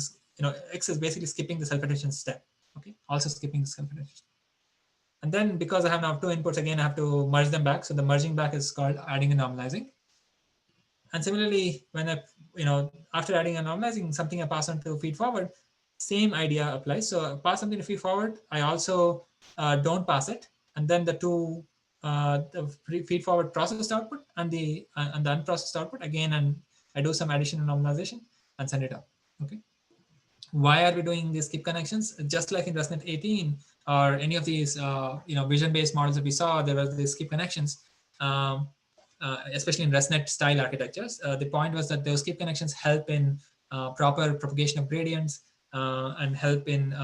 X is basically skipping the self-attention step. Okay, also skipping the self-attention. And then because I have now 2 inputs, again I have to merge them back. So the merging back is called adding and normalizing. And similarly, when after adding and normalizing something, I pass on to feed forward, same idea applies. So I pass something to feed forward, I also don't pass it, and then the feed forward processed output and the unprocessed output again, and I do some addition and normalization and send it up. Okay. Why are we doing these skip connections? Just like in ResNet 18 or any of these vision-based models that we saw, there were these skip connections. Especially in ResNet style architectures, the point was that those skip connections help in proper propagation of gradients and help in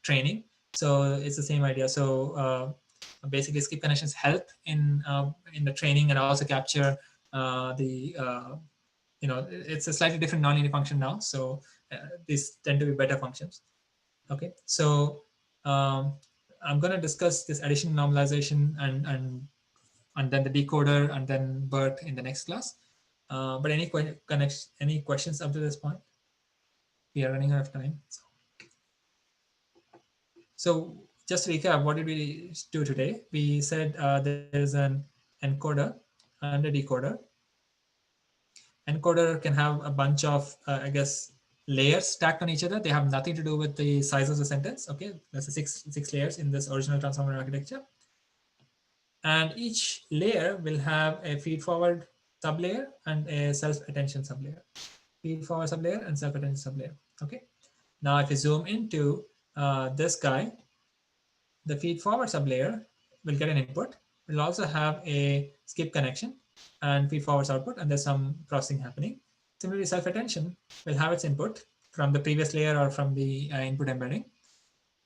training. So it's the same idea. So basically, skip connections help in the training and also capture it's a slightly different nonlinear function now. So these tend to be better functions. Okay, so I'm going to discuss this addition, normalization, and then the decoder, and then BERT in the next class. But any questions up to this point? We are running out of time. So just to recap, what did we do today? We said there is an encoder and a decoder. Encoder can have a bunch of, I guess, layers stacked on each other. They have nothing to do with the size of the sentence. Okay, that's the six layers in this original transformer architecture. And each layer will have a feed-forward sublayer and a self-attention sublayer. Feed-forward sublayer and self-attention sublayer. Okay. Now, if you zoom into this guy, the feed-forward sublayer will get an input. We'll also have a skip connection and feed-forwards output, and there's some processing happening. Similarly, self-attention will have its input from the previous layer or from the input embedding.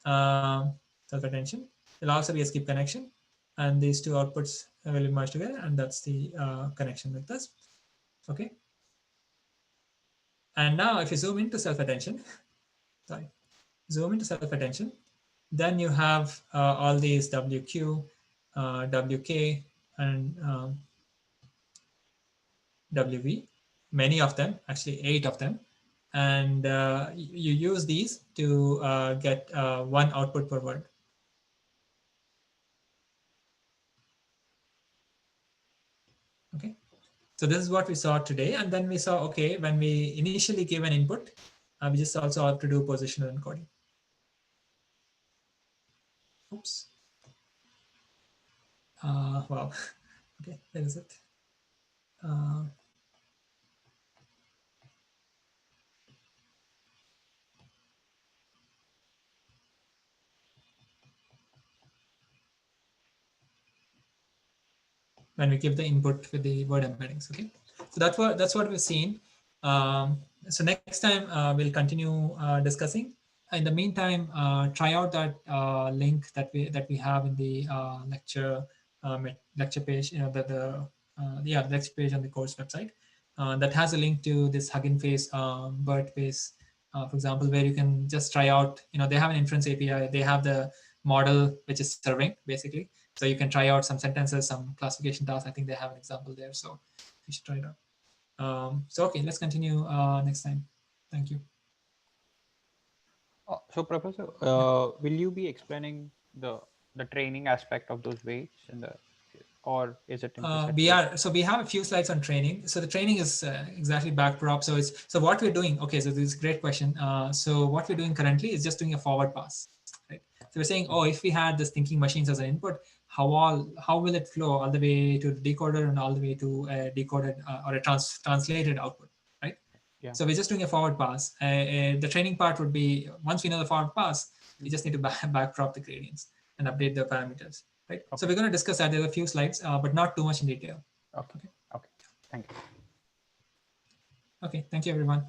Self-attention. There'll also be a skip connection, and these two outputs will be merged together, and that's the connection with this. Okay. And now, if you zoom into self-attention, then you have all these WQ, WK, and WV, many of them, actually 8 of them. And you use these to get one output per word. Okay, so this is what we saw today. And then we saw, okay, when we initially give an input, we just also have to do positional encoding. Oops. Wow. Okay, there is it. When we give the input with the word embeddings. Okay, so that's what we've seen. So next time we'll continue discussing. In the meantime, try out that link that we have in the lecture page. You know, the lecture page on the course website that has a link to this Hugging Face BERT base, for example, where you can just try out. You know, they have an inference API. They have the model which is serving basically. So you can try out some sentences, some classification tasks. I think they have an example there, so you should try it out. So okay, let's continue next time. Thank you. So Professor, will you be explaining the training aspect of those weights in the, or is it? We have a few slides on training. So the training is exactly backprop. So what we're doing. Okay, so this is a great question. So what we're doing currently is just doing a forward pass, right? So we're saying, oh, if we had this thinking machines as an input, how will it flow all the way to the decoder and all the way to a decoded or a translated output, right? Yeah. So we're just doing a forward pass. The training part would be, once we know the forward pass, we just need to backprop the gradients and update the parameters, right? Okay. So we're going to discuss that. There are a few slides, but not too much in detail. Okay. Okay. Thank you. Okay. Thank you, everyone.